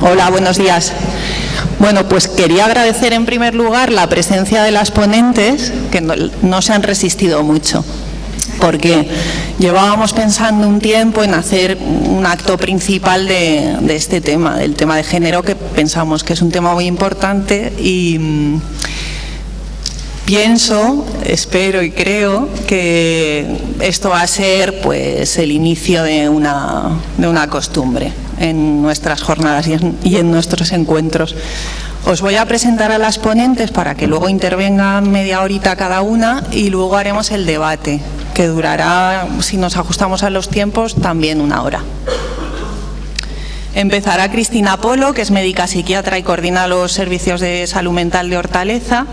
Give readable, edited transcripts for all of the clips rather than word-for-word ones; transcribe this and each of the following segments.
Hola, buenos días. Bueno, pues quería agradecer en primer lugar la presencia de las ponentes, que no se han resistido mucho, porque llevábamos pensando un tiempo en hacer un acto principal de este tema, del tema de género, que pensamos que es un tema muy importante y pienso, espero y creo que esto va a ser pues el inicio de una costumbre en nuestras jornadas y en nuestros encuentros. Os voy a presentar a las ponentes para que luego intervengan media horita cada una y luego haremos el debate, que durará, si nos ajustamos a los tiempos, también una hora. Empezará Cristina Polo, que es médica psiquiatra y coordina los servicios de salud mental de Hortaleza.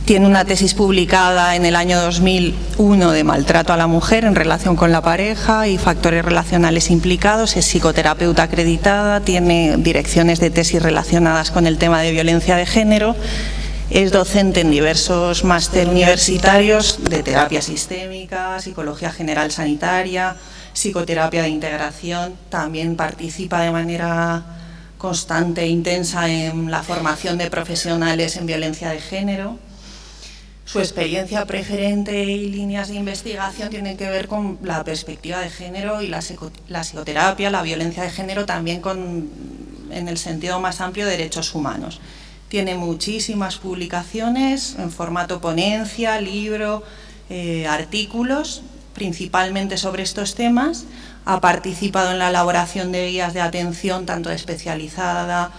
Tiene una tesis publicada en el año 2001 de maltrato a la mujer en relación con la pareja y factores relacionales implicados. Es psicoterapeuta acreditada, tiene direcciones de tesis relacionadas con el tema de violencia de género. Es docente en diversos máster universitarios de terapia sistémica, psicología general sanitaria, psicoterapia de integración. También participa de manera constante e intensa en la formación de profesionales en violencia de género. Su experiencia preferente y líneas de investigación tienen que ver con la perspectiva de género y la psicoterapia, la violencia de género, también en el sentido más amplio de derechos humanos. Tiene muchísimas publicaciones en formato ponencia, libro, artículos, principalmente sobre estos temas. Ha participado en la elaboración de guías de atención, tanto especializada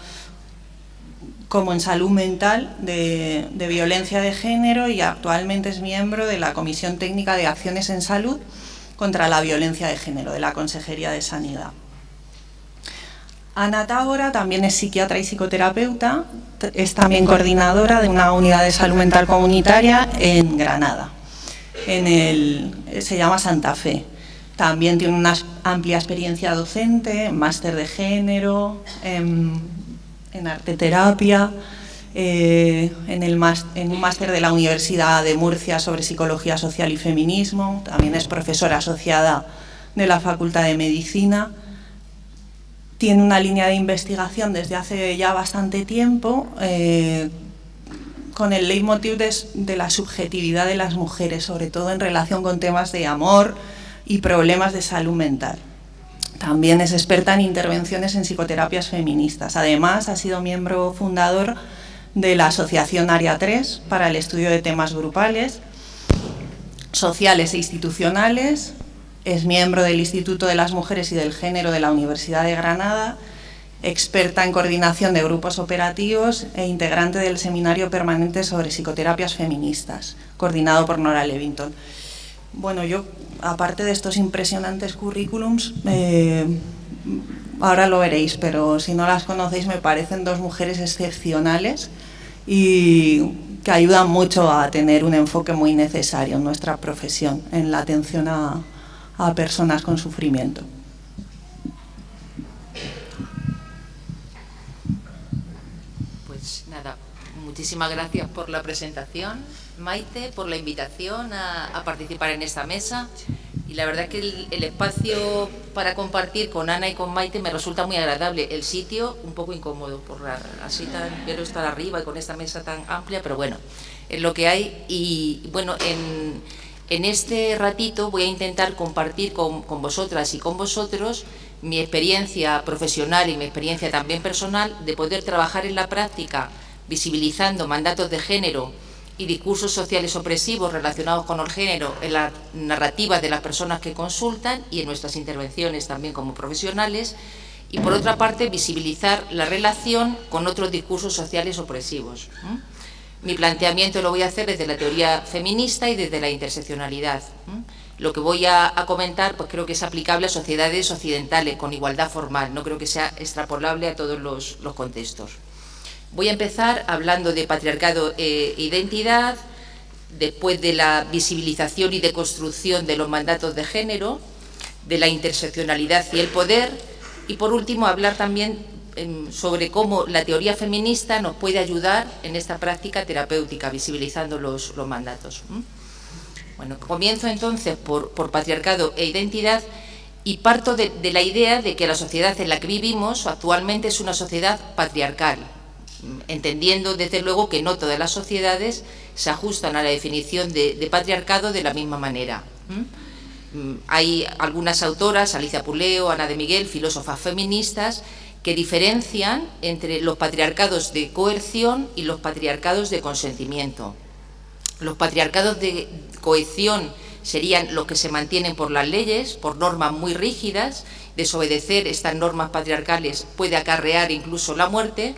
como en salud mental de violencia de género, y actualmente es miembro de la Comisión Técnica de Acciones en Salud contra la Violencia de Género de la Consejería de Sanidad. Ana Tábora también es psiquiatra y psicoterapeuta, es también coordinadora de una unidad de salud mental comunitaria en Granada, se llama Santa Fe. También tiene una amplia experiencia docente, máster de género, en arteterapia, en un máster de la Universidad de Murcia sobre psicología social y feminismo. También es profesora asociada de la Facultad de Medicina. Tiene una línea de investigación desde hace ya bastante tiempo con el leitmotiv de la subjetividad de las mujeres, sobre todo en relación con temas de amor y problemas de salud mental. También es experta en intervenciones en psicoterapias feministas. Además, ha sido miembro fundador de la Asociación Área 3 para el estudio de temas grupales, sociales e institucionales. Es miembro del Instituto de las Mujeres y del Género de la Universidad de Granada, experta en coordinación de grupos operativos e integrante del Seminario Permanente sobre Psicoterapias Feministas, coordinado por Nora Levington. Bueno, yo, aparte de estos impresionantes currículums, ahora lo veréis, pero si no las conocéis, me parecen dos mujeres excepcionales y que ayudan mucho a tener un enfoque muy necesario en nuestra profesión, en la atención a personas con sufrimiento. Pues nada, muchísimas gracias por la presentación, Maite, por la invitación a participar en esta mesa. Y la verdad es que el espacio para compartir con Ana y con Maite me resulta muy agradable. El sitio un poco incómodo, así quiero estar arriba y con esta mesa tan amplia, pero bueno, es lo que hay. Y bueno, en este ratito voy a intentar compartir con vosotras y con vosotros mi experiencia profesional y mi experiencia también personal de poder trabajar en la práctica visibilizando mandatos de género y discursos sociales opresivos relacionados con el género en las narrativas de las personas que consultan y en nuestras intervenciones también como profesionales, y por otra parte visibilizar la relación con otros discursos sociales opresivos. Mi planteamiento lo voy a hacer desde la teoría feminista y desde la interseccionalidad. Lo que voy a comentar pues creo que es aplicable a sociedades occidentales con igualdad formal, no creo que sea extrapolable a todos los contextos. Voy a empezar hablando de patriarcado e identidad, después de la visibilización y deconstrucción de los mandatos de género, de la interseccionalidad y el poder, y por último hablar también sobre cómo la teoría feminista nos puede ayudar en esta práctica terapéutica, visibilizando los mandatos. Bueno, comienzo entonces por patriarcado e identidad. y parto de la idea de que la sociedad en la que vivimos actualmente es una sociedad patriarcal, entendiendo desde luego que no todas las sociedades se ajustan a la definición de patriarcado de la misma manera. Hay algunas autoras, Alicia Puleo, Ana de Miguel, filósofas feministas, que diferencian entre los patriarcados de coerción y los patriarcados de consentimiento. Los patriarcados de coerción serían los que se mantienen por las leyes, por normas muy rígidas. Desobedecer estas normas patriarcales puede acarrear incluso la muerte.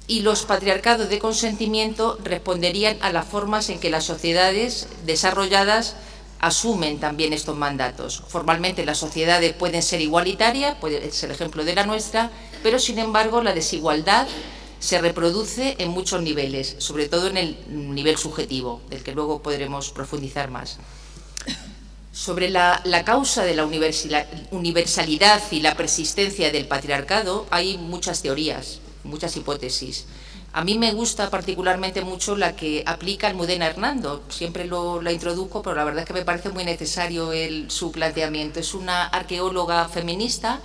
Y los patriarcados de consentimiento responderían a las formas en que las sociedades desarrolladas asumen también estos mandatos. Formalmente las sociedades pueden ser igualitarias, puede ser el ejemplo de la nuestra, pero sin embargo la desigualdad se reproduce en muchos niveles, sobre todo en el nivel subjetivo, del que luego podremos profundizar más. Sobre la causa de la universalidad y la persistencia del patriarcado hay muchas teorías, muchas hipótesis. A mí me gusta particularmente mucho la que aplica Almudena Hernando. Siempre la introduzco, pero la verdad es que me parece muy necesario su planteamiento. Es una arqueóloga feminista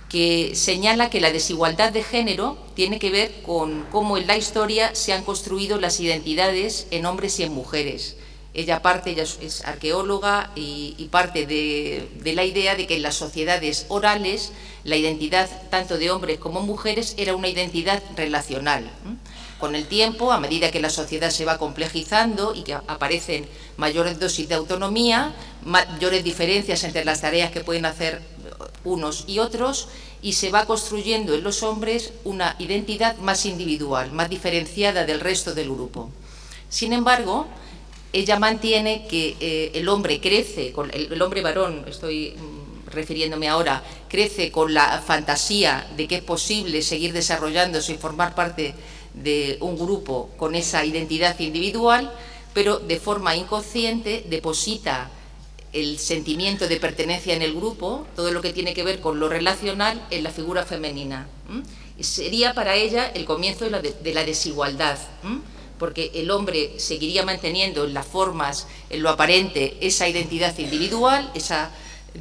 que señala que la desigualdad de género tiene que ver con cómo en la historia se han construido las identidades en hombres y en mujeres. Ella es arqueóloga y parte de la idea de que en las sociedades orales la identidad tanto de hombres como mujeres era una identidad relacional. Con el tiempo, a medida que la sociedad se va complejizando y que aparecen mayores dosis de autonomía, mayores diferencias entre las tareas que pueden hacer unos y otros, y se va construyendo en los hombres una identidad más individual, más diferenciada del resto del grupo. Sin embargo, ella mantiene que el hombre crece, el hombre varón, estoy refiriéndome ahora, crece con la fantasía de que es posible seguir desarrollándose y formar parte de un grupo con esa identidad individual, pero de forma inconsciente deposita el sentimiento de pertenencia en el grupo, todo lo que tiene que ver con lo relacional, en la figura femenina. Sería para ella el comienzo de la desigualdad, porque el hombre seguiría manteniendo en las formas, en lo aparente, esa identidad individual, esa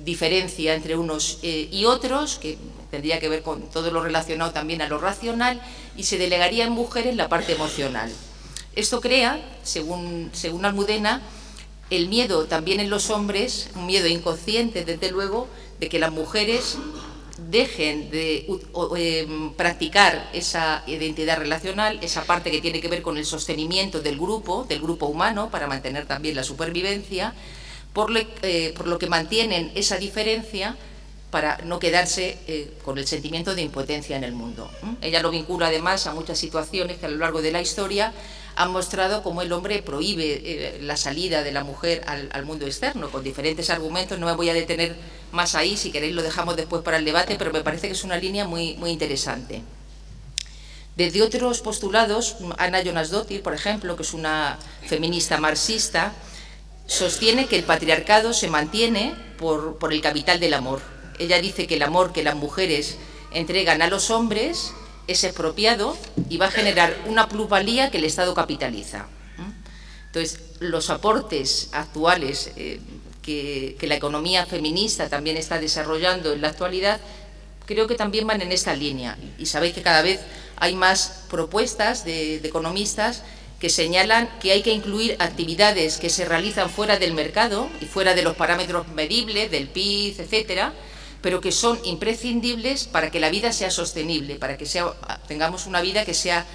diferencia entre unos y otros, que tendría que ver con todo lo relacionado también a lo racional, y se delegaría en mujeres la parte emocional. Esto crea, según Almudena, el miedo también en los hombres, un miedo inconsciente, desde luego, de que las mujeres dejen de practicar esa identidad relacional, esa parte que tiene que ver con el sostenimiento del grupo humano, para mantener también la supervivencia, por lo que mantienen esa diferencia para no quedarse con el sentimiento de impotencia en el mundo. Ella lo vincula además a muchas situaciones que a lo largo de la historia han mostrado cómo el hombre prohíbe la salida de la mujer al mundo externo, con diferentes argumentos. No me voy a detener más ahí, si queréis lo dejamos después para el debate, pero me parece que es una línea muy, muy interesante. Desde otros postulados, Anna Jonasdóttir, por ejemplo, que es una feminista marxista, sostiene que el patriarcado se mantiene por el capital del amor. Ella dice que el amor que las mujeres entregan a los hombres es expropiado y va a generar una plusvalía que el Estado capitaliza. Entonces, los aportes actuales que la economía feminista también está desarrollando en la actualidad, creo que también van en esta línea. Y sabéis que cada vez hay más propuestas de economistas que señalan que hay que incluir actividades que se realizan fuera del mercado y fuera de los parámetros medibles, del PIB, etcétera, pero que son imprescindibles para que la vida sea sostenible, para que tengamos una vida que sea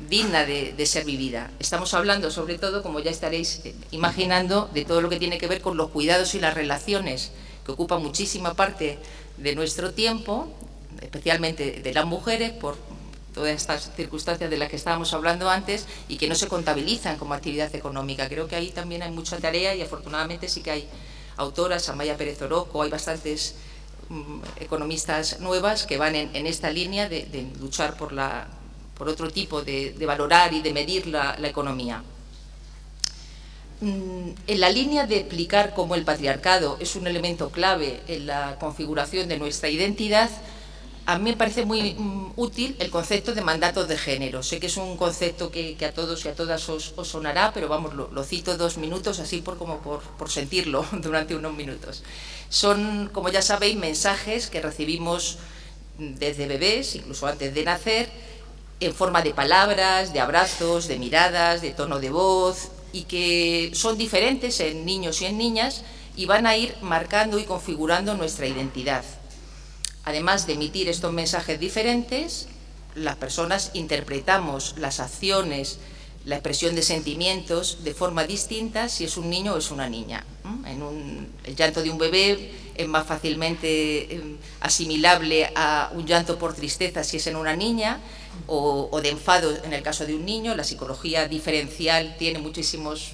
digna de ser vivida. Estamos hablando, sobre todo, como ya estaréis imaginando, de todo lo que tiene que ver con los cuidados y las relaciones, que ocupan muchísima parte de nuestro tiempo, especialmente de las mujeres, por todas estas circunstancias de las que estábamos hablando antes, y que no se contabilizan como actividad económica. Creo que ahí también hay mucha tarea y afortunadamente sí que hay autoras, Amaya Pérez Orozco, hay bastantes economistas nuevas que van en esta línea de luchar por otro tipo de valorar y de medir la economía. En la línea de explicar cómo el patriarcado es un elemento clave en la configuración de nuestra identidad, a mí me parece muy útil el concepto de mandatos de género. Sé que es un concepto que a todos y a todas os sonará, pero vamos, lo cito 2 minutos así por sentirlo durante unos minutos. Son, como ya sabéis, mensajes que recibimos desde bebés, incluso antes de nacer, en forma de palabras, de abrazos, de miradas, de tono de voz, y que son diferentes en niños y en niñas y van a ir marcando y configurando nuestra identidad. Además de emitir estos mensajes diferentes, las personas interpretamos las acciones, la expresión de sentimientos de forma distinta si es un niño o es una niña. El llanto de un bebé es más fácilmente asimilable a un llanto por tristeza si es en una niña, o de enfado en el caso de un niño. La psicología diferencial tiene muchísimos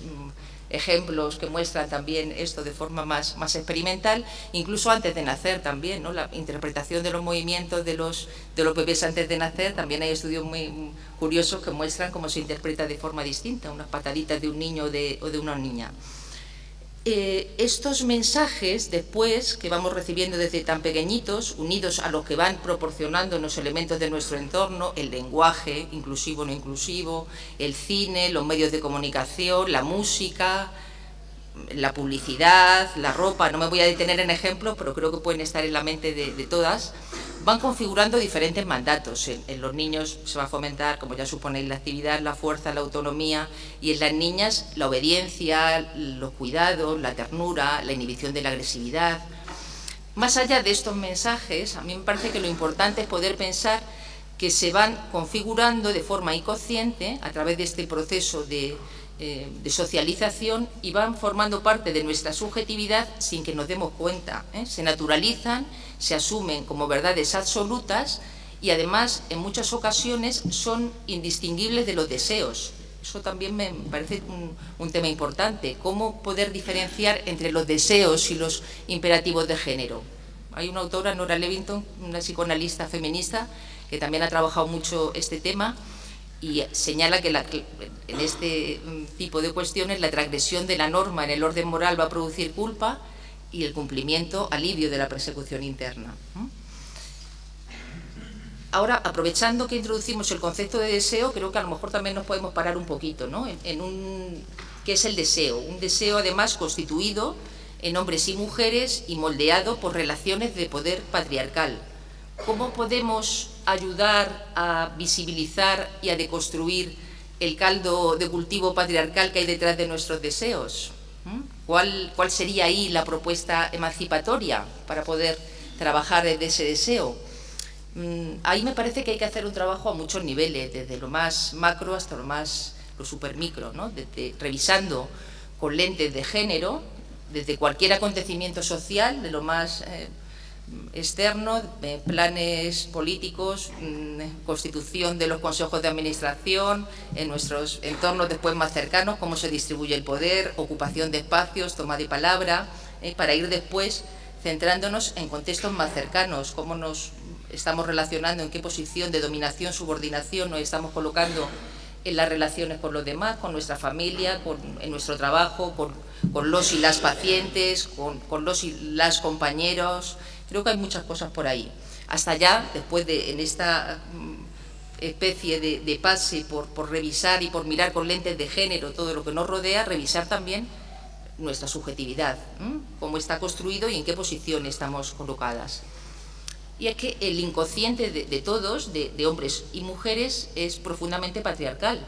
ejemplos que muestran también esto de forma más experimental, incluso antes de nacer también, ¿no? La interpretación de los movimientos de los bebés antes de nacer, también hay estudios muy curiosos que muestran cómo se interpreta de forma distinta, unas pataditas de un niño o de una niña. Estos mensajes después que vamos recibiendo desde tan pequeñitos, unidos a los que van proporcionando los elementos de nuestro entorno, el lenguaje, inclusivo o no inclusivo, el cine, los medios de comunicación, la música, la publicidad, la ropa, no me voy a detener en ejemplos, pero creo que pueden estar en la mente de todas, van configurando diferentes mandatos. En los niños se va a fomentar, como ya suponéis, la actividad, la fuerza, la autonomía, y en las niñas la obediencia, los cuidados, la ternura, la inhibición de la agresividad. Más allá de estos mensajes, a mí me parece que lo importante es poder pensar que se van configurando de forma inconsciente a través de este proceso de socialización y van formando parte de nuestra subjetividad sin que nos demos cuenta, ¿eh? Se naturalizan, se asumen como verdades absolutas y además en muchas ocasiones son indistinguibles de los deseos. Eso también me parece un tema importante, cómo poder diferenciar entre los deseos y los imperativos de género. Hay una autora, Nora Levington, una psicoanalista feminista, que también ha trabajado mucho este tema, y señala que en este tipo de cuestiones la transgresión de la norma en el orden moral va a producir culpa y el cumplimiento alivio de la persecución interna. Ahora, aprovechando que introducimos el concepto de deseo, creo que a lo mejor también nos podemos parar un poquito, ¿no? ¿Qué es el deseo? Un deseo además constituido en hombres y mujeres y moldeado por relaciones de poder patriarcal. ¿Cómo podemos ayudar a visibilizar y a deconstruir el caldo de cultivo patriarcal que hay detrás de nuestros deseos? ¿Cuál sería ahí la propuesta emancipatoria para poder trabajar desde ese deseo? Ahí me parece que hay que hacer un trabajo a muchos niveles, desde lo más macro hasta lo supermicro, ¿no? Desde revisando con lentes de género, desde cualquier acontecimiento social, de lo más externo, planes políticos, constitución de los consejos de administración, en nuestros entornos después más cercanos, cómo se distribuye el poder, ocupación de espacios, toma de palabra, para ir después centrándonos en contextos más cercanos, cómo nos estamos relacionando, en qué posición de dominación, subordinación nos estamos colocando en las relaciones con los demás, con nuestra familia, en nuestro trabajo, con los y las pacientes, con los y las compañeros. Creo que hay muchas cosas por ahí. Hasta ya, después en esta especie de pase por revisar y por mirar con lentes de género todo lo que nos rodea, revisar también nuestra subjetividad, cómo está construido y en qué posición estamos colocadas. Y es que el inconsciente de todos, de hombres y mujeres, es profundamente patriarcal,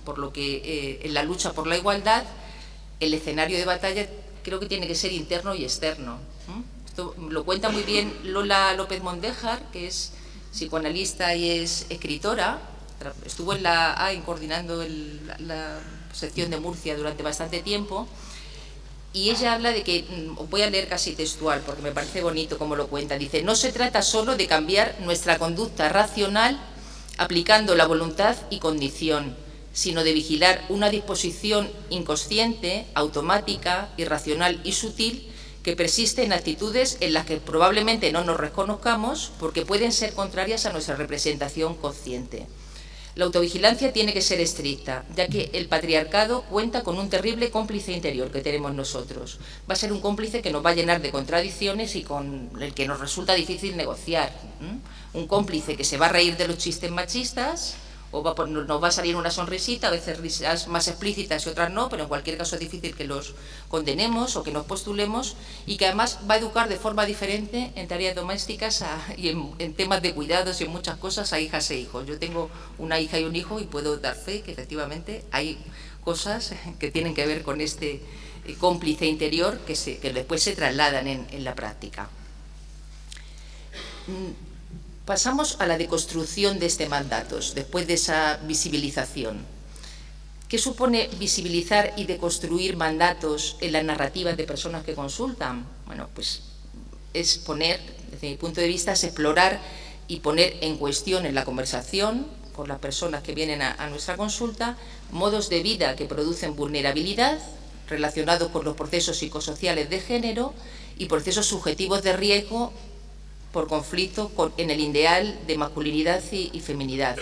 por lo que en la lucha por la igualdad, el escenario de batalla creo que tiene que ser interno y externo. Esto lo cuenta muy bien Lola López Mondéjar, que es psicoanalista y es escritora. Estuvo en la AEN coordinando la sección de Murcia durante bastante tiempo. Y ella habla de que, os voy a leer casi textual porque me parece bonito como lo cuenta, dice: no se trata solo de cambiar nuestra conducta racional aplicando la voluntad y condición, sino de vigilar una disposición inconsciente, automática, irracional y sutil que persiste en actitudes en las que probablemente no nos reconozcamos porque pueden ser contrarias a nuestra representación consciente. La autovigilancia tiene que ser estricta, ya que el patriarcado cuenta con un terrible cómplice interior que tenemos nosotros. Va a ser un cómplice que nos va a llenar de contradicciones y con el que nos resulta difícil negociar. Un cómplice que se va a reír de los chistes machistas, o nos va a salir una sonrisita, a veces risas más explícitas y otras no, pero en cualquier caso es difícil que los condenemos o que nos postulemos, y que además va a educar de forma diferente en tareas domésticas y en temas de cuidados y en muchas cosas a hijas e hijos. Yo tengo una hija y un hijo y puedo dar fe que efectivamente hay cosas que tienen que ver con este cómplice interior que después se trasladan en la práctica. Pasamos a la deconstrucción de este mandato, después de esa visibilización. ¿Qué supone visibilizar y deconstruir mandatos en las narrativas de personas que consultan? Bueno, pues es poner, desde mi punto de vista, es explorar y poner en cuestión en la conversación con las personas que vienen a nuestra consulta modos de vida que producen vulnerabilidad relacionados con los procesos psicosociales de género y procesos subjetivos de riesgo por conflicto en el ideal de masculinidad y feminidad.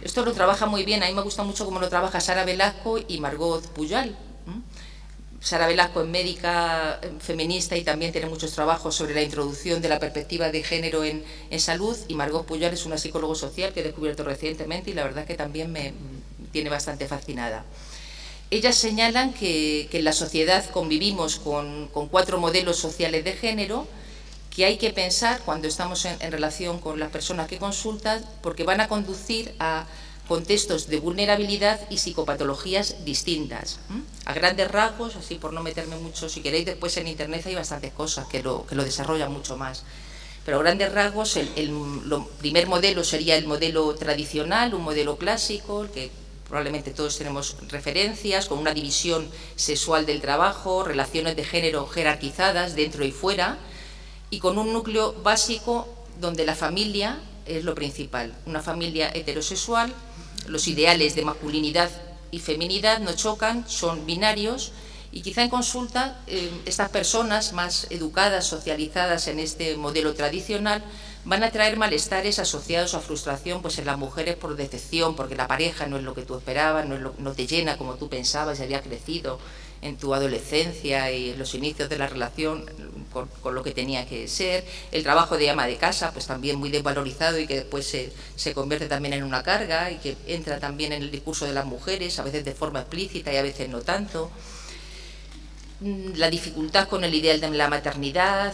Esto lo trabaja muy bien, a mí me gusta mucho cómo lo trabaja Sara Velasco y Margot Pujol. Sara Velasco es médica feminista y también tiene muchos trabajos sobre la introducción de la perspectiva de género en salud, y Margot Pujol es una psicóloga social que he descubierto recientemente y la verdad es que también me tiene bastante fascinada. Ellas señalan que en la sociedad convivimos con 4 modelos sociales de género que hay que pensar cuando estamos en relación con las personas que consultan, porque van a conducir a contextos de vulnerabilidad y psicopatologías distintas. A grandes rasgos, así por no meterme mucho, si queréis después en internet hay bastantes cosas que lo desarrollan mucho más. Pero a grandes rasgos el primer modelo sería el modelo tradicional, un modelo clásico, el que probablemente todos tenemos referencias, con una división sexual del trabajo, relaciones de género jerarquizadas dentro y fuera, y con un núcleo básico donde la familia es lo principal. Una familia heterosexual, los ideales de masculinidad y feminidad no chocan, son binarios, y quizá en consulta estas personas más educadas, socializadas en este modelo tradicional, van a traer malestares asociados a frustración pues en las mujeres por decepción, porque la pareja no es lo que tú esperabas, no te llena como tú pensabas y había crecido en tu adolescencia y en los inicios de la relación con lo que tenía que ser. El trabajo de ama de casa, pues también muy desvalorizado y que después se convierte también en una carga y que entra también en el discurso de las mujeres, a veces de forma explícita y a veces no tanto. La dificultad con el ideal de la maternidad,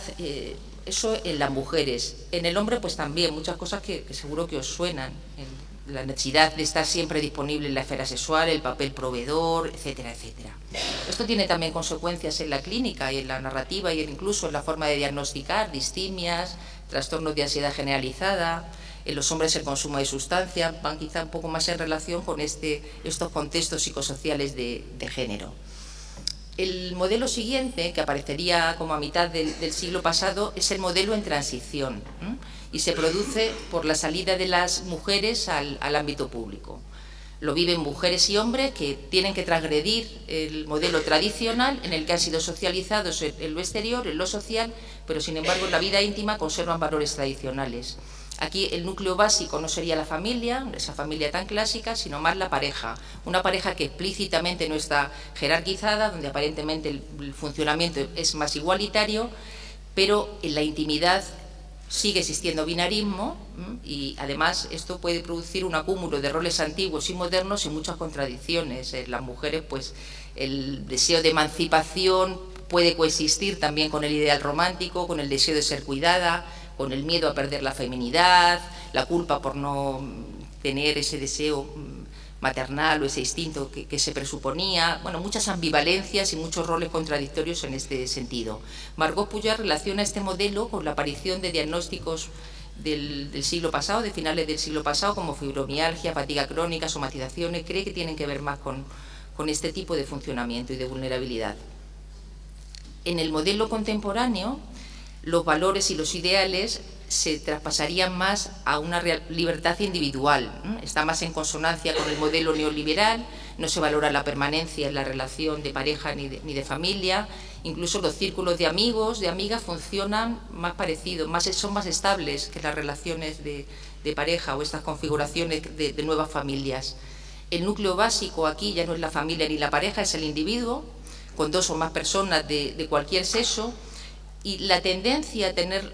eso en las mujeres. En el hombre pues también muchas cosas que seguro que os suenan, la necesidad de estar siempre disponible en la esfera sexual, el papel proveedor, etcétera, etcétera. Esto tiene también consecuencias en la clínica y en la narrativa y incluso en la forma de diagnosticar distimias, trastornos de ansiedad generalizada. En los hombres el consumo de sustancias van quizá un poco más en relación con estos contextos psicosociales de género. El modelo siguiente, que aparecería como a mitad del siglo pasado, es el modelo en transición, y se produce por la salida de las mujeres al ámbito público. Lo viven mujeres y hombres que tienen que transgredir el modelo tradicional en el que han sido socializados en lo exterior, en lo social, pero sin embargo en la vida íntima conservan valores tradicionales. Aquí el núcleo básico no sería la familia, esa familia tan clásica, sino más la pareja. Una pareja que explícitamente no está jerarquizada, donde aparentemente el funcionamiento es más igualitario, pero en la intimidad sigue existiendo binarismo y además esto puede producir un acúmulo de roles antiguos y modernos y muchas contradicciones. En las mujeres pues el deseo de emancipación puede coexistir también con el ideal romántico, con el deseo de ser cuidada, con el miedo a perder la feminidad, la culpa por no tener ese deseo maternal o ese instinto que se presuponía. Bueno, muchas ambivalencias y muchos roles contradictorios en este sentido. Margot Pujol relaciona este modelo con la aparición de diagnósticos del siglo pasado, de finales del siglo pasado, como fibromialgia, fatiga crónica, somatizaciones. Cree que tienen que ver más con este tipo de funcionamiento y de vulnerabilidad. En el modelo contemporáneo, los valores y los ideales se traspasarían más a una libertad individual. Está más en consonancia con el modelo neoliberal, no se valora la permanencia en la relación de pareja ni de familia, incluso los círculos de amigos, de amigas funcionan más parecidos, son más estables que las relaciones de de pareja o estas configuraciones de nuevas familias. El núcleo básico aquí ya no es la familia ni la pareja, es el individuo, con 2 o más personas de cualquier sexo, y la tendencia a tener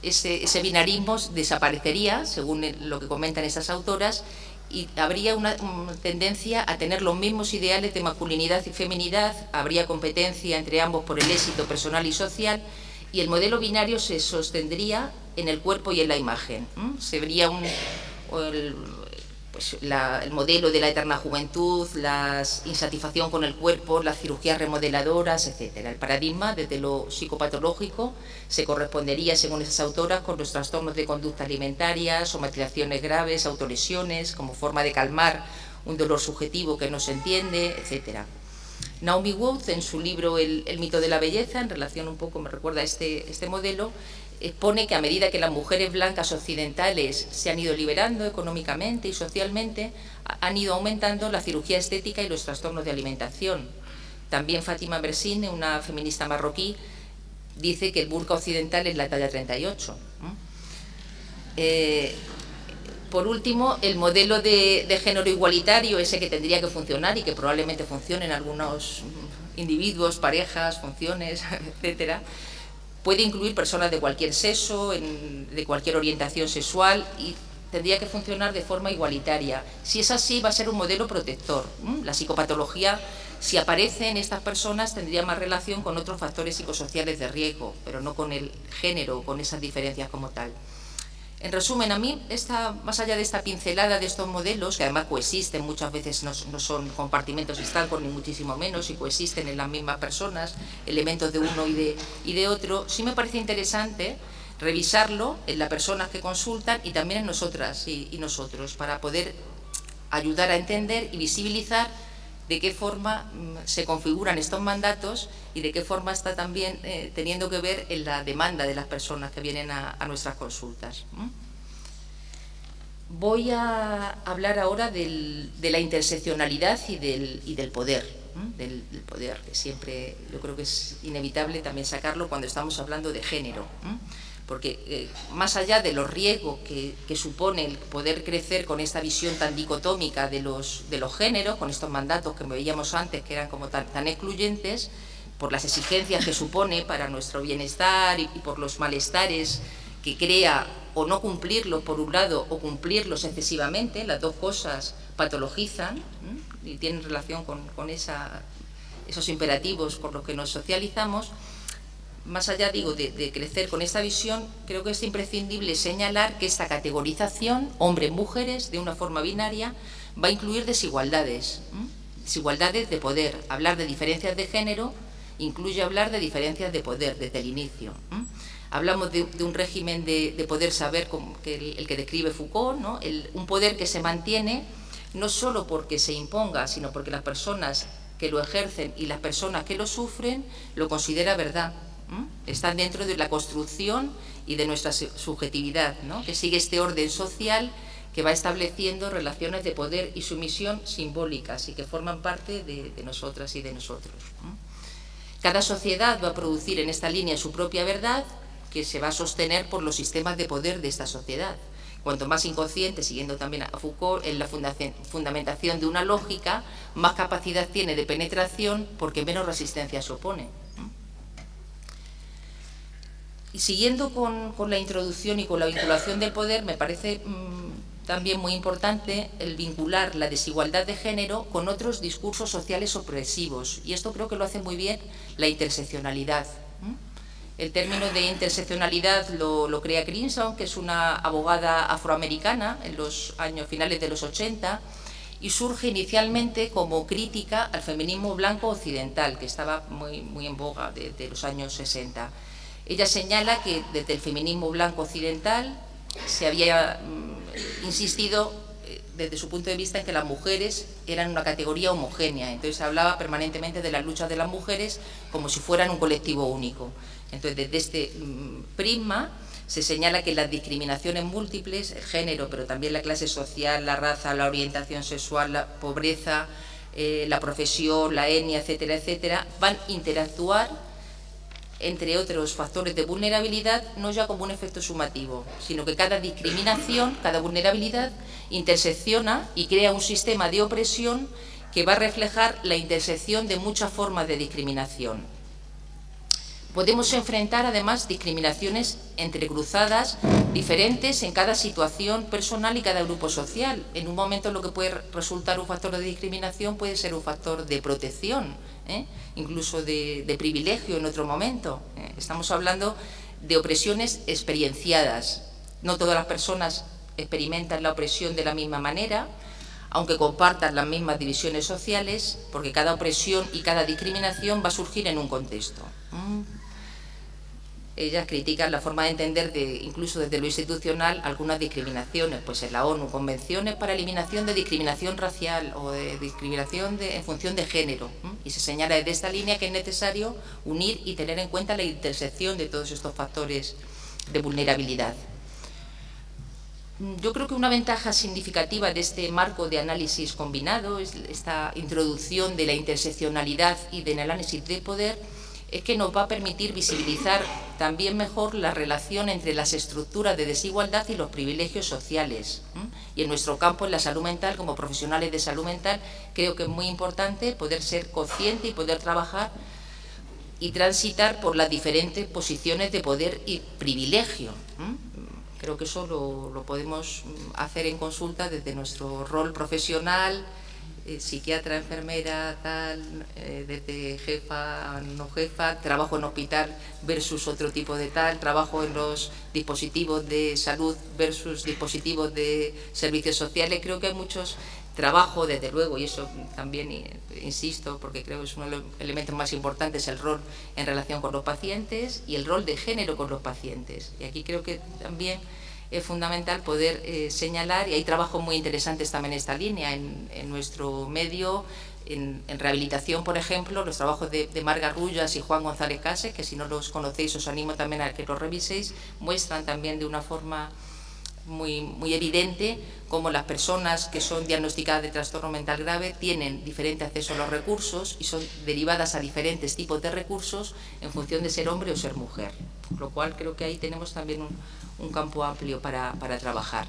ese binarismo desaparecería, según lo que comentan esas autoras, y habría una tendencia a tener los mismos ideales de masculinidad y feminidad, habría competencia entre ambos por el éxito personal y social, y el modelo binario se sostendría en el cuerpo y en la imagen. Se vería el modelo de la eterna juventud, la insatisfacción con el cuerpo, las cirugías remodeladoras, etc. El paradigma, desde lo psicopatológico, se correspondería, según esas autoras, con los trastornos de conducta alimentaria, somatizaciones graves, autolesiones, como forma de calmar un dolor subjetivo que no se entiende, etc. Naomi Wolf, en su libro El mito de la belleza, en relación un poco, me recuerda este modelo, expone que a medida que las mujeres blancas occidentales se han ido liberando económicamente y socialmente, han ido aumentando la cirugía estética y los trastornos de alimentación. También Fátima Bersine, una feminista marroquí, dice que el burka occidental es la talla 38. Por último, el modelo de género igualitario, ese que tendría que funcionar y que probablemente funcione en algunos individuos, parejas, funciones, etcétera, puede incluir personas de cualquier sexo, de cualquier orientación sexual, y tendría que funcionar de forma igualitaria. Si es así, va a ser un modelo protector. La psicopatología, si aparece en estas personas, tendría más relación con otros factores psicosociales de riesgo, pero no con el género, con esas diferencias como tal. En resumen, a mí, más allá de esta pincelada de estos modelos, que además coexisten, muchas veces no son compartimentos estancos ni muchísimo menos, y coexisten en las mismas personas, elementos de uno y de otro, sí me parece interesante revisarlo en las personas que consultan y también en nosotras y nosotros, para poder ayudar a entender y visibilizar de qué forma se configuran estos mandatos y de qué forma está también teniendo que ver en la demanda de las personas que vienen a nuestras consultas. Voy a hablar ahora de la interseccionalidad y del poder, del poder, que siempre yo creo que es inevitable también sacarlo cuando estamos hablando de género, porque más allá de los riesgos que supone el poder crecer con esta visión tan dicotómica de los géneros, con estos mandatos que veíamos antes que eran como tan excluyentes, por las exigencias que supone para nuestro bienestar y por los malestares que crea, o no cumplirlos por un lado o cumplirlos excesivamente, las dos cosas patologizan y tienen relación con esos imperativos con los que nos socializamos. Más allá, digo, de crecer con esta visión, creo que es imprescindible señalar que esta categorización, hombres-mujeres, de una forma binaria, va a incluir desigualdades, desigualdades de poder. Hablar de diferencias de género incluye hablar de diferencias de poder desde el inicio. Hablamos de un régimen de poder saber, el que describe Foucault, ¿no? Un poder que se mantiene no solo porque se imponga, sino porque las personas que lo ejercen y las personas que lo sufren lo consideran verdad. Están dentro de la construcción y de nuestra subjetividad, ¿no? Que sigue este orden social que va estableciendo relaciones de poder y sumisión simbólicas y que forman parte de nosotras y de nosotros. Cada sociedad va a producir en esta línea su propia verdad, que se va a sostener por los sistemas de poder de esta sociedad. Cuanto más inconsciente, siguiendo también a Foucault, en la fundamentación de una lógica, más capacidad tiene de penetración porque menos resistencia se opone. Y siguiendo con la introducción y con la vinculación del poder, me parece también muy importante el vincular la desigualdad de género con otros discursos sociales opresivos. Y esto creo que lo hace muy bien la interseccionalidad. El término de interseccionalidad lo crea Crimson, que es una abogada afroamericana en los años finales de los 80, y surge inicialmente como crítica al feminismo blanco occidental, que estaba muy en boga desde los años 60. Ella señala que desde el feminismo blanco occidental se había insistido desde su punto de vista en que las mujeres eran una categoría homogénea, entonces hablaba permanentemente de las luchas de las mujeres como si fueran un colectivo único. Entonces, desde este prisma se señala que las discriminaciones múltiples, el género, pero también la clase social, la raza, la orientación sexual, la pobreza, la profesión, la etnia, etcétera, etcétera, van a interactuar entre otros factores de vulnerabilidad, no ya como un efecto sumativo, sino que cada discriminación, cada vulnerabilidad intersecciona y crea un sistema de opresión que va a reflejar la intersección de muchas formas de discriminación. Podemos enfrentar, además, discriminaciones entrecruzadas, diferentes en cada situación personal y cada grupo social. En un momento lo que puede resultar un factor de discriminación puede ser un factor de protección, incluso de privilegio en otro momento. Estamos hablando de opresiones experienciadas. No todas las personas experimentan la opresión de la misma manera, aunque compartan las mismas divisiones sociales, porque cada opresión y cada discriminación va a surgir en un contexto. Ellas critican la forma de entender, incluso desde lo institucional, algunas discriminaciones, pues en la ONU, convenciones para eliminación de discriminación racial o de discriminación en función de género, y se señala desde esta línea que es necesario unir y tener en cuenta la intersección de todos estos factores de vulnerabilidad. Yo creo que una ventaja significativa de este marco de análisis combinado es esta introducción de la interseccionalidad y del análisis de poder, es que nos va a permitir visibilizar también mejor la relación entre las estructuras de desigualdad y los privilegios sociales. Y en nuestro campo, en la salud mental, como profesionales de salud mental, creo que es muy importante poder ser consciente y poder trabajar y transitar por las diferentes posiciones de poder y privilegio. Creo que eso lo podemos hacer en consulta desde nuestro rol profesional, psiquiatra, enfermera, tal, desde jefa, no jefa, trabajo en hospital versus otro tipo de tal, trabajo en los dispositivos de salud versus dispositivos de servicios sociales. Creo que hay muchos trabajos, desde luego, y eso también insisto, porque creo que es uno de los elementos más importantes, el rol en relación con los pacientes y el rol de género con los pacientes. Y aquí creo que también es fundamental poder señalar, y hay trabajos muy interesantes también en esta línea, en nuestro medio, en rehabilitación, por ejemplo, los trabajos de Marga Rullas y Juan González Cases, que si no los conocéis os animo también a que los reviséis, muestran también de una forma muy evidente cómo las personas que son diagnosticadas de trastorno mental grave tienen diferente acceso a los recursos y son derivadas a diferentes tipos de recursos en función de ser hombre o ser mujer, por lo cual creo que ahí tenemos también un campo amplio para trabajar.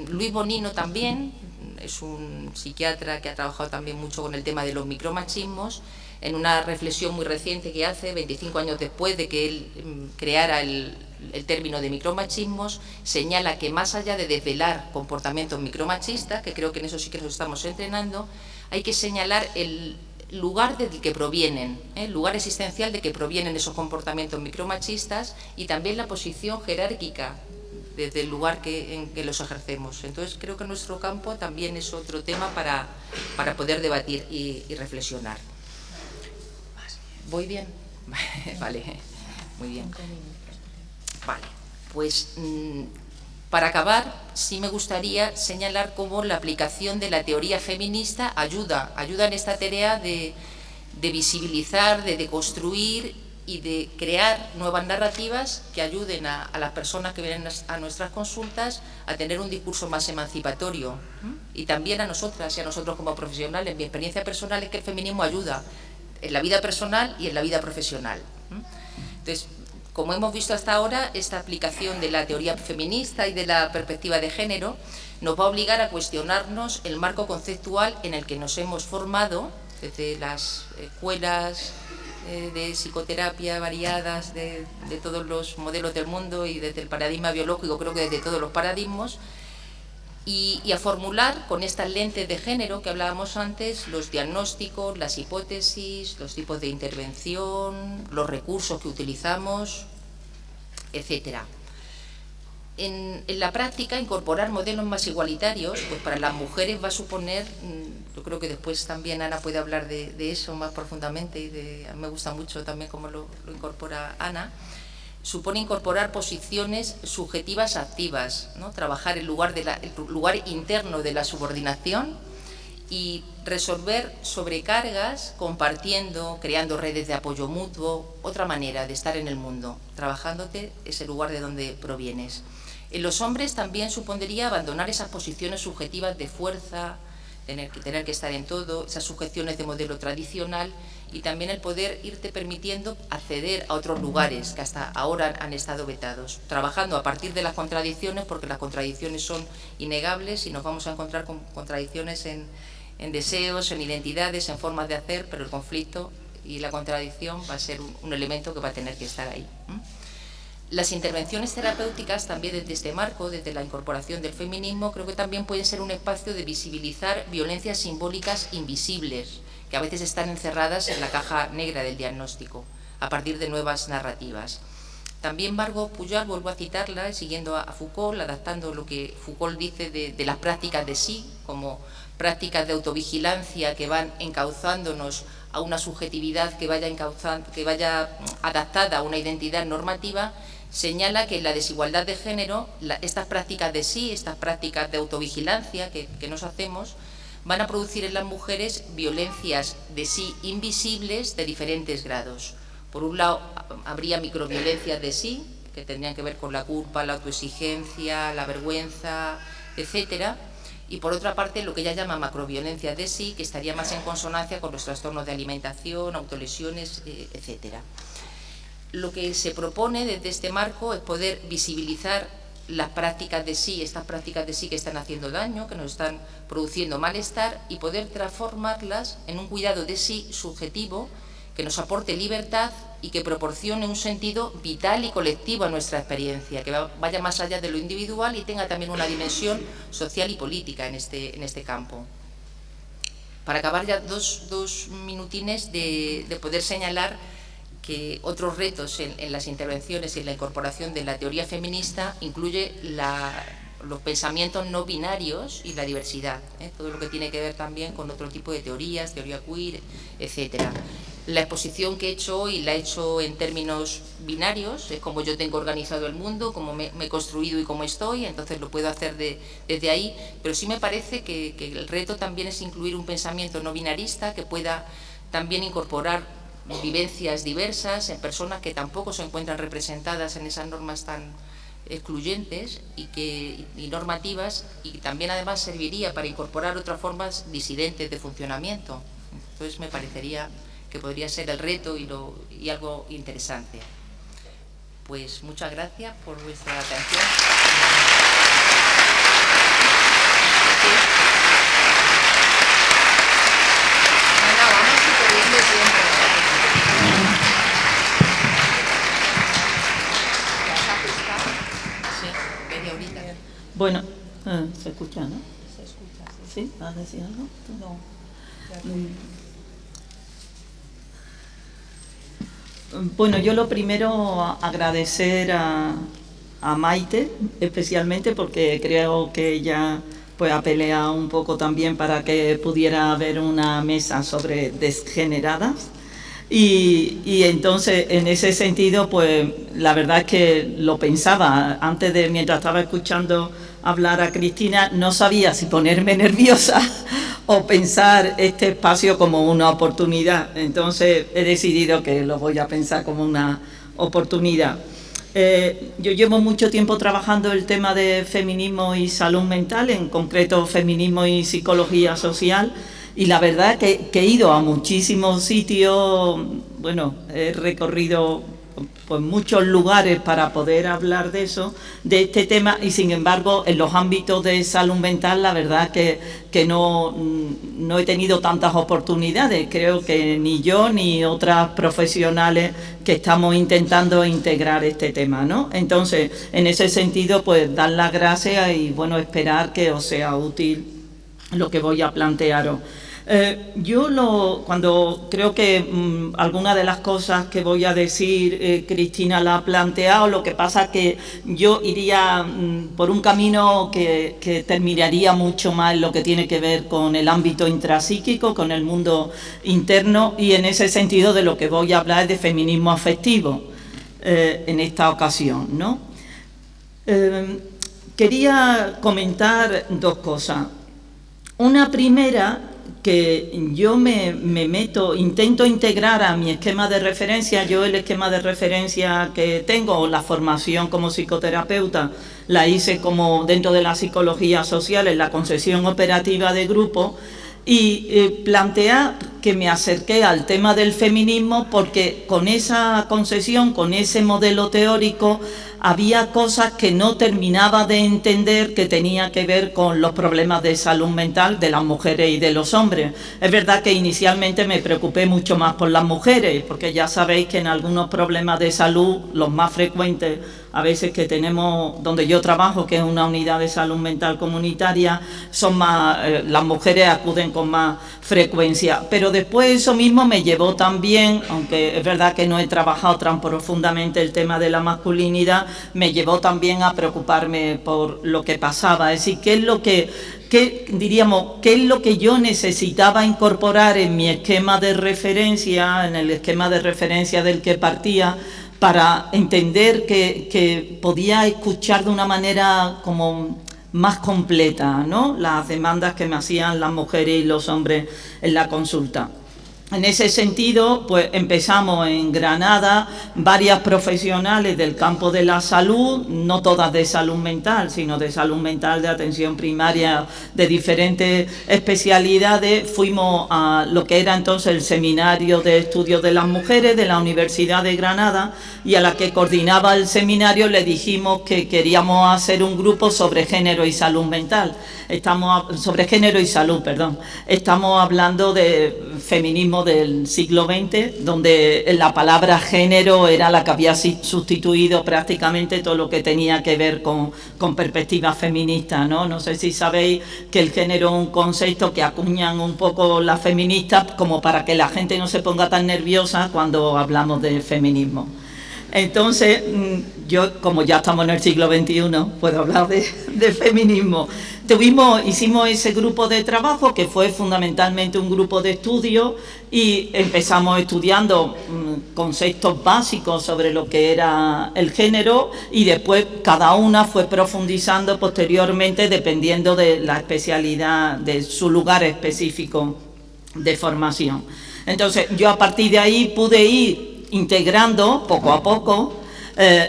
Luis Bonino también es un psiquiatra que ha trabajado también mucho con el tema de los micromachismos, en una reflexión muy reciente que hace, 25 años después de que él creara el término de micromachismos, señala que más allá de desvelar comportamientos micromachistas, que creo que en eso sí que nos estamos entrenando, hay que señalar el lugar del que provienen, el lugar existencial de que provienen esos comportamientos micromachistas y también la posición jerárquica desde el lugar en que los ejercemos. Entonces creo que nuestro campo también es otro tema para poder debatir y reflexionar. ¿Voy bien? Vale, muy bien. Vale, pues para acabar, sí me gustaría señalar cómo la aplicación de la teoría feminista ayuda en esta tarea de visibilizar, de deconstruir y de crear nuevas narrativas que ayuden a las personas que vienen a nuestras consultas a tener un discurso más emancipatorio. Y también a nosotras y a nosotros como profesionales. Mi experiencia personal es que el feminismo ayuda en la vida personal y en la vida profesional. Entonces, como hemos visto hasta ahora, esta aplicación de la teoría feminista y de la perspectiva de género nos va a obligar a cuestionarnos el marco conceptual en el que nos hemos formado desde las escuelas de psicoterapia variadas de todos los modelos del mundo y desde el paradigma biológico, creo que desde todos los paradigmas, y a formular con estas lentes de género que hablábamos antes los diagnósticos, las hipótesis, los tipos de intervención, los recursos que utilizamos, etcétera. En la práctica, incorporar modelos más igualitarios, pues para las mujeres va a suponer, yo creo que después también Ana puede hablar de eso más profundamente, y a mí me gusta mucho también cómo lo incorpora Ana, supone incorporar posiciones subjetivas activas, ¿no? Trabajar el lugar interno de la subordinación y resolver sobrecargas compartiendo, creando redes de apoyo mutuo, otra manera de estar en el mundo, trabajándote ese lugar de donde provienes. En los hombres también supondría abandonar esas posiciones subjetivas de fuerza, tener que estar en todo, esas sujeciones de modelo tradicional, y también el poder irte permitiendo acceder a otros lugares que hasta ahora han estado vetados, trabajando a partir de las contradicciones, porque las contradicciones son innegables y nos vamos a encontrar con contradicciones en deseos, en identidades, en formas de hacer, pero el conflicto y la contradicción va a ser un elemento que va a tener que estar ahí. Las intervenciones terapéuticas también desde este marco, desde la incorporación del feminismo, creo que también pueden ser un espacio de visibilizar violencias simbólicas invisibles, que a veces están encerradas en la caja negra del diagnóstico, a partir de nuevas narrativas. También Margot Pujol, vuelvo a citarla, siguiendo a Foucault, adaptando lo que Foucault dice de las prácticas de sí, como prácticas de autovigilancia que van encauzándonos a una subjetividad que vaya adaptada a una identidad normativa, señala que en la desigualdad de género, estas prácticas de sí, estas prácticas de autovigilancia que nos hacemos, van a producir en las mujeres violencias de sí invisibles de diferentes grados. Por un lado, habría microviolencias de sí, que tendrían que ver con la culpa, la autoexigencia, la vergüenza, etcétera. Y por otra parte, lo que ella llama macroviolencias de sí, que estaría más en consonancia con los trastornos de alimentación, autolesiones, etcétera. Lo que se propone desde este marco es poder visibilizar las prácticas de sí, estas prácticas de sí que están haciendo daño, que nos están produciendo malestar, y poder transformarlas en un cuidado de sí subjetivo que nos aporte libertad y que proporcione un sentido vital y colectivo a nuestra experiencia, que vaya más allá de lo individual y tenga también una dimensión social y política en este campo. Para acabar ya dos minutines de poder señalar que otros retos en las intervenciones y en la incorporación de la teoría feminista incluye los pensamientos no binarios y la diversidad, todo lo que tiene que ver también con otro tipo de teorías, teoría queer, etcétera. La exposición que he hecho hoy la he hecho en términos binarios, es como yo tengo organizado el mundo, como me he construido y cómo estoy, entonces lo puedo hacer desde ahí, pero sí me parece que el reto también es incluir un pensamiento no binarista que pueda también incorporar vivencias diversas en personas que tampoco se encuentran representadas en esas normas tan excluyentes y normativas, y también además serviría para incorporar otras formas disidentes de funcionamiento. Entonces me parecería que podría ser el reto y algo interesante. Pues muchas gracias por vuestra atención. Vamos súper bien de tiempo. Sí, media horita. Bueno, se escucha, ¿no? Se escucha, sí. ¿Sí? ¿Vas a decir algo? No. Bueno, yo lo primero agradecer a Maite, especialmente porque creo que ella pues ha peleado un poco también para que pudiera haber una mesa sobre desgeneradas. Y entonces, en ese sentido, pues la verdad es que lo pensaba mientras estaba escuchando hablar a Cristina, no sabía si ponerme nerviosa o pensar este espacio como una oportunidad. Entonces he decidido que lo voy a pensar como una oportunidad. Yo llevo mucho tiempo trabajando el tema de feminismo y salud mental, en concreto feminismo y psicología social, y la verdad que he ido a muchísimos sitios, bueno, he recorrido pues muchos lugares para poder hablar de este tema, y sin embargo en los ámbitos de salud mental la verdad que no he tenido tantas oportunidades. Creo que ni yo ni otras profesionales que estamos intentando integrar este tema, ¿no? Entonces, en ese sentido, pues dar las gracias y bueno, esperar que os sea útil lo que voy a plantearos. Cuando creo que alguna de las cosas que voy a decir, Cristina la ha planteado, lo que pasa es que yo iría por un camino que terminaría mucho más en lo que tiene que ver con el ámbito intrapsíquico, con el mundo interno, y en ese sentido de lo que voy a hablar es de feminismo afectivo en esta ocasión, ¿no? Quería comentar dos cosas. Una primera, que yo intento integrar a mi esquema de referencia. Yo el esquema de referencia que tengo, o la formación como psicoterapeuta, la hice como dentro de la psicología social en la concesión operativa de grupo, y plantea que me acerqué al tema del feminismo porque con esa concesión, con ese modelo teórico, había cosas que no terminaba de entender que tenía que ver con los problemas de salud mental de las mujeres y de los hombres. Es verdad que inicialmente me preocupé mucho más por las mujeres, porque ya sabéis que en algunos problemas de salud, los más frecuentes a veces que tenemos, donde yo trabajo, que es una unidad de salud mental comunitaria, son más, las mujeres acuden con más frecuencia. Pero después eso mismo me llevó también, aunque es verdad que no he trabajado tan profundamente el tema de la masculinidad, me llevó también a preocuparme por lo que pasaba. Es decir, qué es lo que yo necesitaba incorporar en mi esquema de referencia, en el esquema de referencia del que partía, para entender que podía escuchar de una manera como más completa, ¿no?, las demandas que me hacían las mujeres y los hombres en la consulta. En ese sentido, pues empezamos en Granada varias profesionales del campo de la salud, no todas de salud mental, sino de salud mental, de atención primaria, de diferentes especialidades. Fuimos a lo que era entonces el Seminario de Estudios de las Mujeres de la Universidad de Granada, y a la que coordinaba el seminario le dijimos que queríamos hacer un grupo sobre género y salud mental. Sobre género y salud, perdón. Estamos hablando de feminismo del siglo XX, donde la palabra género era la que había sustituido prácticamente todo lo que tenía que ver con perspectivas feministas, ¿no? No sé si sabéis que el género es un concepto que acuñan un poco las feministas como para que la gente no se ponga tan nerviosa cuando hablamos de feminismo. Entonces, yo, como ya estamos en el siglo XXI, puedo hablar de feminismo. Hicimos ese grupo de trabajo, que fue fundamentalmente un grupo de estudio, y empezamos estudiando conceptos básicos sobre lo que era el género, y después cada una fue profundizando posteriormente dependiendo de la especialidad, de su lugar específico de formación. Entonces, yo a partir de ahí pude ir integrando poco a poco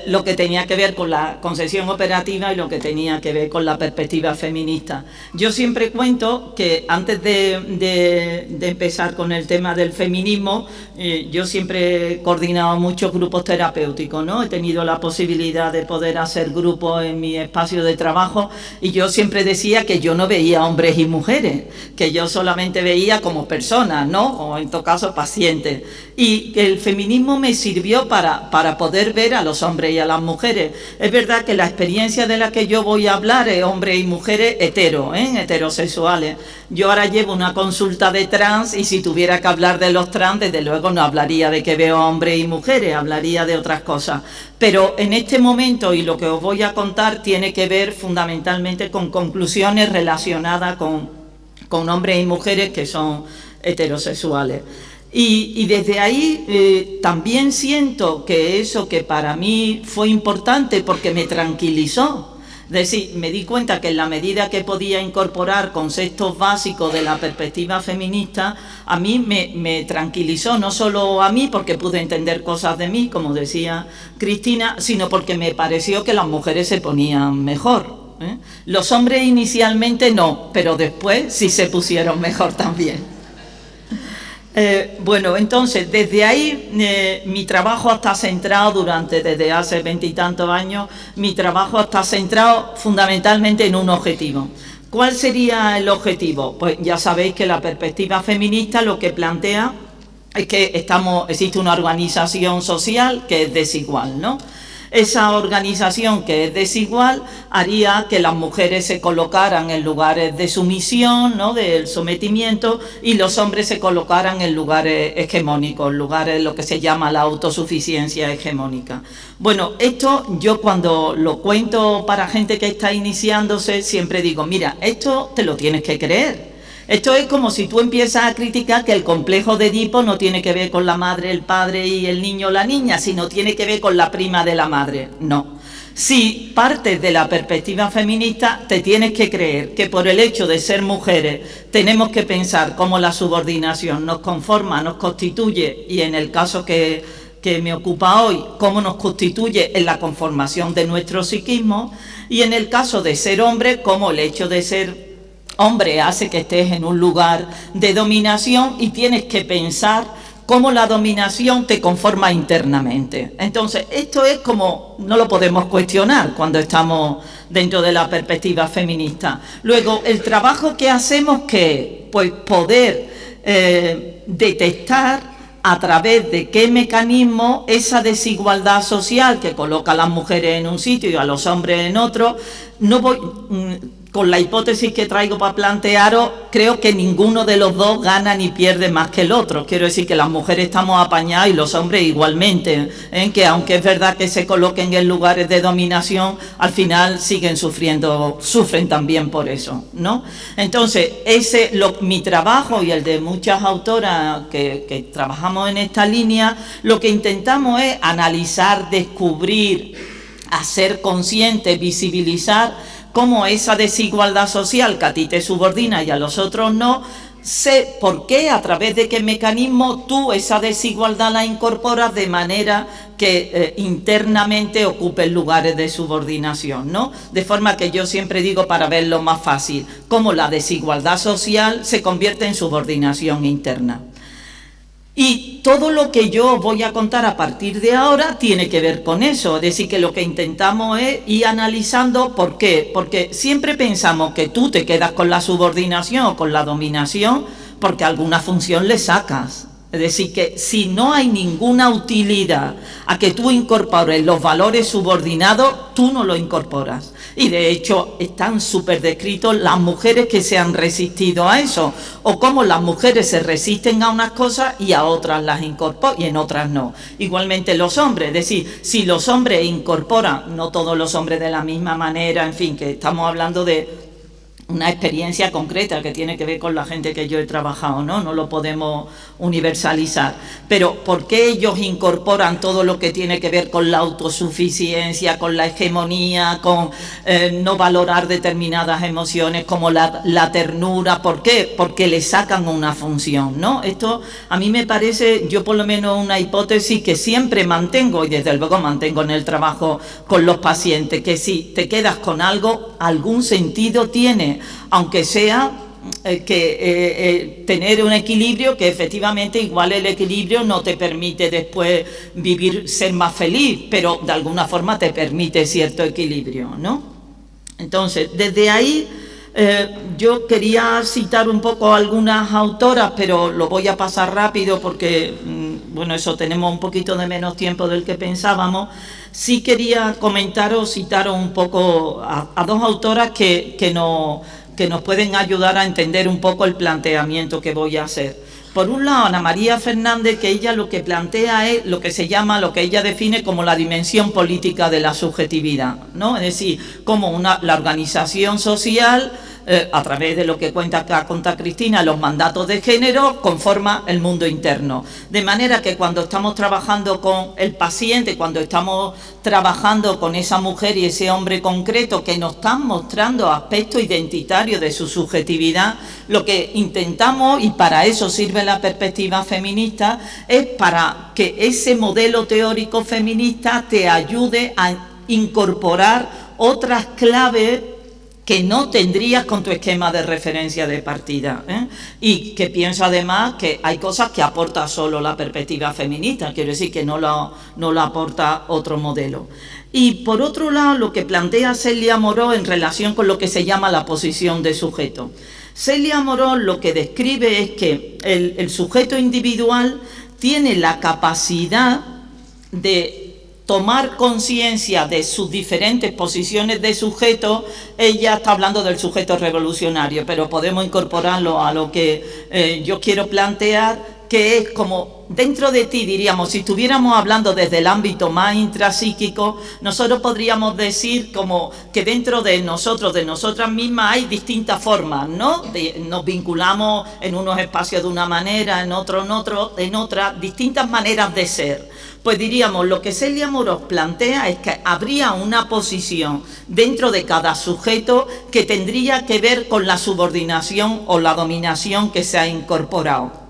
lo que tenía que ver con la concesión operativa y lo que tenía que ver con la perspectiva feminista. Yo siempre cuento que antes de empezar con el tema del feminismo, yo siempre he coordinado muchos grupos terapéuticos, ¿no? He tenido la posibilidad de poder hacer grupos en mi espacio de trabajo, y yo siempre decía que yo no veía hombres y mujeres, que yo solamente veía como personas, ¿no?, o en todo caso pacientes, y que el feminismo me sirvió para poder ver a los hombres y a las mujeres. Es verdad que la experiencia de la que yo voy a hablar es hombres y mujeres heterosexuales. Yo ahora llevo una consulta de trans, y si tuviera que hablar de los trans, desde luego no hablaría de que veo hombres y mujeres, hablaría de otras cosas. Pero en este momento, y lo que os voy a contar, tiene que ver fundamentalmente con conclusiones relacionadas con hombres y mujeres que son heterosexuales. Y desde ahí también siento que eso que para mí fue importante porque me tranquilizó. Es decir, me di cuenta que en la medida que podía incorporar conceptos básicos de la perspectiva feminista, a mí me tranquilizó, no solo a mí porque pude entender cosas de mí, como decía Cristina, sino porque me pareció que las mujeres se ponían mejor, ¿eh? Los hombres inicialmente no, pero después sí se pusieron mejor también. Bueno, entonces, desde ahí mi trabajo está centrado desde hace 20 y tantos años, mi trabajo está centrado fundamentalmente en un objetivo. ¿Cuál sería el objetivo? Pues ya sabéis que la perspectiva feminista lo que plantea es que existe una organización social que es desigual, ¿no? Esa organización que es desigual haría que las mujeres se colocaran en lugares de sumisión, ¿no?, del sometimiento, y los hombres se colocaran en lugares hegemónicos, lugares lo que se llama la autosuficiencia hegemónica. Bueno, esto yo cuando lo cuento para gente que está iniciándose siempre digo, mira, esto te lo tienes que creer. Esto es como si tú empiezas a criticar que el complejo de Edipo no tiene que ver con la madre, el padre y el niño o la niña, sino tiene que ver con la prima de la madre. No. Si partes de la perspectiva feminista, te tienes que creer que por el hecho de ser mujeres tenemos que pensar cómo la subordinación nos conforma, nos constituye, y en el caso que que me ocupa hoy, cómo nos constituye en la conformación de nuestro psiquismo, y en el caso de ser hombre, cómo el hecho de ser hombre hace que estés en un lugar de dominación y tienes que pensar cómo la dominación te conforma internamente. Entonces, esto es como, no lo podemos cuestionar cuando estamos dentro de la perspectiva feminista. Luego, el trabajo que hacemos, que pues poder detectar a través de qué mecanismo esa desigualdad social que coloca a las mujeres en un sitio y a los hombres en otro. No voy, con la hipótesis que traigo para plantearos, creo que ninguno de los dos gana ni pierde más que el otro. Quiero decir que las mujeres estamos apañadas y los hombres igualmente, que aunque es verdad que se coloquen en lugares de dominación, al final siguen sufriendo, sufren también por eso, ¿no? Entonces, mi trabajo y el de muchas autoras que trabajamos en esta línea, lo que intentamos es analizar, descubrir, hacer consciente, visibilizar cómo esa desigualdad social que a ti te subordina y a los otros no, sé por qué, a través de qué mecanismo tú esa desigualdad la incorporas de manera que internamente ocupes lugares de subordinación, ¿no? De forma que yo siempre digo, para verlo más fácil, cómo la desigualdad social se convierte en subordinación interna. Y todo lo que yo voy a contar a partir de ahora tiene que ver con eso, es decir, que lo que intentamos es ir analizando por qué, porque siempre pensamos que tú te quedas con la subordinación o con la dominación porque alguna función le sacas. Es decir, que si no hay ninguna utilidad a que tú incorpores los valores subordinados, tú no los incorporas. Y de hecho están súper descritos las mujeres que se han resistido a eso, o cómo las mujeres se resisten a unas cosas y a otras las incorporan y en otras no. Igualmente los hombres, es decir, si los hombres incorporan, no todos los hombres de la misma manera, en fin, que estamos hablando de una experiencia concreta que tiene que ver con la gente que yo he trabajado, ¿no? No lo podemos universalizar. Pero ¿por qué ellos incorporan todo lo que tiene que ver con la autosuficiencia, con la hegemonía, con no valorar determinadas emociones como la ternura? ¿Por qué? Porque le sacan una función, ¿no? Esto a mí me parece, yo por lo menos una hipótesis que siempre mantengo, y desde luego mantengo en el trabajo con los pacientes, que si te quedas con algo, algún sentido tiene, aunque sea tener un equilibrio que efectivamente igual el equilibrio no te permite después vivir, ser más feliz, pero de alguna forma te permite cierto equilibrio, ¿no? Entonces, desde ahí yo quería citar un poco a algunas autoras, pero lo voy a pasar rápido porque, bueno, eso tenemos un poquito de menos tiempo del que pensábamos. Sí quería comentaros, citaros un poco a dos autoras que nos pueden ayudar a entender un poco el planteamiento que voy a hacer. Por un lado, Ana María Fernández, que ella lo que plantea es lo que se llama, lo que ella define como la dimensión política de la subjetividad, ¿no? Es decir, como la organización social, a través de lo que cuenta Cristina, los mandatos de género, conforma el mundo interno. De manera que cuando estamos trabajando con el paciente, cuando estamos trabajando con esa mujer y ese hombre concreto que nos están mostrando aspectos identitarios de su subjetividad, lo que intentamos, y para eso sirve la perspectiva feminista, es para que ese modelo teórico feminista te ayude a incorporar otras claves que no tendrías con tu esquema de referencia de partida, ¿eh? Y que pienso además que hay cosas que aporta solo la perspectiva feminista, quiero decir que no lo aporta otro modelo. Y por otro lado, lo que plantea Celia Moró en relación con lo que se llama la posición de sujeto. Celia Moró lo que describe es que el sujeto individual tiene la capacidad de tomar conciencia de sus diferentes posiciones de sujeto. Ella está hablando del sujeto revolucionario, pero podemos incorporarlo a lo que yo quiero plantear, que es como dentro de ti, diríamos, si estuviéramos hablando desde el ámbito más intrapsíquico, nosotros podríamos decir como que dentro de nosotros, de nosotras mismas, hay distintas formas, ¿no? Nos vinculamos en unos espacios de una manera, en otro, en otra, distintas maneras de ser. Pues diríamos, lo que Celia Morós plantea es que habría una posición dentro de cada sujeto que tendría que ver con la subordinación o la dominación que se ha incorporado.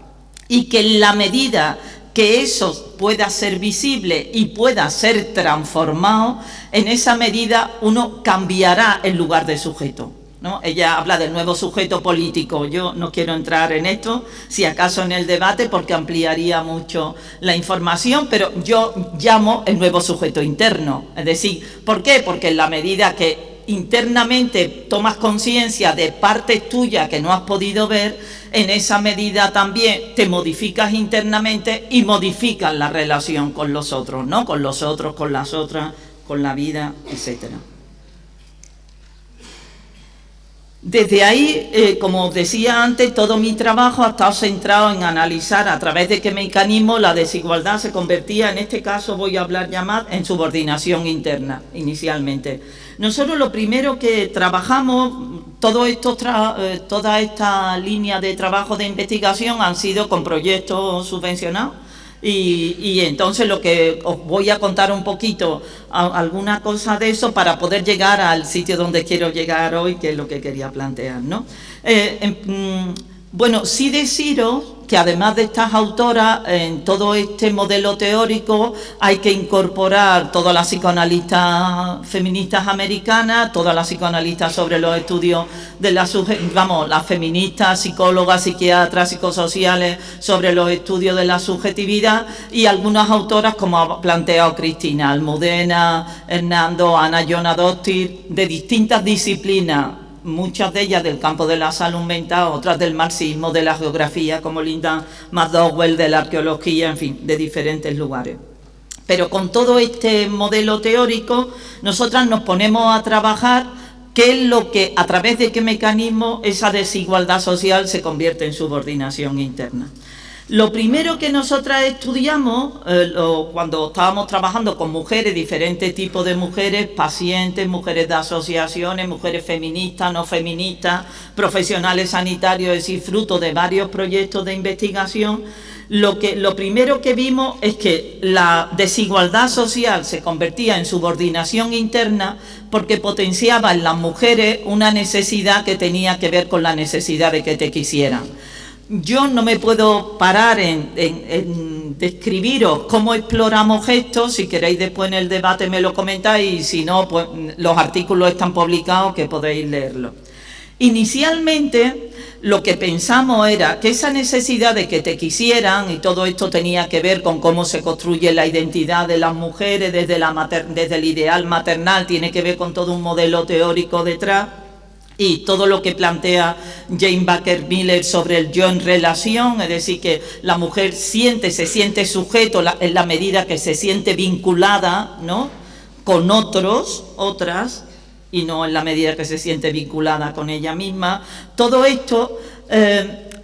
Y que en la medida que eso pueda ser visible y pueda ser transformado, en esa medida uno cambiará el lugar de sujeto, ¿no? Ella habla del nuevo sujeto político. Yo no quiero entrar en esto, si acaso en el debate, porque ampliaría mucho la información, pero yo llamo el nuevo sujeto interno. Es decir, ¿por qué? Porque en la medida que internamente tomas conciencia de partes tuyas que no has podido ver, en esa medida también te modificas internamente y modificas la relación con los otros, ¿no? Con los otros, con las otras, con la vida, etcétera. Desde ahí, como os decía antes, todo mi trabajo ha estado centrado en analizar a través de qué mecanismo la desigualdad se convertía, en este caso voy a hablar ya más, en subordinación interna, inicialmente. Nosotros lo primero que trabajamos, toda esta línea de trabajo de investigación han sido con proyectos subvencionados. Y entonces lo que os voy a contar un poquito, alguna cosa de eso para poder llegar al sitio donde quiero llegar hoy, que es lo que quería plantear, ¿no? Bueno, sí deciros que además de estas autoras, en todo este modelo teórico hay que incorporar todas las psicoanalistas feministas americanas, todas las psicoanalistas sobre los estudios de las feministas, psicólogas, psiquiatras, psicosociales sobre los estudios de la subjetividad, y algunas autoras, como ha planteado Cristina, Almudena, Hernando, Ana Jonadottir, de distintas disciplinas, muchas de ellas del campo de la salud mental, otras del marxismo, de la geografía, como Linda McDowell, de la arqueología, en fin, de diferentes lugares. Pero con todo este modelo teórico, nosotras nos ponemos a trabajar qué es lo que, a través de qué mecanismo esa desigualdad social se convierte en subordinación interna. Lo primero que nosotras estudiamos, cuando estábamos trabajando con mujeres, diferentes tipos de mujeres, pacientes, mujeres de asociaciones, mujeres feministas, no feministas, profesionales sanitarios, es decir, fruto de varios proyectos de investigación, lo primero que vimos es que la desigualdad social se convertía en subordinación interna porque potenciaba en las mujeres una necesidad que tenía que ver con la necesidad de que te quisieran. Yo no me puedo parar en describiros cómo exploramos esto. Si queréis después en el debate me lo comentáis, y si no, pues los artículos están publicados que podéis leerlos. Inicialmente lo que pensamos era que esa necesidad de que te quisieran, y todo esto tenía que ver con cómo se construye la identidad de las mujeres desde el ideal maternal, tiene que ver con todo un modelo teórico detrás. Y todo lo que plantea Jane Baker Miller sobre el yo en relación, es decir, que la mujer se siente sujeto en la medida que se siente vinculada, ¿no?, con otras, y no en la medida que se siente vinculada con ella misma. Todo esto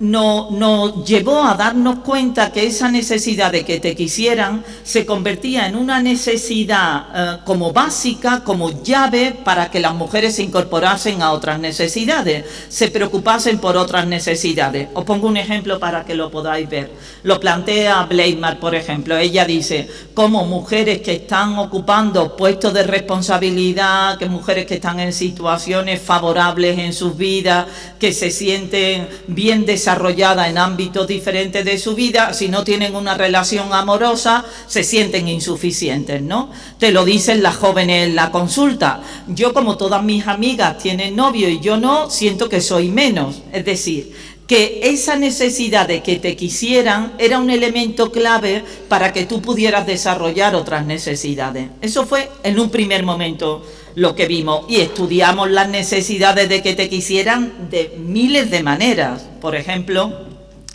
nos llevó a darnos cuenta que esa necesidad de que te quisieran se convertía en una necesidad como básica, como llave para que las mujeres se incorporasen a otras necesidades, se preocupasen por otras necesidades. Os pongo un ejemplo para que lo podáis ver. Lo plantea Bleimar, por ejemplo. Ella dice cómo mujeres que están ocupando puestos de responsabilidad, que mujeres que están en situaciones favorables en sus vidas, que se sienten bien desarrolladas en ámbitos diferentes de su vida, si no tienen una relación amorosa, se sienten insuficientes, ¿no? Te lo dicen las jóvenes en la consulta. Yo, como todas mis amigas tienen novio y yo no, siento que soy menos. Es decir, que esa necesidad de que te quisieran era un elemento clave para que tú pudieras desarrollar otras necesidades. Eso fue en un primer momento lo que vimos, y estudiamos las necesidades de que te quisieran de miles de maneras. Por ejemplo,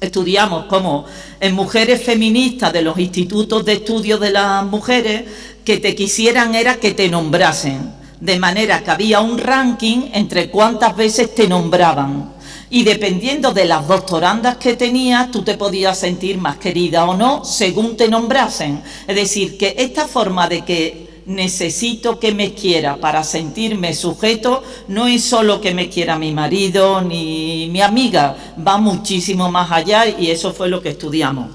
estudiamos cómo en mujeres feministas de los institutos de estudio de las mujeres, que te quisieran era que te nombrasen, de manera que había un ranking entre cuántas veces te nombraban, y dependiendo de las doctorandas que tenías, tú te podías sentir más querida o no, según te nombrasen. Es decir, que esta forma de que necesito que me quiera para sentirme sujeto, no es solo que me quiera mi marido ni mi amiga, va muchísimo más allá, y eso fue lo que estudiamos.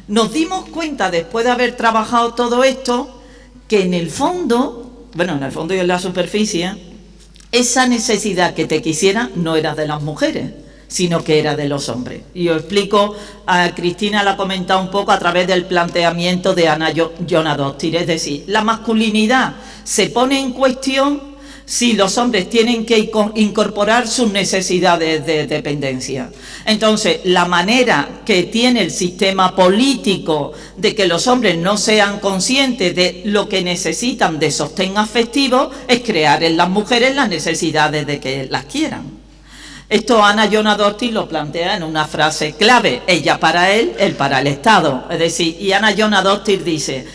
Nos dimos cuenta, después de haber trabajado todo esto, que en el fondo y en la superficie, esa necesidad que te quisiera no era de las mujeres, sino que era de los hombres. Y os explico, Cristina la ha comentado un poco a través del planteamiento de Anna Jonadóttir, es decir, la masculinidad se pone en cuestión si los hombres tienen que incorporar sus necesidades de dependencia. Entonces, la manera que tiene el sistema político de que los hombres no sean conscientes de lo que necesitan de sostén afectivo es crear en las mujeres las necesidades de que las quieran. Esto Anna Jonadóttir lo plantea en una frase clave, ella para él para el Estado. Es decir, y Anna Jonadóttir dice,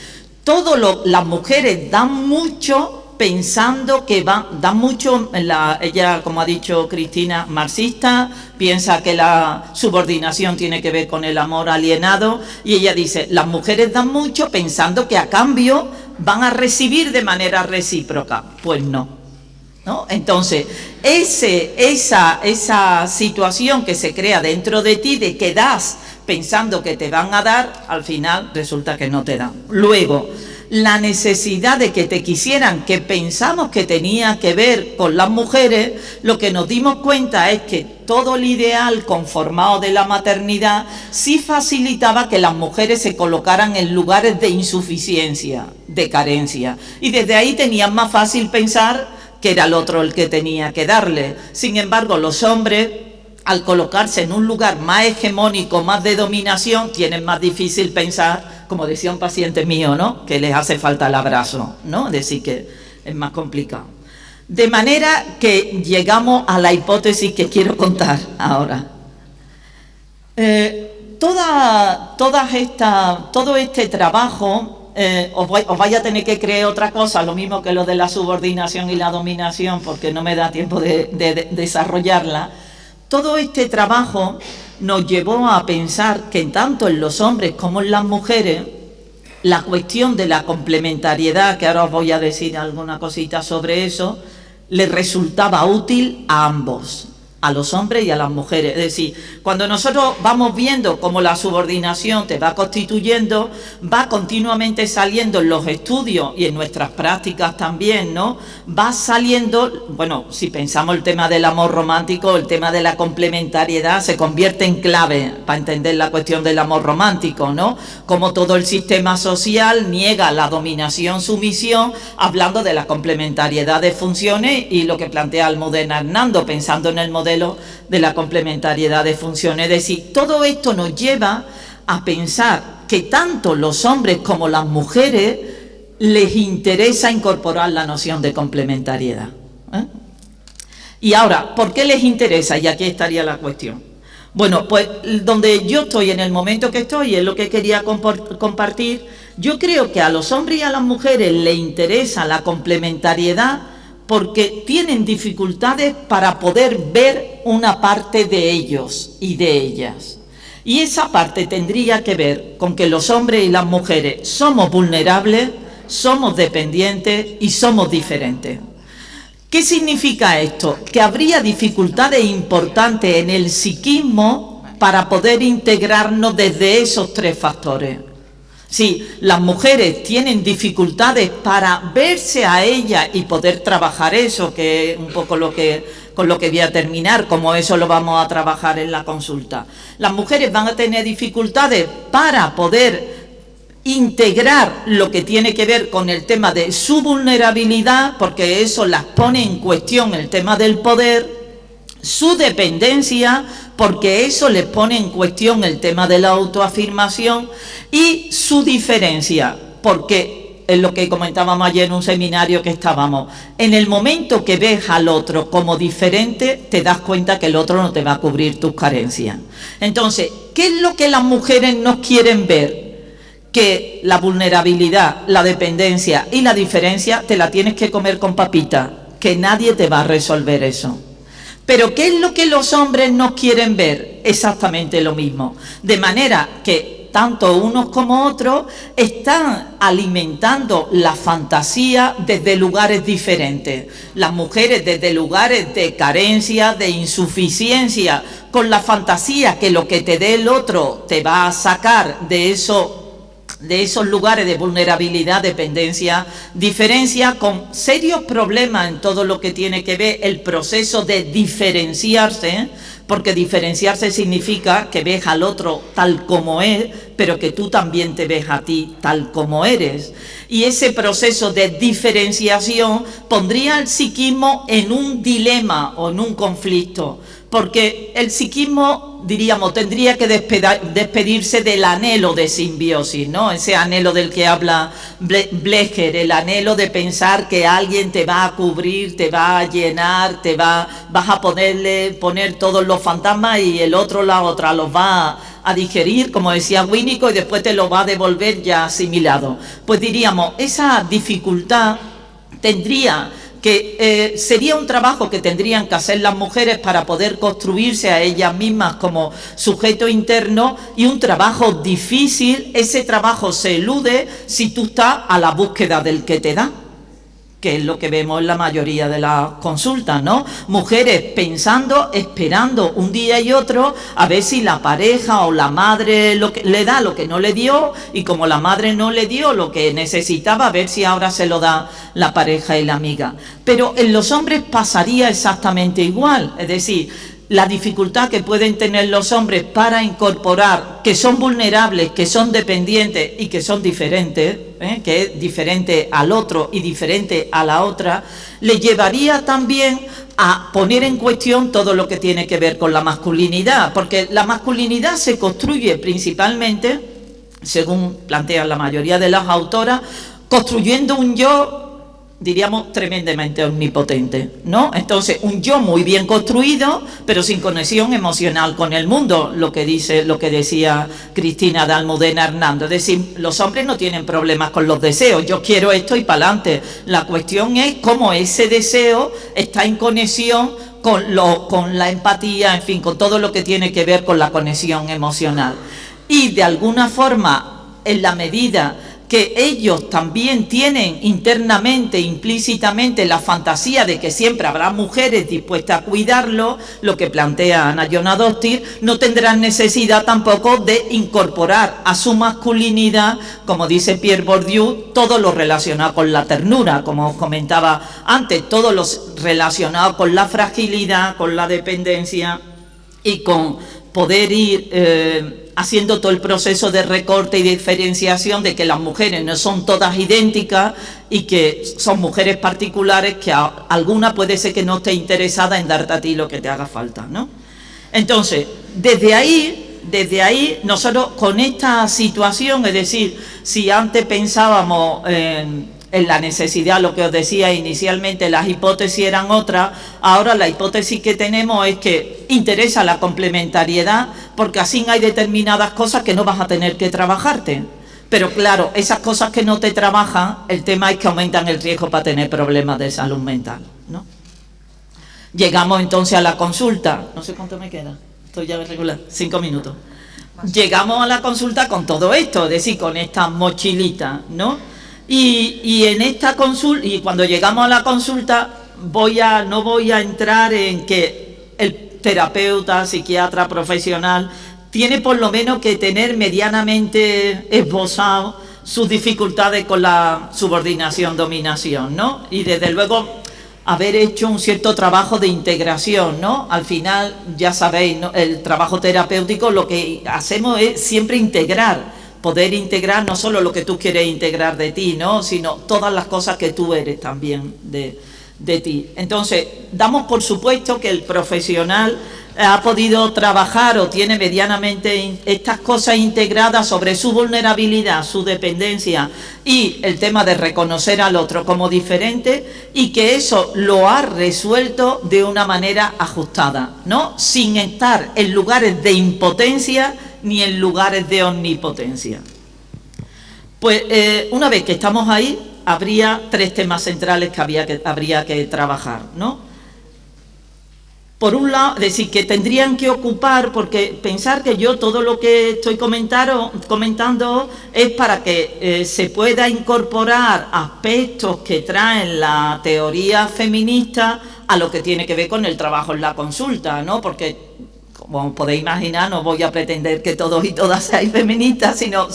las mujeres dan mucho pensando que dan mucho, ella, como ha dicho Cristina, marxista, piensa que la subordinación tiene que ver con el amor alienado, y ella dice, las mujeres dan mucho pensando que a cambio van a recibir de manera recíproca. Pues no. ¿No? Entonces, esa situación que se crea dentro de ti de que das pensando que te van a dar, al final resulta que no te dan. Luego, la necesidad de que te quisieran, que pensamos que tenía que ver con las mujeres, lo que nos dimos cuenta es que todo el ideal conformado de la maternidad sí facilitaba que las mujeres se colocaran en lugares de insuficiencia, de carencia, y desde ahí tenían más fácil pensar que era el otro el que tenía que darle. Sin embargo, los hombres, al colocarse en un lugar más hegemónico, más de dominación, tienen más difícil pensar, como decía un paciente mío, ¿no?, que les hace falta el abrazo, ¿no? Es decir, que es más complicado. De manera que llegamos a la hipótesis que quiero contar ahora. Todo este trabajo, os vaya a tener que creer otra cosa, lo mismo que lo de la subordinación y la dominación, porque no me da tiempo de desarrollarla. Todo este trabajo nos llevó a pensar que tanto en los hombres como en las mujeres, la cuestión de la complementariedad, que ahora os voy a decir alguna cosita sobre eso, les resultaba útil a ambos, a los hombres y a las mujeres. Es decir, cuando nosotros vamos viendo cómo la subordinación te va constituyendo, va continuamente saliendo en los estudios y en nuestras prácticas también, ¿no? Va saliendo, bueno, si pensamos el tema del amor romántico, el tema de la complementariedad se convierte en clave para entender la cuestión del amor romántico, ¿no? Como todo el sistema social niega la dominación-sumisión, hablando de la complementariedad de funciones y lo que plantea Almudena Hernando, pensando en el modelo de la complementariedad de funciones. Es decir, todo esto nos lleva a pensar que tanto los hombres como las mujeres les interesa incorporar la noción de complementariedad. Y ahora, ¿por qué les interesa? Y aquí estaría la cuestión. Bueno, pues donde yo estoy, en el momento que estoy, es lo que quería compartir. Yo creo que a los hombres y a las mujeres les interesa la complementariedad porque tienen dificultades para poder ver una parte de ellos y de ellas. Y esa parte tendría que ver con que los hombres y las mujeres somos vulnerables, somos dependientes y somos diferentes. ¿Qué significa esto? Que habría dificultades importantes en el psiquismo para poder integrarnos desde esos tres factores. Sí, las mujeres tienen dificultades para verse a ellas y poder trabajar eso, que es un poco con lo que voy a terminar, como eso lo vamos a trabajar en la consulta. Las mujeres van a tener dificultades para poder integrar lo que tiene que ver con el tema de su vulnerabilidad, porque eso las pone en cuestión el tema del poder, su dependencia, porque eso les pone en cuestión el tema de la autoafirmación, y su diferencia, porque es lo que comentábamos ayer en un seminario que estábamos. En el momento que ves al otro como diferente, te das cuenta que el otro no te va a cubrir tus carencias. Entonces, ¿qué es lo que las mujeres no quieren ver? Que la vulnerabilidad, la dependencia y la diferencia te la tienes que comer con papita, que nadie te va a resolver eso. Pero ¿qué es lo que los hombres no quieren ver? Exactamente lo mismo. De manera que tanto unos como otros están alimentando la fantasía desde lugares diferentes. Las mujeres desde lugares de carencia, de insuficiencia, con la fantasía que lo que te dé el otro te va a sacar de eso de esos lugares de vulnerabilidad, dependencia, diferencia, con serios problemas en todo lo que tiene que ver el proceso de diferenciarse, porque diferenciarse significa que ves al otro tal como es, pero que tú también te ves a ti tal como eres. Y ese proceso de diferenciación pondría al psiquismo en un dilema o en un conflicto, porque el psiquismo, diríamos, tendría que despedirse del anhelo de simbiosis, ¿no? Ese anhelo del que habla Blecher, el anhelo de pensar que alguien te va a cubrir, te va a llenar, vas a poner todos los fantasmas y el otro, la otra, los va a digerir, como decía Winnicott, y después te lo va a devolver ya asimilado. Pues diríamos, esa dificultad tendría que sería un trabajo que tendrían que hacer las mujeres para poder construirse a ellas mismas como sujeto interno, y un trabajo difícil. Ese trabajo se elude si tú estás a la búsqueda del que te da, que es lo que vemos en la mayoría de las consultas, ¿no? Mujeres pensando, esperando un día y otro a ver si la pareja o la madre le da lo que no le dio, y como la madre no le dio lo que necesitaba, a ver si ahora se lo da la pareja y la amiga. Pero en los hombres pasaría exactamente igual, es decir, la dificultad que pueden tener los hombres para incorporar que son vulnerables, que son dependientes y que son diferentes, que es diferente al otro y diferente a la otra, le llevaría también a poner en cuestión todo lo que tiene que ver con la masculinidad, porque la masculinidad se construye principalmente, según plantean la mayoría de las autoras, construyendo un yo, diríamos, tremendamente omnipotente, ¿no? Entonces, un yo muy bien construido, pero sin conexión emocional con el mundo, lo que decía Cristina de Almudena Hernando. Es decir, los hombres no tienen problemas con los deseos, yo quiero esto y para adelante. La cuestión es cómo ese deseo está en conexión con la empatía, en fin, con todo lo que tiene que ver con la conexión emocional. Y de alguna forma, en la medida que ellos también tienen internamente, implícitamente, la fantasía de que siempre habrá mujeres dispuestas a cuidarlo, lo que plantea Anna Jonadottir, no tendrán necesidad tampoco de incorporar a su masculinidad, como dice Pierre Bourdieu, todo lo relacionado con la ternura, como comentaba antes, todo lo relacionado con la fragilidad, con la dependencia y con poder ir haciendo todo el proceso de recorte y diferenciación de que las mujeres no son todas idénticas y que son mujeres particulares, que alguna puede ser que no esté interesada en darte a ti lo que te haga falta, ¿no? Entonces, desde ahí nosotros con esta situación, es decir, si antes pensábamos en la necesidad, lo que os decía inicialmente, las hipótesis eran otras, ahora la hipótesis que tenemos es que interesa la complementariedad, porque así hay determinadas cosas que no vas a tener que trabajarte. Pero claro, esas cosas que no te trabajan, el tema es que aumentan el riesgo para tener problemas de salud mental, ¿no? Llegamos entonces a la consulta. No sé cuánto me queda, estoy ya regular, 5 minutos. Llegamos a la consulta con todo esto, es decir, con esta mochilita, ¿no? Y en esta consulta, y cuando llegamos a la consulta, no voy a entrar en que el terapeuta, psiquiatra, profesional, tiene por lo menos que tener medianamente esbozado sus dificultades con la subordinación-dominación, ¿no? Y desde luego haber hecho un cierto trabajo de integración, ¿no? Al final, ya sabéis, ¿no? El trabajo terapéutico, lo que hacemos es siempre integrar, poder integrar no solo lo que tú quieres integrar de ti, ¿no? Sino todas las cosas que tú eres también de ti. Entonces, damos por supuesto que el profesional ha podido trabajar o tiene medianamente estas cosas integradas sobre su vulnerabilidad, su dependencia y el tema de reconocer al otro como diferente, y que eso lo ha resuelto de una manera ajustada, ¿no? Sin estar en lugares de impotencia ni en lugares de omnipotencia. Pues una vez que estamos ahí, habría 3 temas centrales que habría que trabajar, ¿no? Por un lado, es decir, que tendrían que ocupar, porque pensar que yo todo lo que estoy comentando es para que se pueda incorporar aspectos que traen la teoría feminista a lo que tiene que ver con el trabajo en la consulta, ¿no? Porque como podéis imaginar, no voy a pretender que todos y todas seáis feministas, sino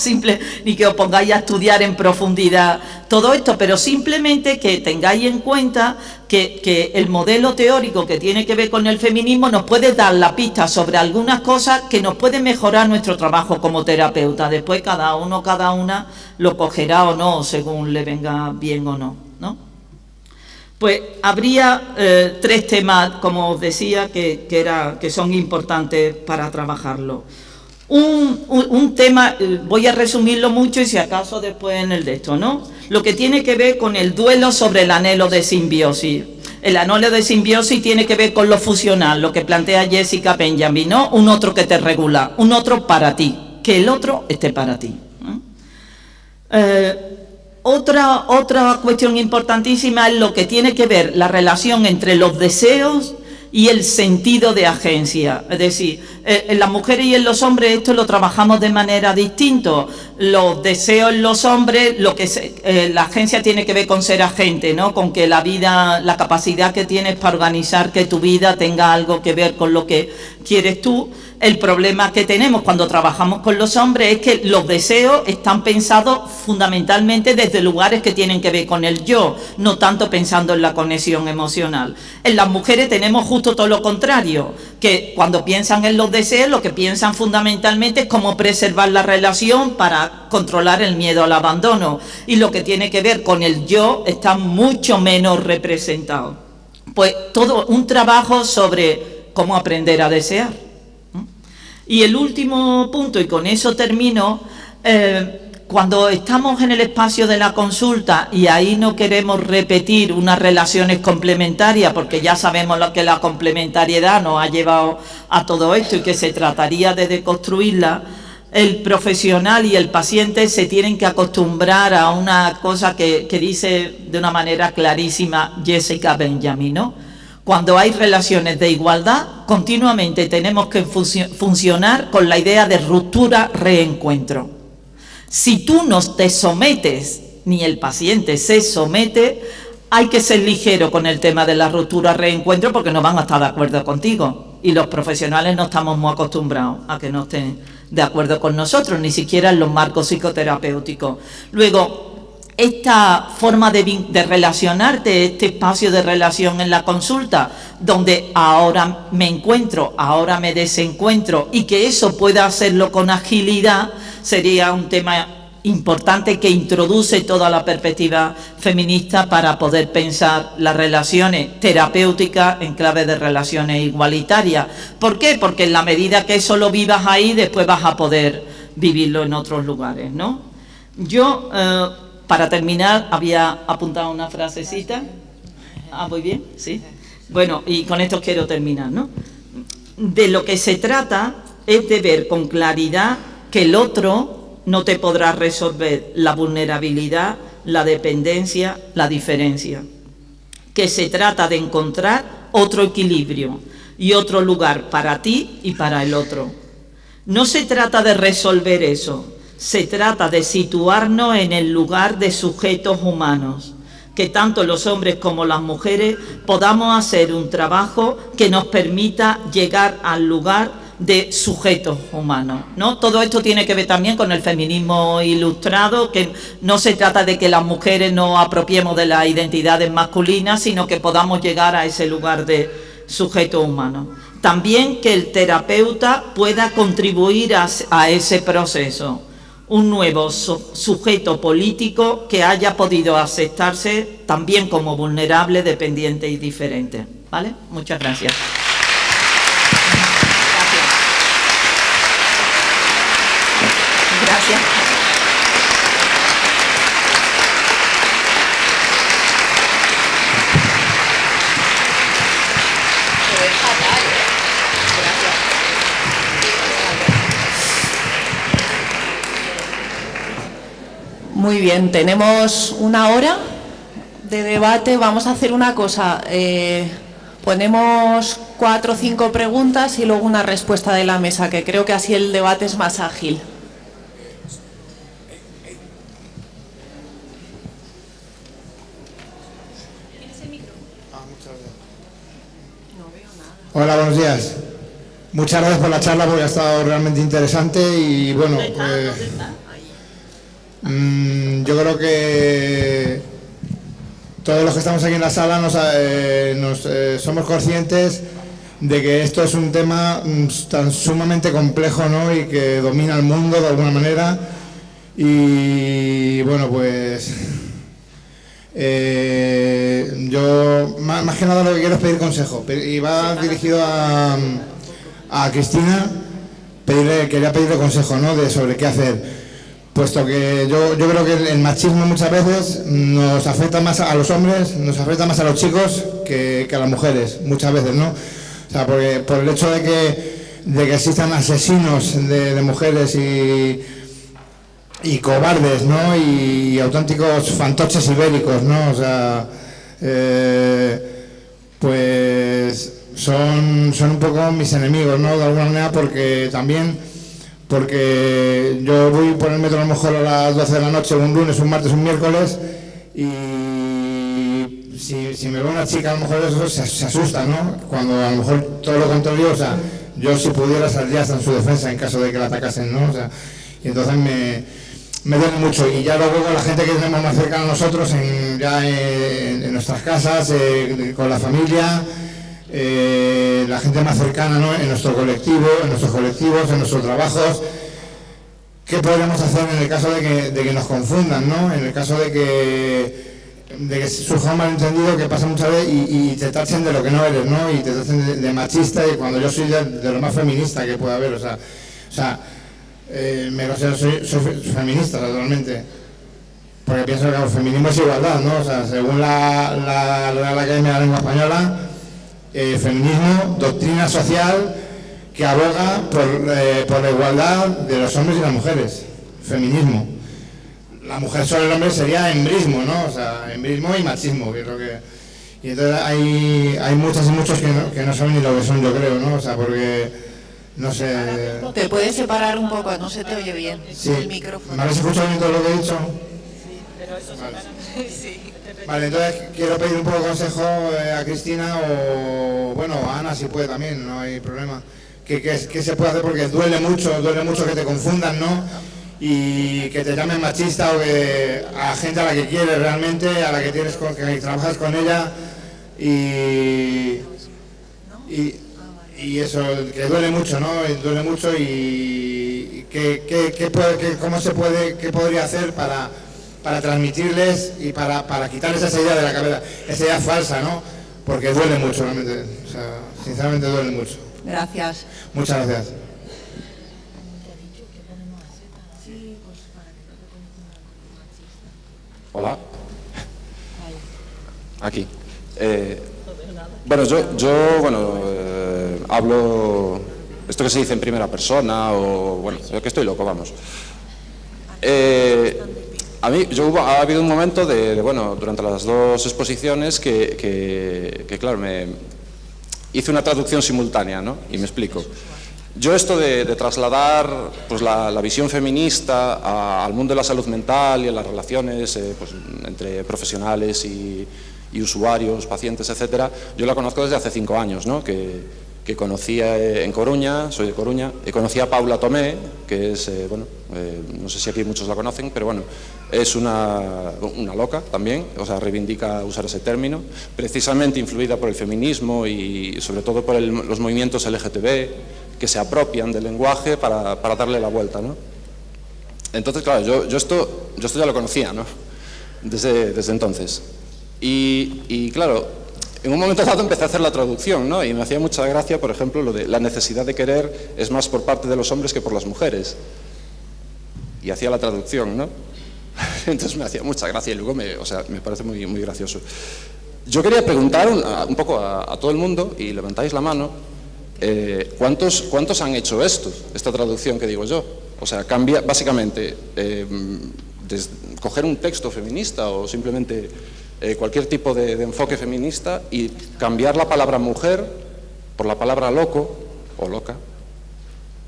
ni que os pongáis a estudiar en profundidad todo esto, pero simplemente que tengáis en cuenta que el modelo teórico que tiene que ver con el feminismo nos puede dar la pista sobre algunas cosas que nos pueden mejorar nuestro trabajo como terapeuta. Después cada uno, cada una lo cogerá o no, según le venga bien o no, ¿no? Pues habría 3 temas, como os decía, que son importantes para trabajarlo. Un tema, voy a resumirlo mucho y si acaso después en el de esto, ¿no? Lo que tiene que ver con el duelo sobre el anhelo de simbiosis. El anhelo de simbiosis tiene que ver con lo fusional, lo que plantea Jessica Benjamin, ¿no? Un otro que te regula, un otro para ti, que el otro esté para ti. Otra cuestión importantísima es lo que tiene que ver la relación entre los deseos y el sentido de agencia. Es decir, en las mujeres y en los hombres esto lo trabajamos de manera distinta. Los deseos en los hombres, la agencia tiene que ver con ser agente, ¿no? Con que la vida, la capacidad que tienes para organizar que tu vida tenga algo que ver con lo que quieres tú. El problema que tenemos cuando trabajamos con los hombres es que los deseos están pensados fundamentalmente desde lugares que tienen que ver con el yo, no tanto pensando en la conexión emocional. En las mujeres tenemos justo todo lo contrario, que cuando piensan en los deseos, lo que piensan fundamentalmente es cómo preservar la relación para controlar el miedo al abandono. Y lo que tiene que ver con el yo está mucho menos representado. Pues todo un trabajo sobre cómo aprender a desear. Y el último punto, y con eso termino, cuando estamos en el espacio de la consulta y ahí no queremos repetir unas relaciones complementarias, porque ya sabemos lo que la complementariedad nos ha llevado a todo esto y que se trataría de deconstruirla, el profesional y el paciente se tienen que acostumbrar a una cosa que dice de una manera clarísima Jessica Benjamin, ¿no? Cuando hay relaciones de igualdad, continuamente tenemos que funcionar con la idea de ruptura-reencuentro. Si tú no te sometes, ni el paciente se somete, hay que ser ligero con el tema de la ruptura-reencuentro porque no van a estar de acuerdo contigo. Y los profesionales no estamos muy acostumbrados a que no estén de acuerdo con nosotros, ni siquiera en los marcos psicoterapéuticos. Luego, esta forma de relacionarte, este espacio de relación en la consulta, donde ahora me encuentro, ahora me desencuentro, y que eso pueda hacerlo con agilidad, sería un tema importante que introduce toda la perspectiva feminista para poder pensar las relaciones terapéuticas en clave de relaciones igualitarias. ¿Por qué? Porque en la medida que eso lo vivas ahí, después vas a poder vivirlo en otros lugares, ¿no? Yo... para terminar, había apuntado una frasecita. Muy bien, sí. Bueno, y con esto quiero terminar, ¿no? De lo que se trata es de ver con claridad que el otro no te podrá resolver la vulnerabilidad, la dependencia, la diferencia. Que se trata de encontrar otro equilibrio y otro lugar para ti y para el otro. No se trata de resolver eso. Se trata de situarnos en el lugar de sujetos humanos, que tanto los hombres como las mujeres podamos hacer un trabajo que nos permita llegar al lugar de sujetos humanos, ¿no? Todo esto tiene que ver también con el feminismo ilustrado, que no se trata de que las mujeres nos apropiemos de las identidades masculinas, sino que podamos llegar a ese lugar de sujetos humanos. También que el terapeuta pueda contribuir a ese proceso. Un nuevo sujeto político que haya podido aceptarse también como vulnerable, dependiente y diferente. ¿Vale? Muchas gracias. Gracias. Muy bien, tenemos una hora de debate. Vamos a hacer una cosa, ponemos 4 o 5 preguntas y luego una respuesta de la mesa, que creo que así el debate es más ágil. Hola, buenos días. Muchas gracias por la charla porque ha estado realmente interesante y bueno, pues, yo creo que todos los que estamos aquí en la sala somos conscientes de que esto es un tema tan sumamente complejo, ¿no? Y que domina el mundo de alguna manera y bueno, pues yo más que nada lo que quiero es pedir consejo y va dirigido a Cristina. Quería pedirle consejo, ¿no? sobre qué hacer, puesto que yo creo que el machismo muchas veces nos afecta más a los hombres, nos afecta más a los chicos que a las mujeres, muchas veces, ¿no? O sea, porque por el hecho de que existan asesinos de mujeres y cobardes, ¿no? Y auténticos fantoches ibéricos, ¿no? O sea, pues son un poco mis enemigos, ¿no? De alguna manera, porque yo voy por el metro a lo mejor a las 12 de la noche, un lunes, un martes, un miércoles, y si me ve una chica, a lo mejor eso se asusta, ¿no? Cuando a lo mejor todo lo contrario, o sea, yo si pudiera saldría hasta en su defensa en caso de que la atacasen, ¿no? O sea, y entonces me duele mucho, y ya luego con la gente que tenemos más cercana a nosotros, en nuestras casas, con la familia, la gente más cercana, ¿no? En nuestro colectivo, en nuestros colectivos, en nuestros trabajos. ¿Qué podríamos hacer en el caso de que nos confundan, ¿no? En el caso de que surja un malentendido, que pasa muchas veces y te tachen de lo que no eres, ¿no? Y te tachen de machista, y cuando yo soy de lo más feminista que puede haber, o sea me considero soy feminista totalmente, porque pienso que el feminismo es igualdad, ¿no? O sea, según la Real Academia de la Lengua Española, feminismo, doctrina social que aboga por la igualdad de los hombres y las mujeres. Feminismo. La mujer sobre el hombre sería embrismo, ¿no? O sea, embrismo y machismo, que creo que... Y entonces hay muchas y muchos que no saben ni lo que son, yo creo, ¿no? O sea, porque... No sé... ¿Te puedes separar un poco? No se te oye bien, sí. El micrófono. ¿Me habéis escuchado bien todo lo que he dicho? Sí, pero eso vale. Sí. Vale, entonces quiero pedir un poco de consejo a Cristina o, bueno, a Ana si puede también, no hay problema. ¿Qué se puede hacer? Porque duele mucho que te confundan, ¿no? Y que te llamen machista o que a gente a la que quieres realmente, a la que tienes que trabajas con ella y eso, que duele mucho, ¿no? Duele mucho y ¿qué podría hacer para transmitirles y para quitarles esa idea de la cabeza, esa idea falsa, ¿no? Porque duele mucho, realmente, o sea, sinceramente duele mucho. Gracias. Muchas gracias. Hola. Aquí. Bueno, yo hablo esto que se dice en primera persona o, bueno, que estoy loco, vamos. A mí, ha habido un momento durante las dos exposiciones que claro, hice una traducción simultánea, ¿no? Y me explico. Yo esto de trasladar pues, la visión feminista al mundo de la salud mental y a las relaciones pues, entre profesionales y usuarios, pacientes, etcétera, yo la conozco desde hace 5 años, ¿no? Que conocí en Coruña, soy de Coruña, y conocí a Paula Tomé, que es, no sé si aquí muchos la conocen, pero bueno, es una loca también, o sea, reivindica usar ese término, precisamente influida por el feminismo y sobre todo por los movimientos LGTB, que se apropian del lenguaje para darle la vuelta, ¿no? Entonces, claro, yo esto ya lo conocía, ¿no? Desde entonces. Y claro, en un momento dado empecé a hacer la traducción, ¿no? Y me hacía mucha gracia, por ejemplo, lo de la necesidad de querer es más por parte de los hombres que por las mujeres. Y hacía la traducción, ¿no? Entonces me hacía mucha gracia y luego me parece muy, muy gracioso. Yo quería preguntar un poco a todo el mundo, y levantáis la mano, ¿cuántos han hecho esta traducción que digo yo? O sea, cambia, básicamente, coger un texto feminista o simplemente cualquier tipo de enfoque feminista y cambiar la palabra mujer por la palabra loco o loca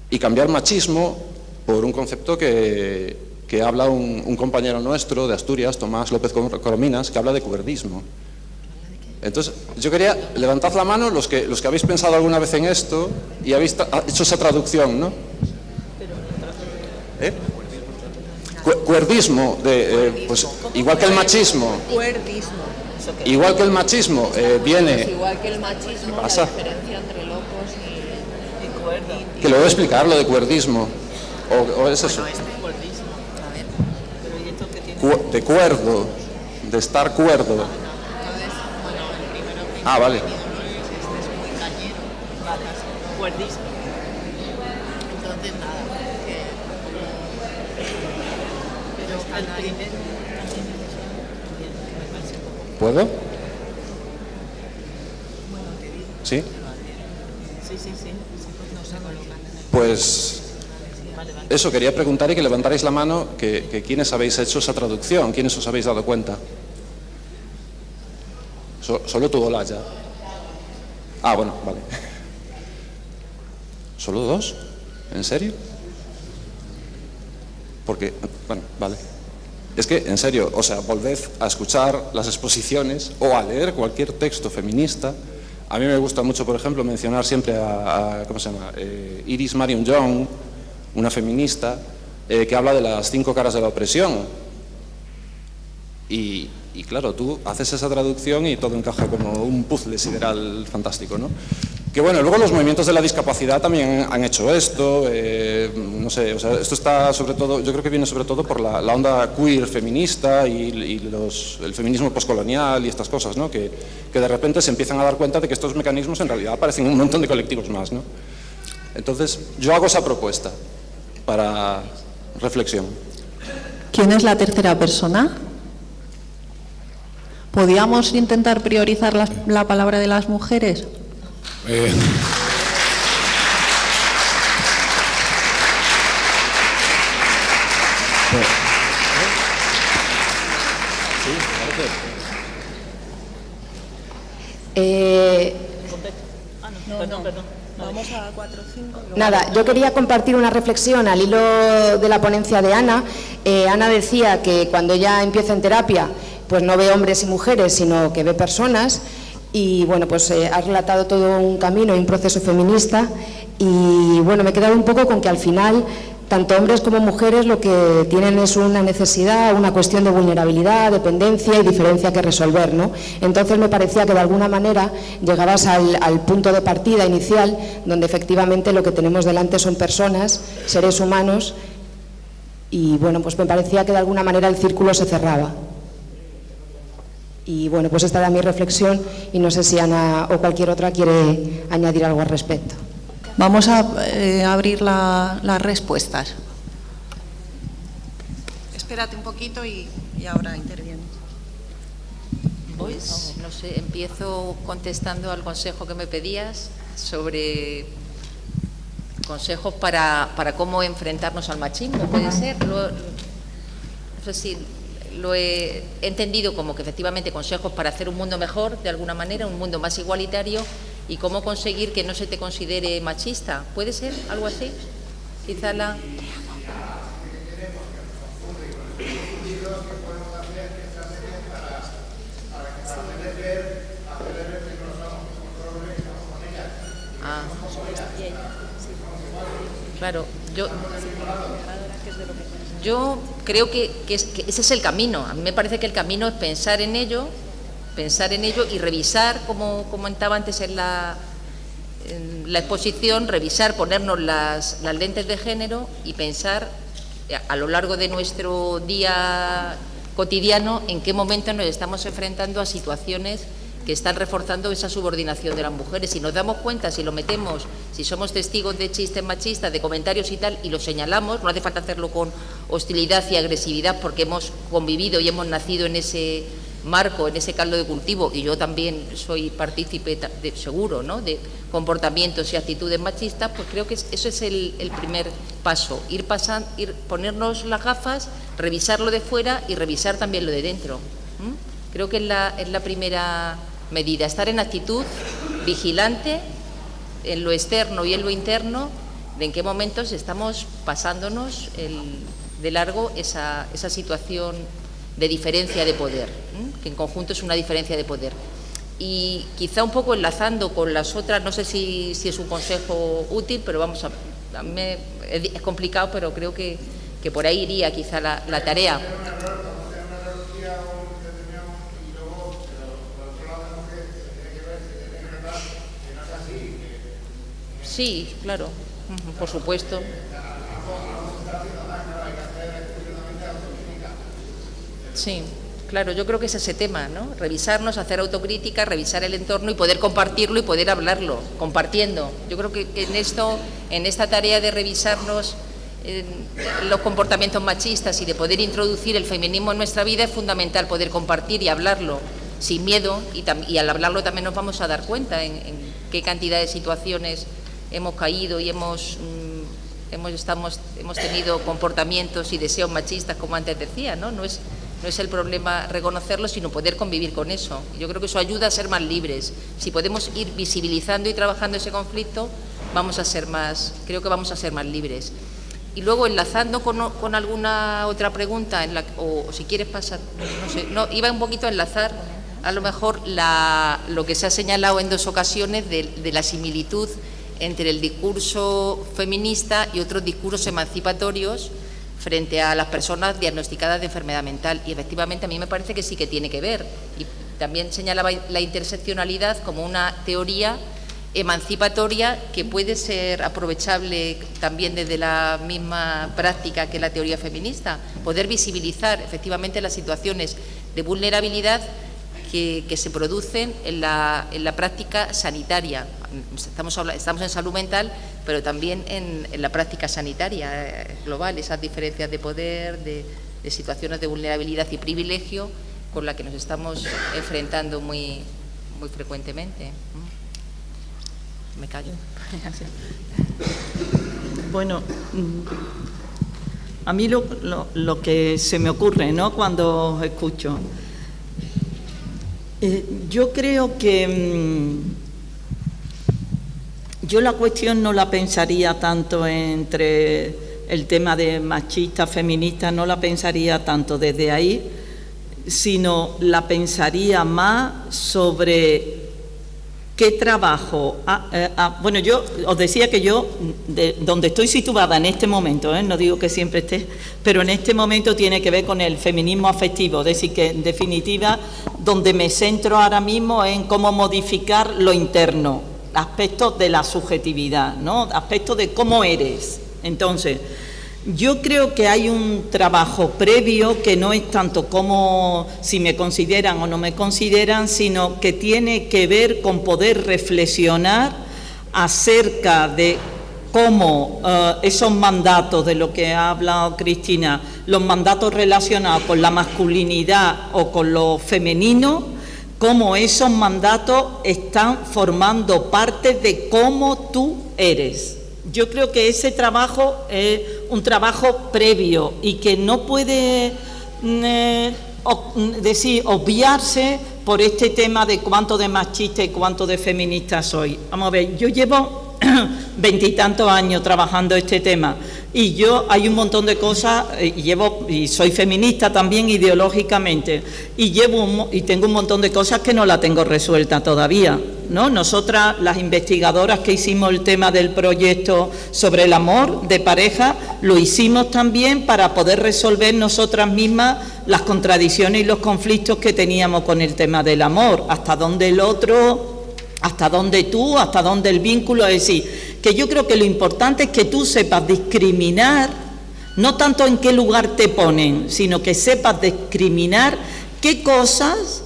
y cambiar machismo por un concepto que habla un compañero nuestro de Asturias, Tomás López Corominas, que habla de cuberdismo. Entonces, yo quería, levantad la mano los que habéis pensado alguna vez en esto y habéis hecho esa traducción, ¿no? Cuerdismo, pues igual que el machismo. Cuerdismo. Igual que el machismo viene... Igual que el machismo, pasa. la diferencia entre locos y cuerdi. Que lo voy a explicar, lo de cuerdismo. O es eso. Cuerdismo. A ver. Pero ¿y esto qué tiene? De cuerdo, de estar cuerdo. Entonces, bueno, el primero que Ah, vale. este es muy cañero. Vale. Cuerdismo. Entonces, nada, que Pero el primero también me parece un poco... ¿Puedo? ¿Sí? Sí. No se colocan. Pues eso, quería preguntar y que levantarais la mano que quiénes habéis hecho esa traducción, quiénes os habéis dado cuenta. Solo tú, Olaya. Ah, bueno, vale. ¿Solo dos? ¿En serio? Porque, bueno, vale. Es que, en serio, o sea, volved a escuchar las exposiciones o a leer cualquier texto feminista. A mí me gusta mucho, por ejemplo, mencionar siempre a ¿cómo se llama? Iris Marion Young, una feminista, que habla de las 5 caras de la opresión. Y claro, tú haces esa traducción y todo encaja como un puzzle sideral fantástico, ¿no? Que bueno, luego los movimientos de la discapacidad también han hecho esto, no sé, o sea, esto está sobre todo, yo creo que viene sobre todo por la onda queer feminista y el feminismo postcolonial y estas cosas, ¿no? Que de repente se empiezan a dar cuenta de que estos mecanismos en realidad aparecen en un montón de colectivos más, ¿no? Entonces, yo hago esa propuesta para reflexión. ¿Quién es la tercera persona? ¿Podíamos intentar priorizar la palabra de las mujeres? Vamos a 4 o 5. Nada, yo quería compartir una reflexión al hilo de la ponencia de Ana. Ana decía que cuando ella empieza en terapia, pues no ve hombres y mujeres, sino que ve personas. Y bueno, pues ha relatado todo un camino y un proceso feminista. Y bueno, me he quedado un poco con que al final, tanto hombres como mujeres lo que tienen es una necesidad, una cuestión de vulnerabilidad, dependencia y diferencia que resolver, ¿no? Entonces me parecía que de alguna manera llegabas al punto de partida inicial, donde efectivamente lo que tenemos delante son personas, seres humanos, y bueno, pues me parecía que de alguna manera el círculo se cerraba. Y bueno, pues esta era mi reflexión y no sé si Ana o cualquier otra quiere añadir algo al respecto. Vamos a abrir las respuestas. Espérate un poquito y ahora interviene. Pues, no sé, empiezo contestando al consejo que me pedías sobre consejos para cómo enfrentarnos al machismo, ¿puede ser? No sé si lo he entendido como que efectivamente consejos para hacer un mundo mejor, de alguna manera, un mundo más igualitario, y cómo conseguir que no se te considere machista. ¿Puede ser algo así? Quizá la... Ah. Claro, yo creo que ese es el camino. A mí me parece que el camino es pensar en ello y revisar, como comentaba antes en la exposición, revisar, ponernos las lentes de género y pensar a lo largo de nuestro día cotidiano en qué momento nos estamos enfrentando a situaciones que están reforzando esa subordinación de las mujeres. Si nos damos cuenta, si lo metemos, si somos testigos de chistes machistas, de comentarios y tal, y lo señalamos, no hace falta hacerlo con hostilidad y agresividad porque hemos convivido y hemos nacido en ese marco, en ese caldo de cultivo, y yo también soy partícipe seguro, ¿no?, de comportamientos y actitudes machistas, pues creo que eso es el primer paso, ponernos las gafas, revisar lo de fuera y revisar también lo de dentro. Creo que es la primera medida, estar en actitud vigilante en lo externo y en lo interno, de en qué momentos estamos pasándonos de largo esa situación de diferencia de poder, que en conjunto es una diferencia de poder. Y quizá un poco enlazando con las otras, no sé si es un consejo útil, pero vamos a mí es complicado, pero creo que por ahí iría quizá la tarea. Sí, claro, por supuesto. Sí, claro, yo creo que es ese tema, ¿no? Revisarnos, hacer autocrítica, revisar el entorno y poder compartirlo y poder hablarlo, compartiendo. Yo creo que en esta tarea de revisarnos los comportamientos machistas y de poder introducir el feminismo en nuestra vida es fundamental poder compartir y hablarlo sin miedo, y al hablarlo también nos vamos a dar cuenta en qué cantidad de situaciones hemos caído y hemos tenido comportamientos y deseos machistas, como antes decía, ¿no? No es el problema reconocerlo, sino poder convivir con eso. Yo creo que eso ayuda a ser más libres. Si podemos ir visibilizando y trabajando ese conflicto, creo que vamos a ser más libres. Y luego, enlazando con alguna otra pregunta, o si quieres pasar, no sé, iba un poquito a enlazar a lo mejor lo que se ha señalado en 2 ocasiones de la similitud entre el discurso feminista y otros discursos emancipatorios frente a las personas diagnosticadas de enfermedad mental. Y efectivamente a mí me parece que sí que tiene que ver. Y también señalaba la interseccionalidad como una teoría emancipatoria que puede ser aprovechable también desde la misma práctica que la teoría feminista. Poder visibilizar efectivamente las situaciones de vulnerabilidad que se producen en la práctica sanitaria. Estamos en salud mental, pero también en la práctica sanitaria global, esas diferencias de poder, de situaciones de vulnerabilidad y privilegio con las que nos estamos enfrentando muy, muy frecuentemente. Me callo. Bueno, a mí lo que se me ocurre, ¿no?, cuando os escucho, yo creo que yo la cuestión no la pensaría tanto entre el tema de machista, feminista, no la pensaría tanto desde ahí, sino la pensaría más sobre qué trabajo. Bueno, yo os decía que yo, donde estoy situada en este momento, no digo que siempre esté, pero en este momento tiene que ver con el feminismo afectivo, es decir, que en definitiva donde me centro ahora mismo es en cómo modificar lo interno, aspectos de la subjetividad, ¿no?, aspectos de cómo eres. Entonces, yo creo que hay un trabajo previo que no es tanto como si me consideran o no me consideran, sino que tiene que ver con poder reflexionar acerca de cómo esos mandatos de lo que ha hablado Cristina, los mandatos relacionados con la masculinidad o con lo femenino, cómo esos mandatos están formando parte de cómo tú eres. Yo creo que ese trabajo es un trabajo previo y que no puede obviarse por este tema de cuánto de machista y cuánto de feminista soy. Vamos a ver, yo llevo 20 y tantos años trabajando este tema y hay un montón de cosas, y soy feminista también ideológicamente, y tengo un montón de cosas que no la tengo resuelta todavía, ¿no? Nosotras, las investigadoras que hicimos el tema del proyecto sobre el amor de pareja, lo hicimos también para poder resolver nosotras mismas las contradicciones y los conflictos que teníamos con el tema del amor, hasta dónde el otro, hasta dónde tú, hasta dónde el vínculo. Es decir, que yo creo que lo importante es que tú sepas discriminar, no tanto en qué lugar te ponen, sino que sepas discriminar qué cosas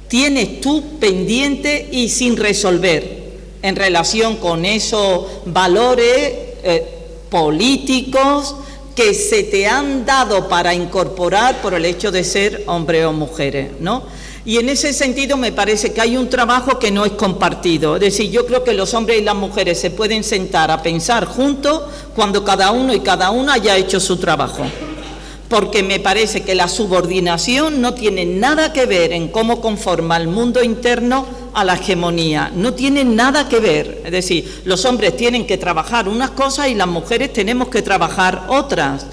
tienes tú pendiente y sin resolver en relación con esos valores políticos que se te han dado para incorporar por el hecho de ser hombres o mujeres, ¿no? Y en ese sentido me parece que hay un trabajo que no es compartido. Es decir, yo creo que los hombres y las mujeres se pueden sentar a pensar juntos cuando cada uno y cada una haya hecho su trabajo. Porque me parece que la subordinación no tiene nada que ver en cómo conforma el mundo interno a la hegemonía. No tiene nada que ver. Es decir, los hombres tienen que trabajar unas cosas y las mujeres tenemos que trabajar otras.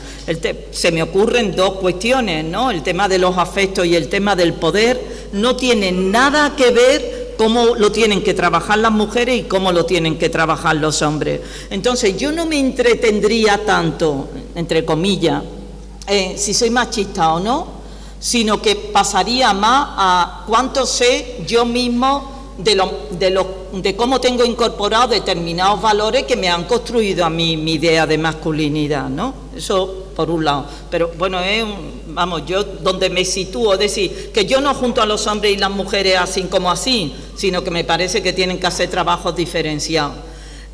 Se me ocurren 2 cuestiones, ¿no? El tema de los afectos y el tema del poder no tienen nada que ver cómo lo tienen que trabajar las mujeres y cómo lo tienen que trabajar los hombres. Entonces, yo no me entretendría tanto, entre comillas, si soy machista o no, sino que pasaría más a cuánto sé yo mismo de cómo tengo incorporado determinados valores que me han construido a mí mi idea de masculinidad, ¿no? Eso por un lado. Pero bueno, yo donde me sitúo, es decir, que yo no junto a los hombres y las mujeres así como así, sino que me parece que tienen que hacer trabajos diferenciados.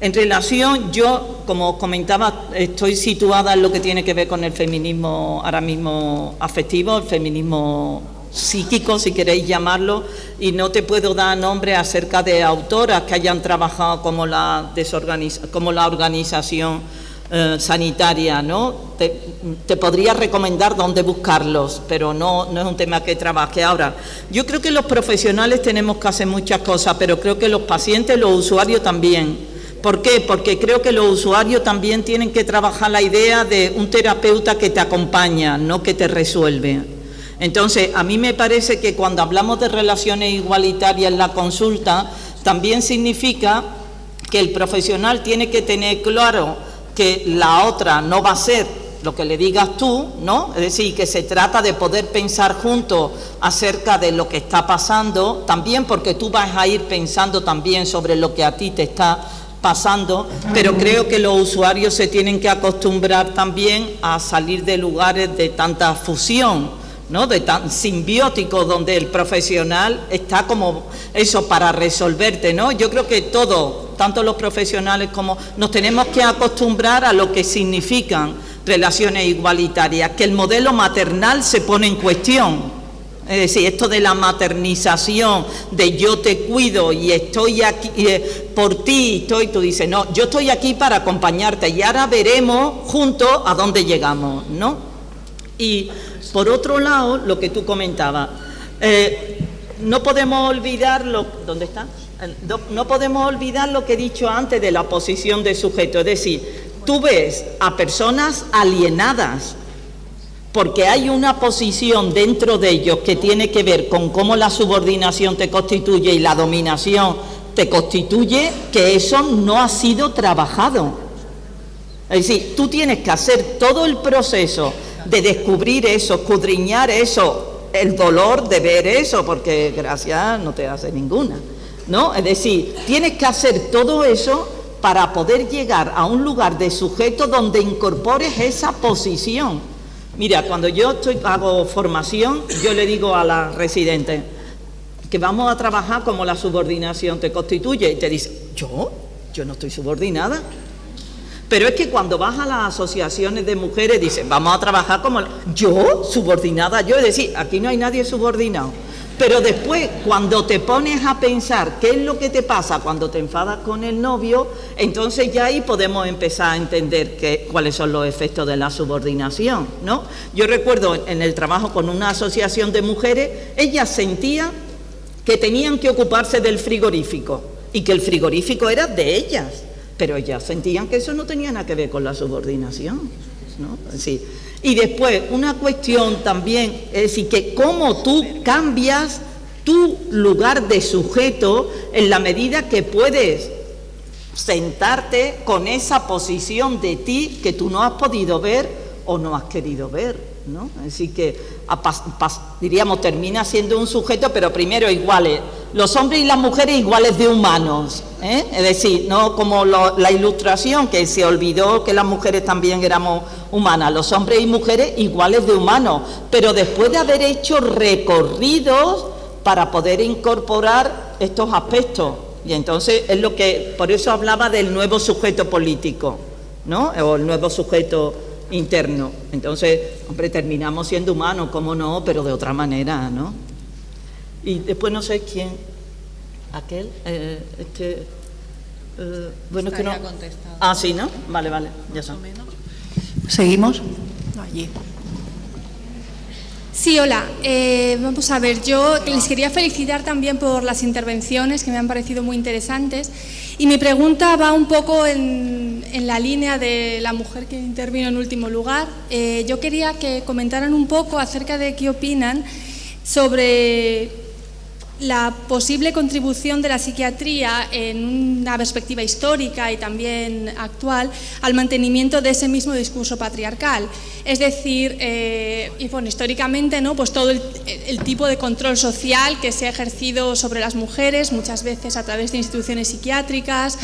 En relación, yo, como os comentaba, estoy situada en lo que tiene que ver con el feminismo ahora mismo afectivo, el feminismo psíquico, si queréis llamarlo, y no te puedo dar nombre acerca de autoras que hayan trabajado como la organización sanitaria, ¿no? Te podría recomendar dónde buscarlos, pero no es un tema que trabaje. Ahora, yo creo que los profesionales tenemos que hacer muchas cosas, pero creo que los pacientes, los usuarios también. ¿Por qué? Porque creo que los usuarios también tienen que trabajar la idea de un terapeuta que te acompaña, no que te resuelve. Entonces, a mí me parece que cuando hablamos de relaciones igualitarias en la consulta, también significa que el profesional tiene que tener claro que la otra no va a ser lo que le digas tú, ¿no? Es decir, que se trata de poder pensar juntos acerca de lo que está pasando, también porque tú vas a ir pensando también sobre lo que a ti te está pasando, pero creo que los usuarios se tienen que acostumbrar también a salir de lugares de tanta fusión, ¿no? De tan simbiótico, donde el profesional está como eso para resolverte, ¿no? Yo creo que todos, tanto los profesionales como nos tenemos que acostumbrar a lo que significan relaciones igualitarias, que el modelo maternal se pone en cuestión. Es decir, esto de la maternización, de yo te cuido y estoy aquí por ti, tú dices, no, yo estoy aquí para acompañarte y ahora veremos juntos a dónde llegamos, ¿no? Y por otro lado, lo que tú comentabas, no podemos olvidar ¿dónde está? No podemos olvidar lo que he dicho antes de la posición de sujeto, es decir, tú ves a personas alienadas porque hay una posición dentro de ellos que tiene que ver con cómo la subordinación te constituye y la dominación te constituye, que eso no ha sido trabajado. Es decir, tú tienes que hacer todo el proceso de descubrir eso, escudriñar eso, el dolor de ver eso, porque gracia no te hace ninguna, ¿no? Es decir, tienes que hacer todo eso para poder llegar a un lugar de sujeto donde incorpores esa posición. Mira, cuando yo hago formación, yo le digo a la residente que vamos a trabajar como la subordinación te constituye, y te dice, ¿yo no estoy subordinada? Pero es que cuando vas a las asociaciones de mujeres, dicen, vamos a trabajar como yo, subordinada, yo, es decir, aquí no hay nadie subordinado. Pero después, cuando te pones a pensar qué es lo que te pasa cuando te enfadas con el novio, entonces ya ahí podemos empezar a entender cuáles son los efectos de la subordinación, ¿no? Yo recuerdo en el trabajo con una asociación de mujeres, ellas sentían que tenían que ocuparse del frigorífico y que el frigorífico era de ellas, pero ellas sentían que eso no tenía nada que ver con la subordinación, ¿no? Es decir, y después, una cuestión también, es decir, que cómo tú cambias tu lugar de sujeto en la medida que puedes sentarte con esa posición de ti que tú no has podido ver o no has querido ver, ¿no? Es decir, que diríamos, termina siendo un sujeto, pero primero iguales, los hombres y las mujeres iguales de humanos, ¿eh? Es decir, no como la ilustración, que se olvidó que las mujeres también éramos humanas, los hombres y mujeres iguales de humanos, pero después de haber hecho recorridos para poder incorporar estos aspectos. Y entonces es lo que, por eso hablaba del nuevo sujeto político, ¿no? O el nuevo sujeto interno. Entonces, hombre, terminamos siendo humanos, cómo no, pero de otra manera, ¿no? Y después no sé quién, aquel, bueno, es que no. Contestado. Ah, sí, ¿no? Vale, ya está. ¿Seguimos? Allí. Sí, hola. Vamos a ver, yo les quería felicitar también por las intervenciones que me han parecido muy interesantes, y mi pregunta va un poco en la línea de la mujer que intervino en último lugar. Yo quería que comentaran un poco acerca de qué opinan sobre la posible contribución de la psiquiatría en una perspectiva histórica y también actual al mantenimiento de ese mismo discurso patriarcal. Es decir, y bueno, históricamente, ¿no?, pues todo el tipo de control social que se ha ejercido sobre las mujeres, muchas veces a través de instituciones psiquiátricas,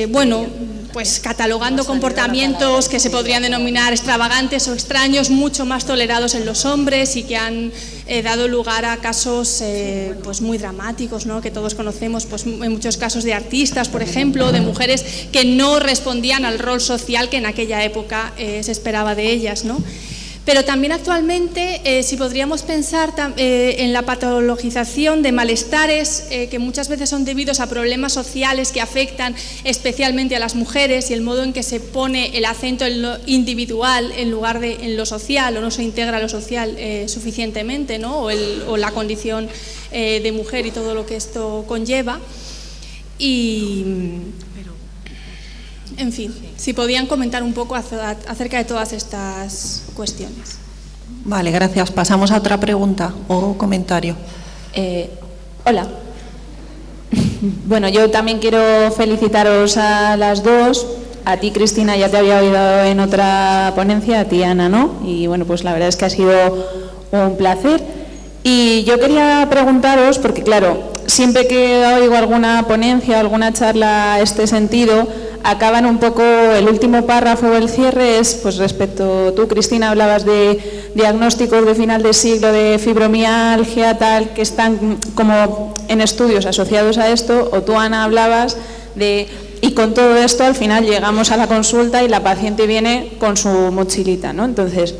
bueno, pues catalogando comportamientos que se podrían denominar extravagantes o extraños, mucho más tolerados en los hombres y que han dado lugar a casos pues muy dramáticos, ¿no?, que todos conocemos, pues en muchos casos de artistas, por ejemplo, de mujeres que no respondían al rol social que en aquella época se esperaba de ellas, ¿no? Pero también actualmente, si podríamos pensar en la patologización de malestares que muchas veces son debidos a problemas sociales que afectan especialmente a las mujeres y el modo en que se pone el acento en lo individual en lugar de en lo social, o no se integra lo social suficientemente, ¿no?, o la condición de mujer y todo lo que esto conlleva. En fin, si podían comentar un poco acerca de todas estas cuestiones. Vale, gracias. Pasamos a otra pregunta o comentario. Hola. Bueno, yo también quiero felicitaros a las dos. A ti, Cristina, ya te había oído en otra ponencia, a ti, Ana, ¿no? Y bueno, pues la verdad es que ha sido un placer. Y yo quería preguntaros, porque claro, siempre que oigo alguna ponencia o alguna charla a este sentido, acaban un poco, el último párrafo o el cierre es, pues respecto, tú, Cristina, hablabas de diagnósticos de final de siglo, de fibromialgia, tal, que están como en estudios asociados a esto, o tú, Ana, hablabas de, y con todo esto al final llegamos a la consulta y la paciente viene con su mochilita, ¿no? Entonces,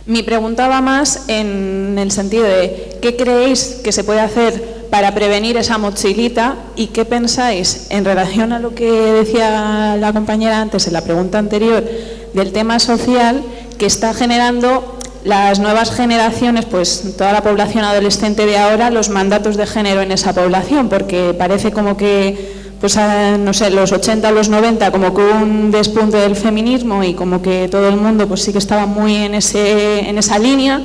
mi pregunta va más en el sentido de ¿qué creéis que se puede hacer para prevenir esa mochilita y qué pensáis en relación a lo que decía la compañera antes en la pregunta anterior del tema social que está generando las nuevas generaciones, pues toda la población adolescente de ahora, los mandatos de género en esa población? Porque parece como que, pues no sé, los 80 o los 90 como que un despunte del feminismo y como que todo el mundo pues sí que estaba muy en esa línea,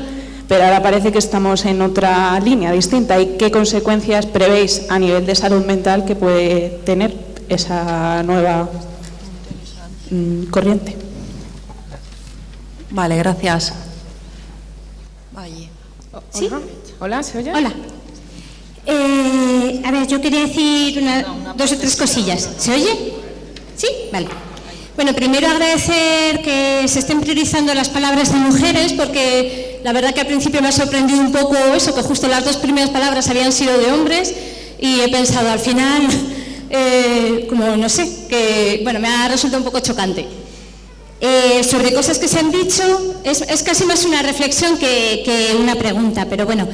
pero ahora parece que estamos en otra línea distinta. ¿Y qué consecuencias prevéis a nivel de salud mental que puede tener esa nueva corriente? Vale, gracias. ¿Sí? Hola, ¿se oye? Hola. A ver, yo quería decir dos o tres cosillas. ¿Se oye? ¿Sí? Vale. Bueno, primero agradecer que se estén priorizando las palabras de mujeres, porque la verdad que al principio me ha sorprendido un poco eso, que justo las dos primeras palabras habían sido de hombres, y he pensado al final, como no sé, que bueno, me ha resultado un poco chocante. Sobre cosas que se han dicho, es casi más una reflexión que una pregunta, pero bueno,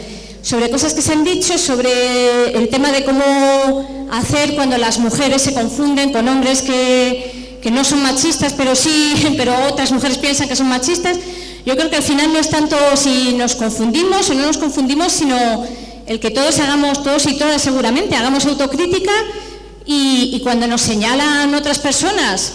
sobre cosas que se han dicho, sobre el tema de cómo hacer cuando las mujeres se confunden con hombres que no son machistas, pero sí, pero otras mujeres piensan que son machistas. Yo creo que al final no es tanto si nos confundimos o no nos confundimos, sino el que todos hagamos, todos y todas seguramente, hagamos autocrítica y cuando nos señalan otras personas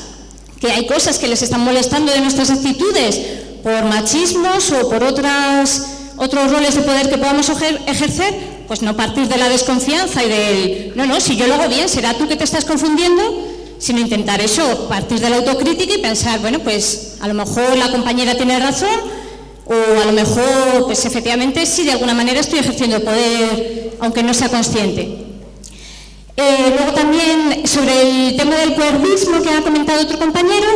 que hay cosas que les están molestando de nuestras actitudes por machismos o por otros roles de poder que podamos ejercer, pues no partir de la desconfianza y del no, si yo lo hago bien, será tú que te estás confundiendo, sino intentar eso, partir de la autocrítica y pensar, bueno, pues a lo mejor la compañera tiene razón o a lo mejor, pues efectivamente sí, de alguna manera estoy ejerciendo el poder, aunque no sea consciente. Luego también sobre el tema del cuervismo que ha comentado otro compañero,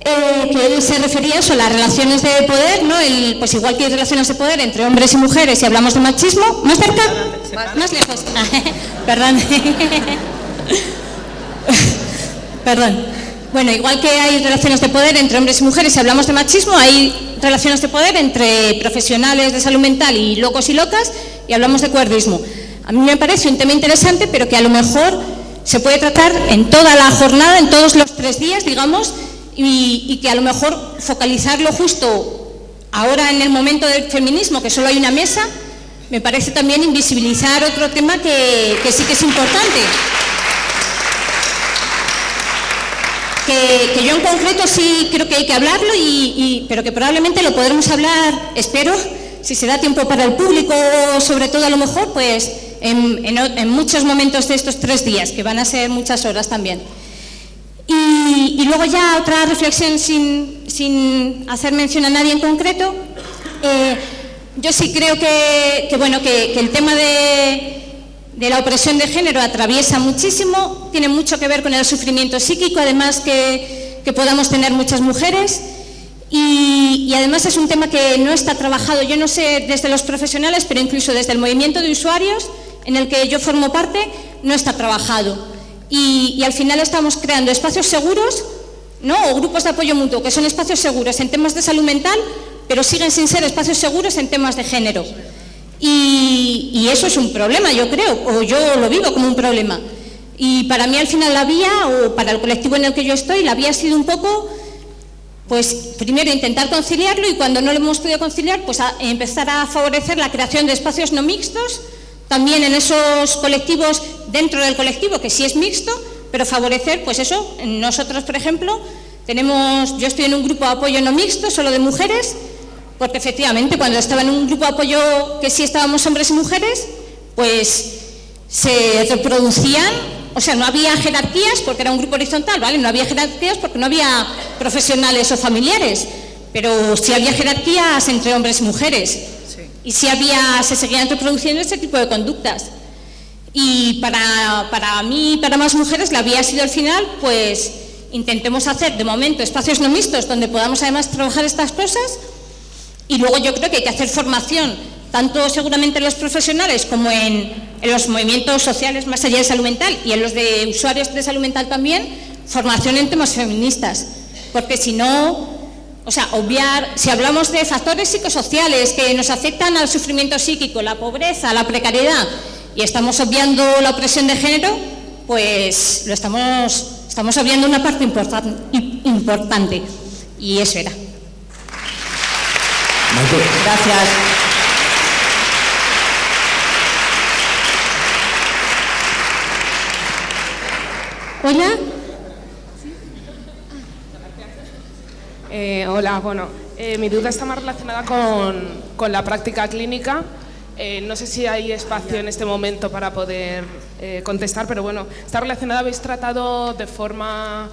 que él se refería a eso, las relaciones de poder, ¿no? Pues igual que hay relaciones de poder entre hombres y mujeres, si hablamos de machismo, ¿más cerca? ¿Más lejos? Perdón. Perdón. Bueno, igual que hay relaciones de poder entre hombres y mujeres, si hablamos de machismo, hay relaciones de poder entre profesionales de salud mental y locos y locas, y hablamos de cuervismo. A mí me parece un tema interesante, pero que a lo mejor se puede tratar en toda la jornada, en todos los 3 días, digamos, y que a lo mejor focalizarlo justo ahora en el momento del feminismo, que solo hay una mesa, me parece también invisibilizar otro tema que sí que es importante. Que yo en concreto sí creo que hay que hablarlo, pero que probablemente lo podremos hablar, espero, si se da tiempo para el público, o sobre todo a lo mejor pues en muchos momentos de estos 3 días, que van a ser muchas horas también. Y luego ya otra reflexión sin hacer mención a nadie en concreto. Yo sí creo que el tema de la opresión de género atraviesa muchísimo, tiene mucho que ver con el sufrimiento psíquico, además que podamos tener muchas mujeres, y además es un tema que no está trabajado, yo no sé desde los profesionales, pero incluso desde el movimiento de usuarios, en el que yo formo parte, no está trabajado. Y al final estamos creando espacios seguros, ¿no?, o grupos de apoyo mutuo, que son espacios seguros en temas de salud mental, pero siguen sin ser espacios seguros en temas de género. Y eso es un problema, yo creo, o yo lo vivo como un problema. Y para mí al final la vía, o para el colectivo en el que yo estoy, la vía ha sido un poco, pues primero intentar conciliarlo, y cuando no lo hemos podido conciliar, pues empezar a favorecer la creación de espacios no mixtos, también en esos colectivos, dentro del colectivo, que sí es mixto, pero favorecer, pues eso, nosotros por ejemplo, yo estoy en un grupo de apoyo no mixto, solo de mujeres, porque efectivamente cuando estaba en un grupo de apoyo que sí estábamos hombres y mujeres, pues se reproducían, o sea, no había jerarquías porque era un grupo horizontal, ¿vale? No había jerarquías porque no había profesionales o familiares, pero sí había jerarquías entre hombres y mujeres. Y sí se seguían reproduciendo este tipo de conductas. Y para mí, para más mujeres, la vía ha sido al final, pues intentemos hacer de momento espacios no mixtos donde podamos además trabajar estas cosas. Y luego yo creo que hay que hacer formación, tanto seguramente en los profesionales como en los movimientos sociales más allá de salud mental, y en los de usuarios de salud mental también, formación en temas feministas. Porque si no, o sea, si hablamos de factores psicosociales que nos afectan al sufrimiento psíquico, la pobreza, la precariedad, y estamos obviando la opresión de género, pues lo estamos obviando una parte importante. Y eso era. Gracias. Hola. Hola, bueno, mi duda está más relacionada con la práctica clínica. No sé si hay espacio en este momento para poder contestar, pero bueno, está relacionada. Habéis tratado de forma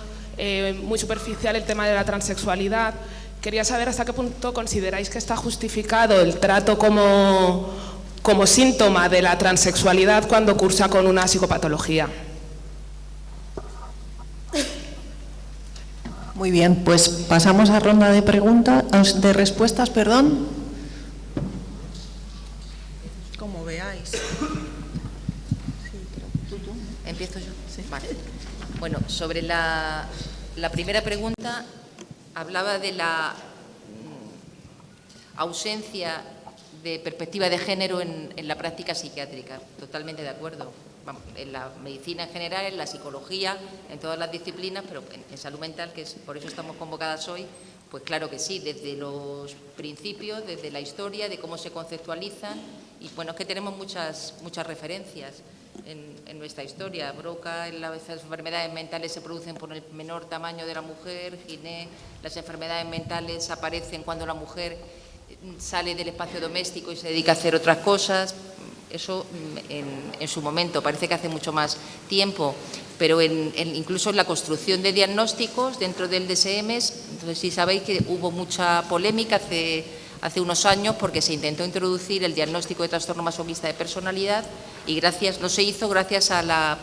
muy superficial el tema de la transexualidad. Quería saber hasta qué punto consideráis que está justificado el trato como síntoma de la transexualidad cuando cursa con una psicopatología. Muy bien, pues pasamos a ronda de respuestas, perdón. Como veáis. ¿Empiezo yo? Sí. Vale. Bueno, sobre la primera pregunta, hablaba de la ausencia de perspectiva de género en la práctica psiquiátrica. Totalmente de acuerdo. Vamos, en la medicina en general, en la psicología, en todas las disciplinas, pero en salud mental, por eso estamos convocadas hoy, pues claro que sí, desde los principios, desde la historia, de cómo se conceptualizan, y bueno, es que tenemos muchas referencias en nuestra historia. Broca, las enfermedades mentales se producen por el menor tamaño de la mujer. Giné, las enfermedades mentales aparecen cuando la mujer sale del espacio doméstico y se dedica a hacer otras cosas. Eso en su momento, parece que hace mucho más tiempo, pero incluso en la construcción de diagnósticos dentro del DSM, entonces sí sabéis que hubo mucha polémica hace unos años porque se intentó introducir el diagnóstico de trastorno masoquista de personalidad y no se hizo gracias a la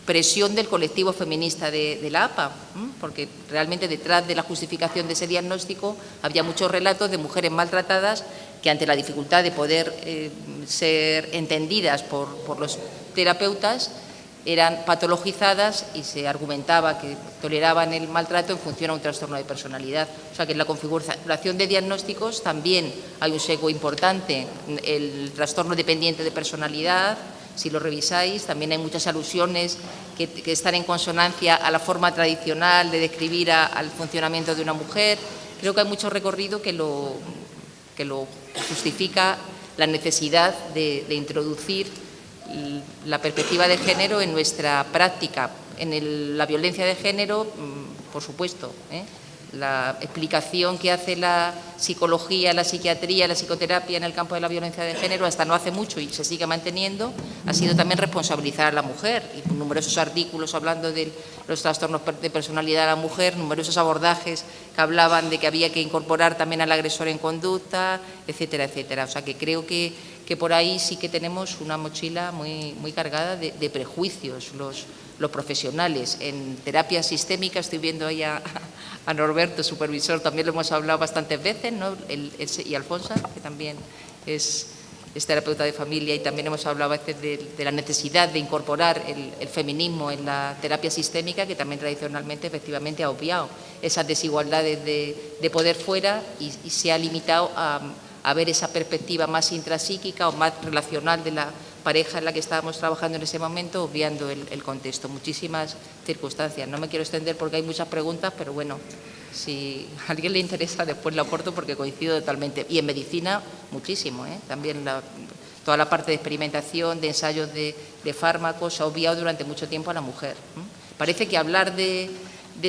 presión del colectivo feminista de la APA, porque realmente detrás de la justificación de ese diagnóstico había muchos relatos de mujeres maltratadas que ante la dificultad de poder ser entendidas por los terapeutas eran patologizadas y se argumentaba que toleraban el maltrato en función a un trastorno de personalidad. O sea que en la configuración de diagnósticos también hay un sesgo importante. El trastorno dependiente de personalidad, si lo revisáis, también hay muchas alusiones que están en consonancia a la forma tradicional de describir al funcionamiento de una mujer. Creo que hay mucho recorrido que lo justifica la necesidad de introducir la perspectiva de género en nuestra práctica. En la violencia de género, por supuesto, la explicación que hace la psicología, la psiquiatría, la psicoterapia en el campo de la violencia de género hasta no hace mucho y se sigue manteniendo, ha sido también responsabilizar a la mujer. Y numerosos artículos hablando de los trastornos de personalidad de la mujer, numerosos abordajes que hablaban de que había que incorporar también al agresor en conducta, etcétera, etcétera. O sea que creo que por ahí sí que tenemos una mochila muy cargada de prejuicios los profesionales. En terapia sistémica, estoy viendo ahí a Norberto, supervisor, también lo hemos hablado bastantes veces, ¿no? Y Alfonso, que también es terapeuta de familia, y también hemos hablado a veces de la necesidad de incorporar el feminismo en la terapia sistémica, que también tradicionalmente efectivamente ha obviado esas desigualdades de poder fuera y se ha limitado a ver esa perspectiva más intrapsíquica o más relacional de la pareja en la que estábamos trabajando en ese momento, obviando el contexto. Muchísimas circunstancias. No me quiero extender porque hay muchas preguntas, pero bueno, si a alguien le interesa después lo aporto porque coincido totalmente. Y en medicina muchísimo, ¿eh? También toda la parte de experimentación, de ensayos de fármacos se ha obviado durante mucho tiempo a la mujer. Parece que hablar de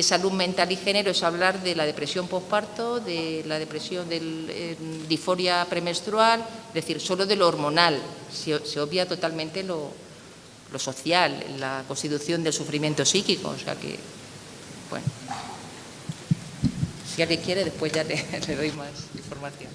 salud mental y género es hablar de la depresión posparto, de la depresión de disforia premenstrual, es decir, solo de lo hormonal. Se obvia totalmente lo social, la constitución del sufrimiento psíquico. O sea que, bueno, si alguien quiere, después ya le doy más información.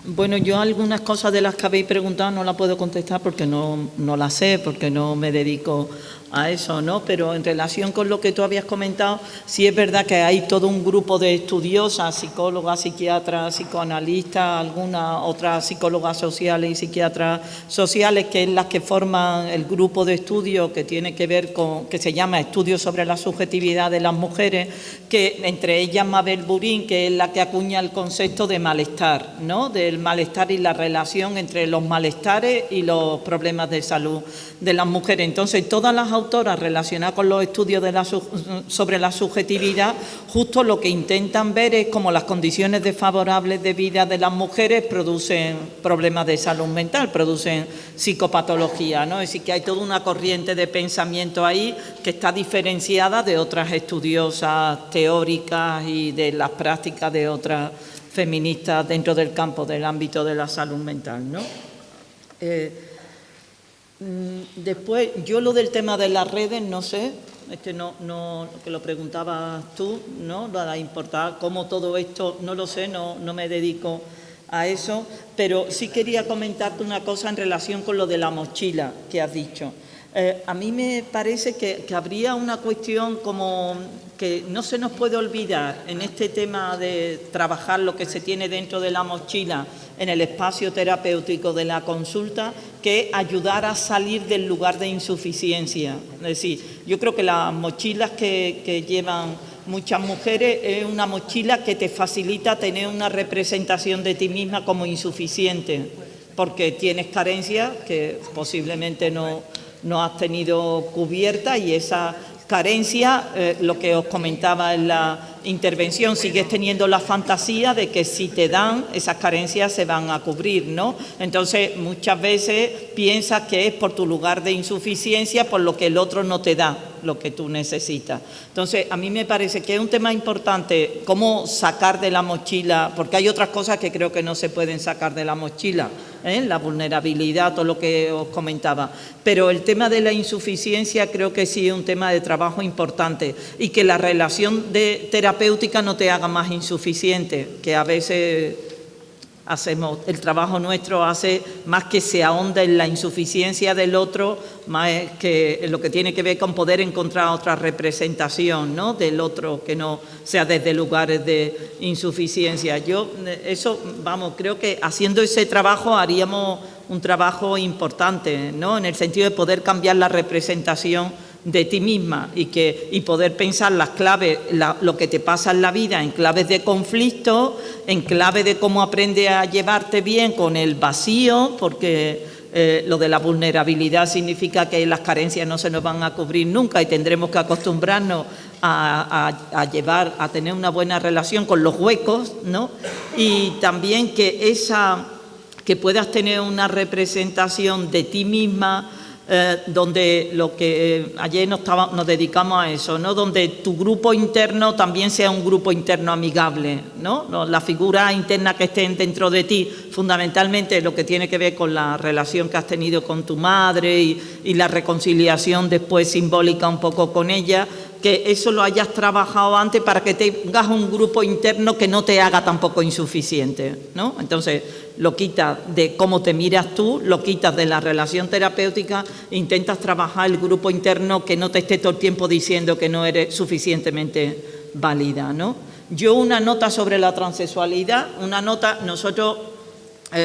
Bueno, yo algunas cosas de las que habéis preguntado no las puedo contestar porque no las sé, porque no me dedico a eso, ¿no? Pero en relación con lo que tú habías comentado, sí es verdad que hay todo un grupo de estudiosas, psicólogas, psiquiatras, psicoanalistas, algunas otras psicólogas sociales y psiquiatras sociales, que es las que forman el grupo de estudio que tiene que ver con, que se llama Estudios sobre la subjetividad de las mujeres, que entre ellas Mabel Burín, que es la que acuña el concepto de malestar, ¿no? Del malestar y la relación entre los malestares y los problemas de salud de las mujeres. Entonces, todas las autoras relacionadas con los estudios sobre la subjetividad, justo lo que intentan ver es cómo las condiciones desfavorables de vida de las mujeres producen problemas de salud mental, producen psicopatología, ¿no? Es decir, que hay toda una corriente de pensamiento ahí que está diferenciada de otras estudiosas teóricas y de las prácticas de otras feministas dentro del campo del ámbito de la salud mental, ¿no? Después, yo lo del tema de las redes, no sé, es que no que lo preguntabas tú, ¿no? La importancia, cómo todo esto, no lo sé, no me dedico a eso, pero sí quería comentarte una cosa en relación con lo de la mochila que has dicho. A mí me parece que habría una cuestión como que no se nos puede olvidar en este tema de trabajar lo que se tiene dentro de la mochila en el espacio terapéutico de la consulta, que ayudar a salir del lugar de insuficiencia. Es decir, yo creo que las mochilas que llevan muchas mujeres es una mochila que te facilita tener una representación de ti misma como insuficiente, porque tienes carencias que posiblemente no has tenido cubierta, y esa carencia, lo que os comentaba en la intervención, sigues teniendo la fantasía de que si te dan, esas carencias se van a cubrir, ¿no? Entonces, muchas veces piensas que es por tu lugar de insuficiencia, por lo que el otro no te da lo que tú necesitas. Entonces, a mí me parece que es un tema importante cómo sacar de la mochila, porque hay otras cosas que creo que no se pueden sacar de la mochila, la vulnerabilidad, todo lo que os comentaba. Pero el tema de la insuficiencia creo que sí es un tema de trabajo importante, y que la relación terapéutica no te haga más insuficiente, que a veces hacemos, el trabajo nuestro hace más que se ahonda en la insuficiencia del otro, más que lo que tiene que ver con poder encontrar otra representación, ¿no?, del otro que no sea desde lugares de insuficiencia. Yo, eso, vamos, creo que haciendo ese trabajo haríamos un trabajo importante, ¿no?, en el sentido de poder cambiar la representación de ti misma y poder pensar las claves, lo que te pasa en la vida en claves de conflicto, en clave de cómo aprende a llevarte bien con el vacío, porque lo de la vulnerabilidad significa que las carencias no se nos van a cubrir nunca y tendremos que acostumbrarnos a tener una buena relación con los huecos, ¿no? Y también que puedas tener una representación de ti misma donde ayer nos dedicamos a eso, ¿no? Donde tu grupo interno también sea un grupo interno amigable, ¿no? La figura interna que estén dentro de ti, fundamentalmente lo que tiene que ver con la relación que has tenido con tu madre y la reconciliación después simbólica un poco con ella, que eso lo hayas trabajado antes para que tengas un grupo interno que no te haga tampoco insuficiente, ¿no? Entonces, lo quitas de cómo te miras tú, lo quitas de la relación terapéutica, intentas trabajar el grupo interno que no te esté todo el tiempo diciendo que no eres suficientemente válida, ¿no? Yo una nota sobre la transexualidad, nosotros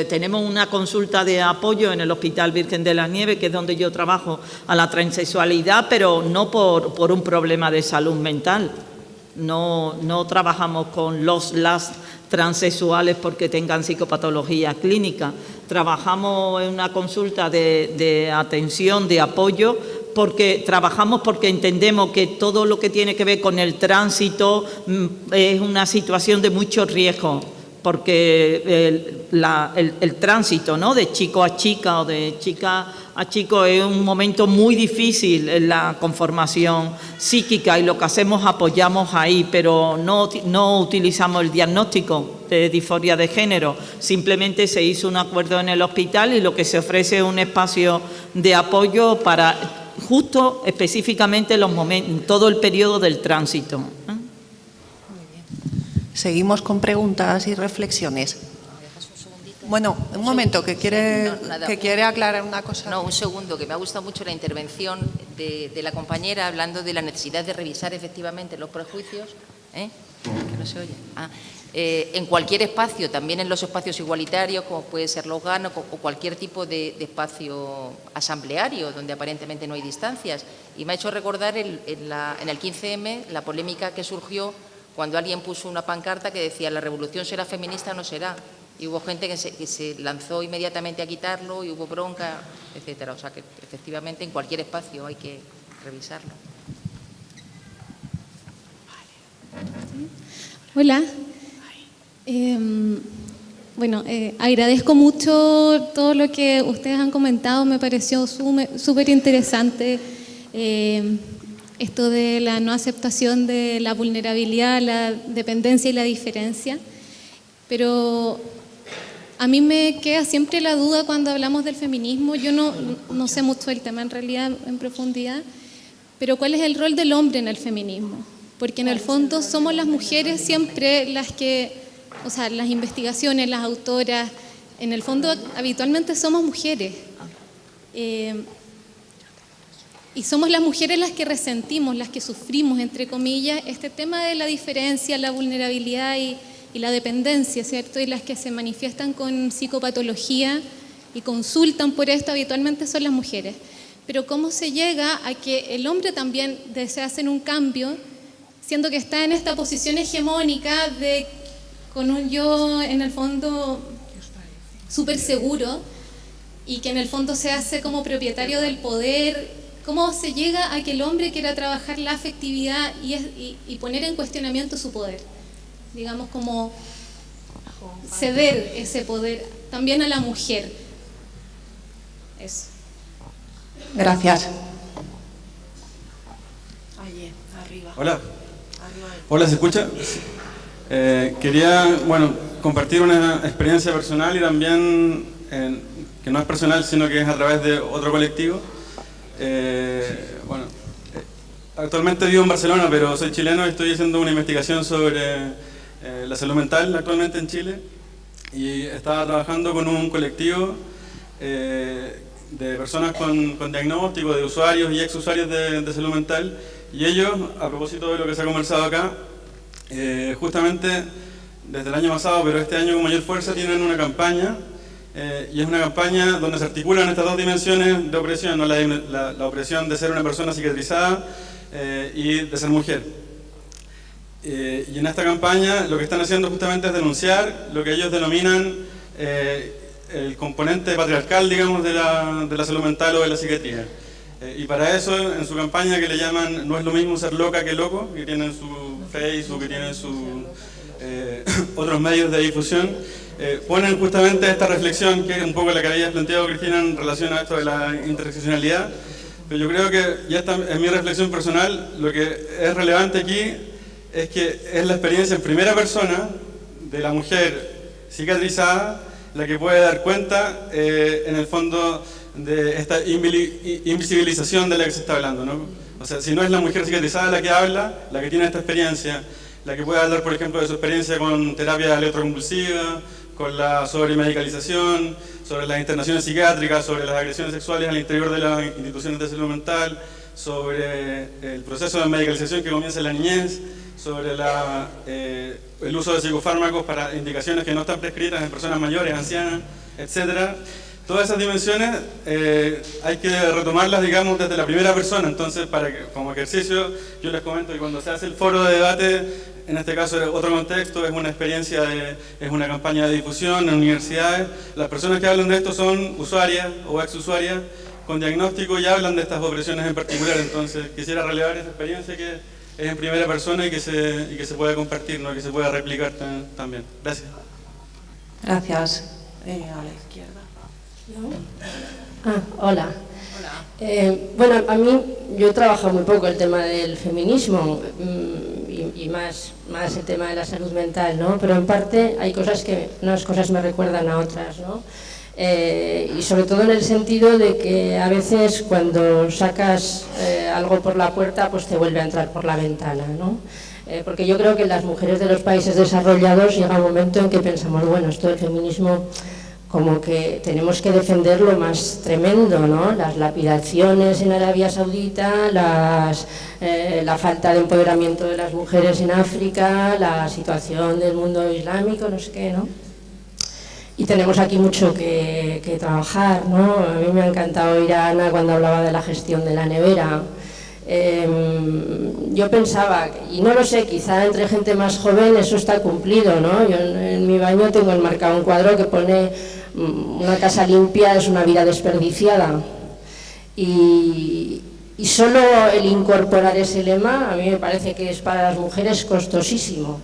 tenemos una consulta de apoyo en el Hospital Virgen de las Nieves, que es donde yo trabajo, a la transexualidad, pero no por un problema de salud mental. No trabajamos con las transexuales porque tengan psicopatología clínica. Trabajamos en una consulta de atención, de apoyo, porque entendemos que todo lo que tiene que ver con el tránsito es una situación de mucho riesgo, porque el tránsito, ¿no?, de chico a chica o de chica a chico es un momento muy difícil en la conformación psíquica, y lo que hacemos apoyamos ahí, pero no utilizamos el diagnóstico de disforia de género. Simplemente se hizo un acuerdo en el hospital y lo que se ofrece es un espacio de apoyo para justo específicamente todo el periodo del tránsito. Seguimos con preguntas y reflexiones. Bueno, un momento, que quiere aclarar una cosa. No, un segundo, que me ha gustado mucho la intervención de la compañera hablando de la necesidad de revisar efectivamente los prejuicios. Que no se oye. En cualquier espacio, también en los espacios igualitarios, como puede ser los GAN o cualquier tipo de espacio asambleario, donde aparentemente no hay distancias. Y me ha hecho recordar en el 15M la polémica que surgió cuando alguien puso una pancarta que decía «La revolución será feminista o no será». Y hubo gente que se lanzó inmediatamente a quitarlo y hubo bronca, etcétera. O sea que efectivamente en cualquier espacio hay que revisarlo. Hola. Agradezco mucho todo lo que ustedes han comentado, me pareció súper interesante. Esto de la no aceptación de la vulnerabilidad, la dependencia y la diferencia. Pero a mí me queda siempre la duda cuando hablamos del feminismo. Yo no sé mucho del tema en realidad en profundidad, pero ¿cuál es el rol del hombre en el feminismo? Porque en el fondo somos las mujeres siempre las que, o sea, las investigaciones, las autoras, en el fondo habitualmente somos mujeres. Y somos las mujeres las que resentimos, las que sufrimos, entre comillas, este tema de la diferencia, la vulnerabilidad y la dependencia, ¿cierto? Y las que se manifiestan con psicopatología y consultan por esto habitualmente son las mujeres. Pero ¿cómo se llega a que el hombre también desea hacer un cambio, siendo que está en esta posición hegemónica con un yo en el fondo súper seguro y que en el fondo se hace como propietario del poder? ¿Cómo se llega a que el hombre quiera trabajar la afectividad y poner en cuestionamiento su poder? Digamos, como ceder ese poder también a la mujer. Eso. Gracias. Allí, arriba. Hola. Hola, ¿se escucha? Quería, compartir una experiencia personal y también, que no es personal, sino que es a través de otro colectivo. Actualmente vivo en Barcelona, pero soy chileno y estoy haciendo una investigación sobre la salud mental actualmente en Chile, y estaba trabajando con un colectivo de personas con diagnóstico, de usuarios y ex-usuarios de salud mental, y ellos, a propósito de lo que se ha conversado acá, justamente desde el año pasado, pero este año con mayor fuerza, tienen una campaña, y es una campaña donde se articulan estas dos dimensiones de opresión, ¿no? La opresión de ser una persona cicatrizada y de ser mujer. Y en esta campaña lo que están haciendo justamente es denunciar lo que ellos denominan el componente patriarcal, digamos, de la salud mental o de la psiquiatría. Y para eso, en su campaña, que le llaman "No es lo mismo ser loca que loco", que tienen su Facebook, que tienen su otros medios de difusión, ponen justamente esta reflexión, que es un poco la que había planteado Cristina en relación a esto de la interseccionalidad. Pero yo creo que, ya está en mi reflexión personal, lo que es relevante aquí es que es la experiencia en primera persona de la mujer cicatrizada la que puede dar cuenta, en el fondo, de esta invisibilización de la que se está hablando, ¿no? O sea, si no es la mujer cicatrizada la que habla, la que tiene esta experiencia, la que puede hablar, por ejemplo, de su experiencia con terapia electroconvulsiva, con la sobremedicalización, sobre las internaciones psiquiátricas, sobre las agresiones sexuales al interior de las instituciones de salud mental, sobre el proceso de medicalización que comienza en la niñez, sobre el uso de psicofármacos para indicaciones que no están prescritas en personas mayores, ancianas, etc. Todas esas dimensiones hay que retomarlas, digamos, desde la primera persona. Entonces, como ejercicio, yo les comento que cuando se hace el foro de debate, en este caso es otro contexto, es una experiencia, es una campaña de difusión en universidades. Las personas que hablan de esto son usuarias o ex-usuarias con diagnóstico y hablan de estas opresiones en particular. Entonces, quisiera relevar esa experiencia que es en primera persona y que se puede compartir, ¿no? Que se pueda replicar también. Gracias. Gracias. A la izquierda. Hola. Bueno, a mí, yo he trabajado muy poco el tema del feminismo y más el tema de la salud mental, ¿no? Pero en parte hay cosas que, unas cosas me recuerdan a otras, ¿no? Y sobre todo en el sentido de que a veces cuando sacas algo por la puerta, pues te vuelve a entrar por la ventana, ¿no? Porque yo creo que las mujeres de los países desarrollados llega un momento en que pensamos, bueno, esto del feminismo como que tenemos que defender lo más tremendo, ¿no? Las lapidaciones en Arabia Saudita, la falta de empoderamiento de las mujeres en África, la situación del mundo islámico, no sé qué, ¿no? Y tenemos aquí mucho que trabajar, ¿no? A mí me ha encantado oír a Ana cuando hablaba de la gestión de la nevera. Yo pensaba, y no lo sé, quizá entre gente más joven eso está cumplido, ¿no? Yo en mi baño tengo enmarcado un cuadro que pone una casa limpia es una vida desperdiciada. Y solo el incorporar ese lema a mí me parece que es para las mujeres costosísimo.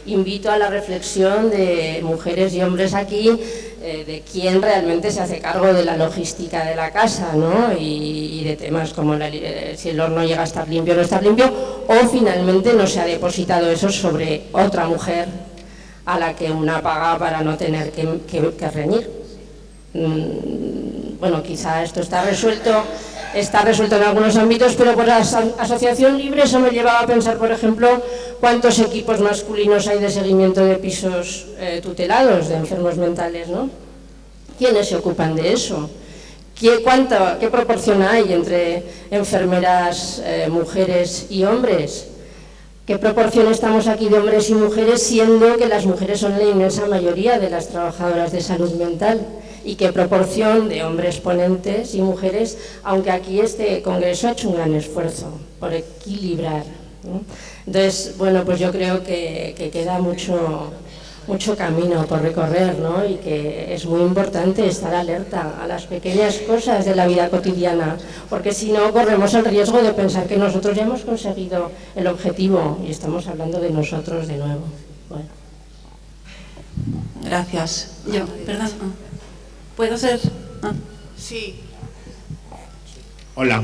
Invito a la reflexión de mujeres y hombres aquí de quién realmente se hace cargo de la logística de la casa, ¿no? Y de temas como si el horno llega a estar limpio o no estar limpio, o finalmente no se ha depositado eso sobre otra mujer a la que una paga para no tener que reñir. Bueno, quizá esto está resuelto en algunos ámbitos, pero por la asociación libre eso me llevaba a pensar, por ejemplo, cuántos equipos masculinos hay de seguimiento de pisos tutelados de enfermos mentales, ¿no? ¿Quiénes se ocupan de eso? ¿Qué proporción hay entre enfermeras, mujeres y hombres? ¿Qué proporción estamos aquí de hombres y mujeres, siendo que las mujeres son la inmensa mayoría de las trabajadoras de salud mental? ¿Y qué proporción de hombres ponentes y mujeres, aunque aquí este congreso ha hecho un gran esfuerzo por equilibrar, ¿no? Entonces, bueno, pues yo creo que queda mucho camino por recorrer, ¿no? Y que es muy importante estar alerta a las pequeñas cosas de la vida cotidiana, porque si no corremos el riesgo de pensar que nosotros ya hemos conseguido el objetivo y estamos hablando de nosotros de nuevo. Bueno. Gracias. Yo, perdón. ¿Puedo ser? Sí. Hola,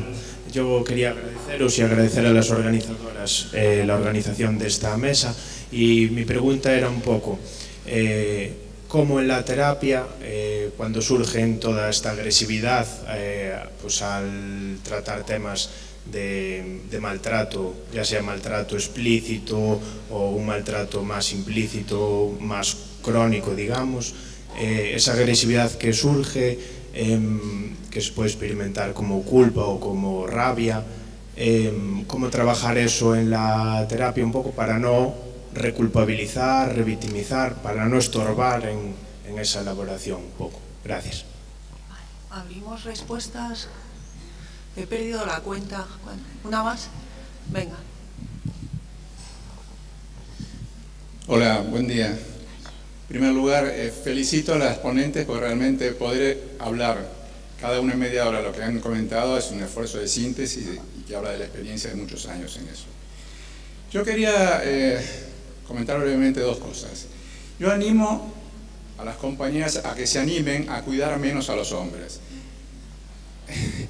yo quería agradeceros y agradecer a las organizadoras la organización de esta mesa, y mi pregunta era un poco cómo en la terapia, cuando surgen toda esta agresividad, pues al tratar temas de maltrato, ya sea maltrato explícito o un maltrato más implícito, más crónico, digamos, esa agresividad que surge, que se puede experimentar como culpa o como rabia, cómo trabajar eso en la terapia un poco para no reculpabilizar, revictimizar, para no estorbar en esa elaboración un poco. Gracias. Abrimos respuestas. He perdido la cuenta. ¿Una más? Venga. Hola, buen día. En primer lugar, felicito a las ponentes por realmente poder hablar cada una en media hora. Lo que han comentado es un esfuerzo de síntesis y que habla de la experiencia de muchos años en eso. Yo quería comentar brevemente dos cosas. Yo animo a las compañeras a que se animen a cuidar menos a los hombres.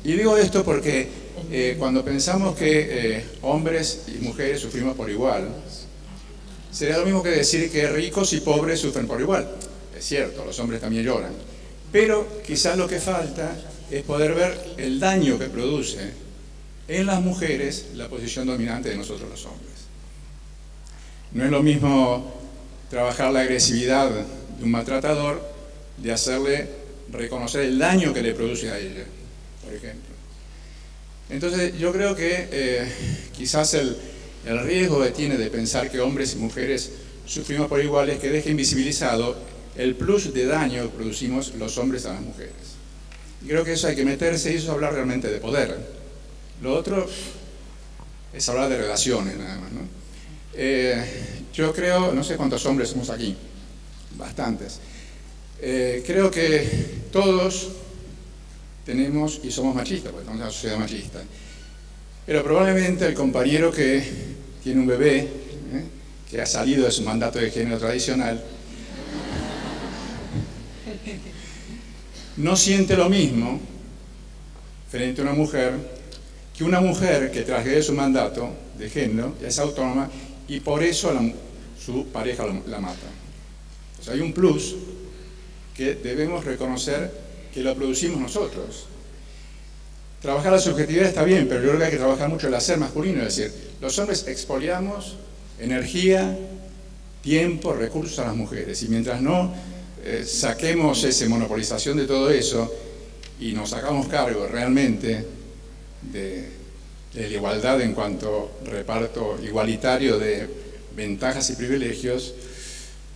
Y digo esto porque cuando pensamos que hombres y mujeres sufrimos por igual, sería lo mismo que decir que ricos y pobres sufren por igual. Es cierto, los hombres también lloran. Pero quizás lo que falta es poder ver el daño que produce en las mujeres la posición dominante de nosotros los hombres. No es lo mismo trabajar la agresividad de un maltratador de hacerle reconocer el daño que le produce a ella, por ejemplo. Entonces yo creo que quizás el riesgo que tiene de pensar que hombres y mujeres sufrimos por igual es que deje invisibilizado el plus de daño que producimos los hombres a las mujeres. Y creo que eso hay que meterse, y eso es hablar realmente de poder. Lo otro es hablar de relaciones nada más, ¿no? Yo creo, no sé cuántos hombres somos aquí, bastantes. Creo que todos tenemos y somos machistas, porque estamos en una sociedad machista. Pero probablemente el compañero que tiene un bebé, que ha salido de su mandato de género tradicional, no siente lo mismo frente a una mujer que transgrede su mandato de género, ya es autónoma, y por eso su pareja la mata. O sea, hay un plus que debemos reconocer que lo producimos nosotros. Trabajar la subjetividad está bien, pero yo creo que hay que trabajar mucho el hacer masculino, es decir, los hombres expoliamos energía, tiempo, recursos a las mujeres, y mientras no saquemos esa monopolización de todo eso y nos hagamos cargo realmente de la igualdad en cuanto reparto igualitario de ventajas y privilegios,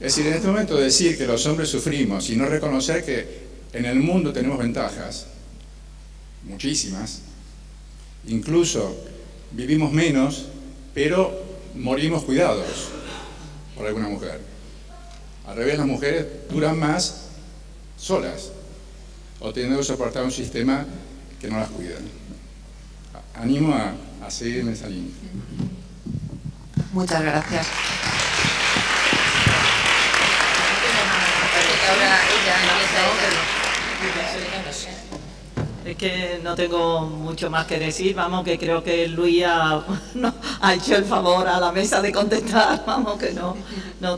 es decir, en este momento decir que los hombres sufrimos y no reconocer que en el mundo tenemos ventajas, muchísimas, incluso vivimos menos, pero morimos cuidados por alguna mujer. Al revés, las mujeres duran más solas o teniendo que soportar un sistema que no las cuida. Animo a seguir en esa línea. Muchas gracias. Es que no tengo mucho más que decir, vamos, que creo que Luis ha hecho el favor a la mesa de contestar, vamos, que no,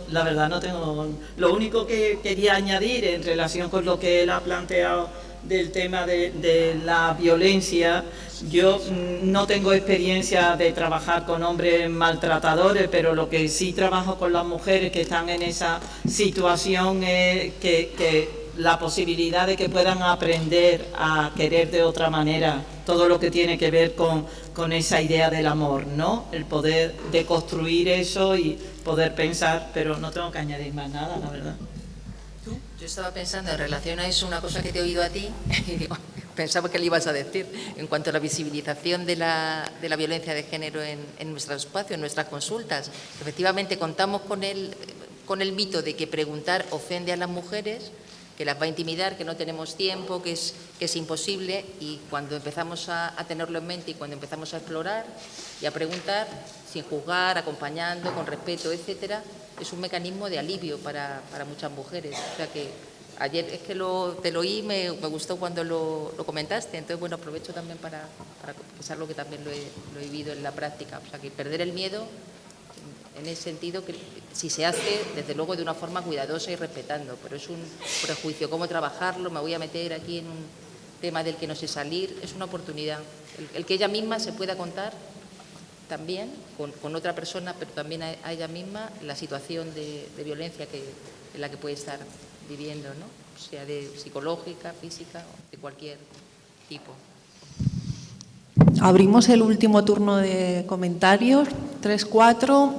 la verdad no tengo. Lo único que quería añadir en relación con lo que él ha planteado del tema de la violencia, yo no tengo experiencia de trabajar con hombres maltratadores, pero lo que sí trabajo con las mujeres que están en esa situación es que la posibilidad de que puedan aprender a querer de otra manera, todo lo que tiene que ver con esa idea del amor, ¿no? El poder deconstruir eso y poder pensar, pero no tengo que añadir más nada, la verdad. Yo estaba pensando en relación a eso, una cosa que te he oído a ti, y digo, pensaba que le ibas a decir, en cuanto a la visibilización de la violencia de género en nuestro espacio, en nuestras consultas. Efectivamente, contamos con el mito de que preguntar ofende a las mujeres, que las va a intimidar, que no tenemos tiempo, que es imposible, y cuando empezamos a tenerlo en mente y cuando empezamos a explorar y a preguntar, sin juzgar, acompañando, con respeto, etcétera, es un mecanismo de alivio para muchas mujeres. O sea que ayer es que te lo oí, me gustó cuando lo comentaste, entonces bueno, aprovecho también para pensarlo, que también lo he vivido en la práctica. O sea que perder el miedo en ese sentido, que si se hace, desde luego de una forma cuidadosa y respetando, pero es un prejuicio. ¿Cómo trabajarlo? Me voy a meter aquí en un tema del que no sé salir. Es una oportunidad. El que ella misma se pueda contar también con otra persona, pero también a ella misma, la situación de violencia en la que puede estar viviendo, ¿no? Sea de psicológica, física, o de cualquier tipo. Abrimos el último turno de comentarios, 3, 4.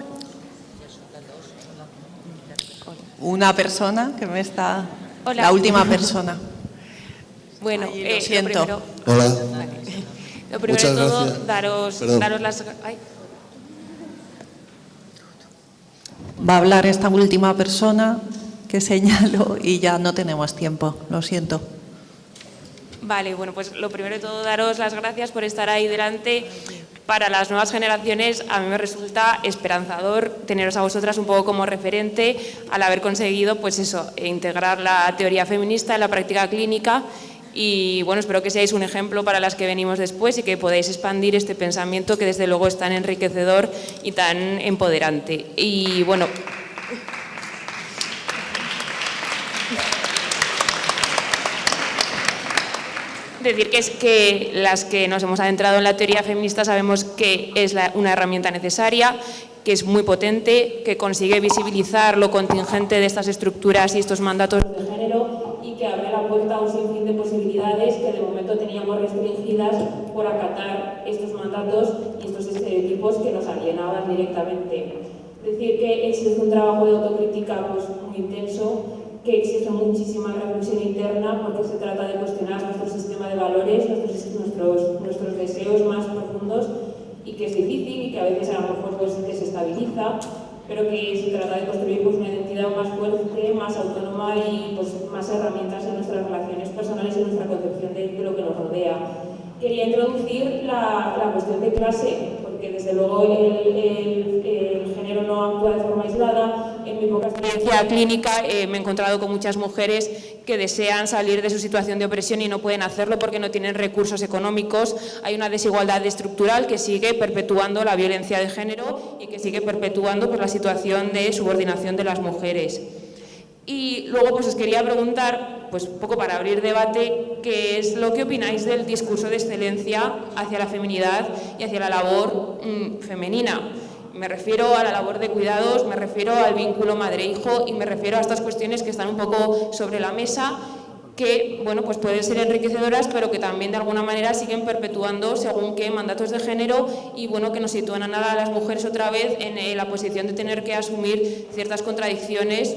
Una persona que me está... Hola. La última persona. Bueno, lo siento. Hola. Lo primero Muchas de todo, gracias. daros las... Ay. Va a hablar esta última persona que señalo y ya no tenemos tiempo, lo siento. Vale, bueno, pues lo primero de todo, daros las gracias por estar ahí delante. para las nuevas generaciones a mí me resulta esperanzador teneros a vosotras un poco como referente al haber conseguido, pues eso, integrar la teoría feminista en la práctica clínica. Y bueno, espero que seáis un ejemplo para las que venimos después y que podáis expandir este pensamiento que desde luego es tan enriquecedor y tan empoderante. Y bueno, decir que las que nos hemos adentrado en la teoría feminista sabemos que es una herramienta necesaria, que es muy potente, que consigue visibilizar lo contingente de estas estructuras y estos mandatos de género y que abre la puerta a un sinfín de posibilidades que de momento teníamos restringidas por acatar estos mandatos y estos estereotipos que nos alienaban directamente. Decir que existe un trabajo de autocrítica pues, muy intenso, que exige muchísima reflexión interna porque se trata de cuestionar nuestro sistema de valores, nuestros deseos más profundos y que es difícil y que a veces a lo mejor pues, desestabiliza, pero que se trata de construir pues, una identidad más fuerte, más autónoma y pues, más herramientas en nuestras relaciones personales y en nuestra concepción de lo que nos rodea. Quería introducir la cuestión de clase, porque desde luego el género no actúa de forma aislada. En mi poca experiencia clínica me he encontrado con muchas mujeres que desean salir de su situación de opresión y no pueden hacerlo porque no tienen recursos económicos. Hay una desigualdad estructural que sigue perpetuando la violencia de género y que sigue perpetuando pues, la situación de subordinación de las mujeres. Y luego pues os quería preguntar, pues un poco para abrir debate, ¿qué es lo que opináis del discurso de excelencia hacia la feminidad y hacia la labor femenina? Me refiero a la labor de cuidados, me refiero al vínculo madre-hijo y me refiero a estas cuestiones que están un poco sobre la mesa que, bueno, pues pueden ser enriquecedoras, pero que también de alguna manera siguen perpetuando según qué mandatos de género y, bueno, que nos sitúan a las mujeres otra vez en la posición de tener que asumir ciertas contradicciones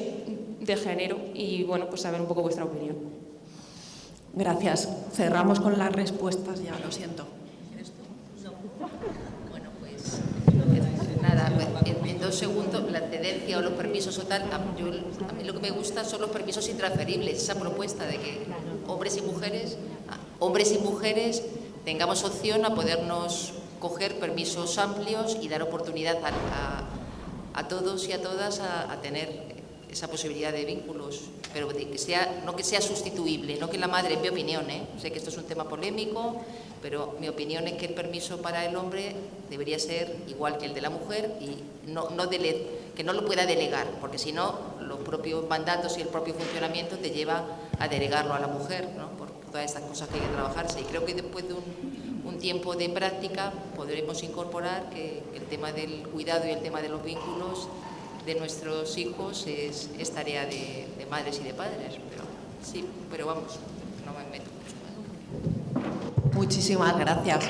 de género y, bueno, pues saber un poco vuestra opinión. Gracias. Cerramos con las respuestas ya, lo siento. Bueno, pues nada, en 2 segundos, la excedencia o los permisos o tal, a mí lo que me gusta son los permisos intransferibles, esa propuesta de que hombres y mujeres tengamos opción a podernos coger permisos amplios y dar oportunidad a todos y a todas a tener esa posibilidad de vínculos, pero no que sea sustituible, no que la madre, en mi opinión, sé que esto es un tema polémico, pero mi opinión es que el permiso para el hombre debería ser igual que el de la mujer y que no lo pueda delegar, porque si no, los propios mandatos y el propio funcionamiento te lleva a delegarlo a la mujer, ¿no? Por todas estas cosas que hay que trabajarse. Y creo que después de un tiempo de práctica podremos incorporar que el tema del cuidado y el tema de los vínculos de nuestros hijos es tarea de madres y de padres, pero vamos, no me meto mucho más. Muchísimas gracias.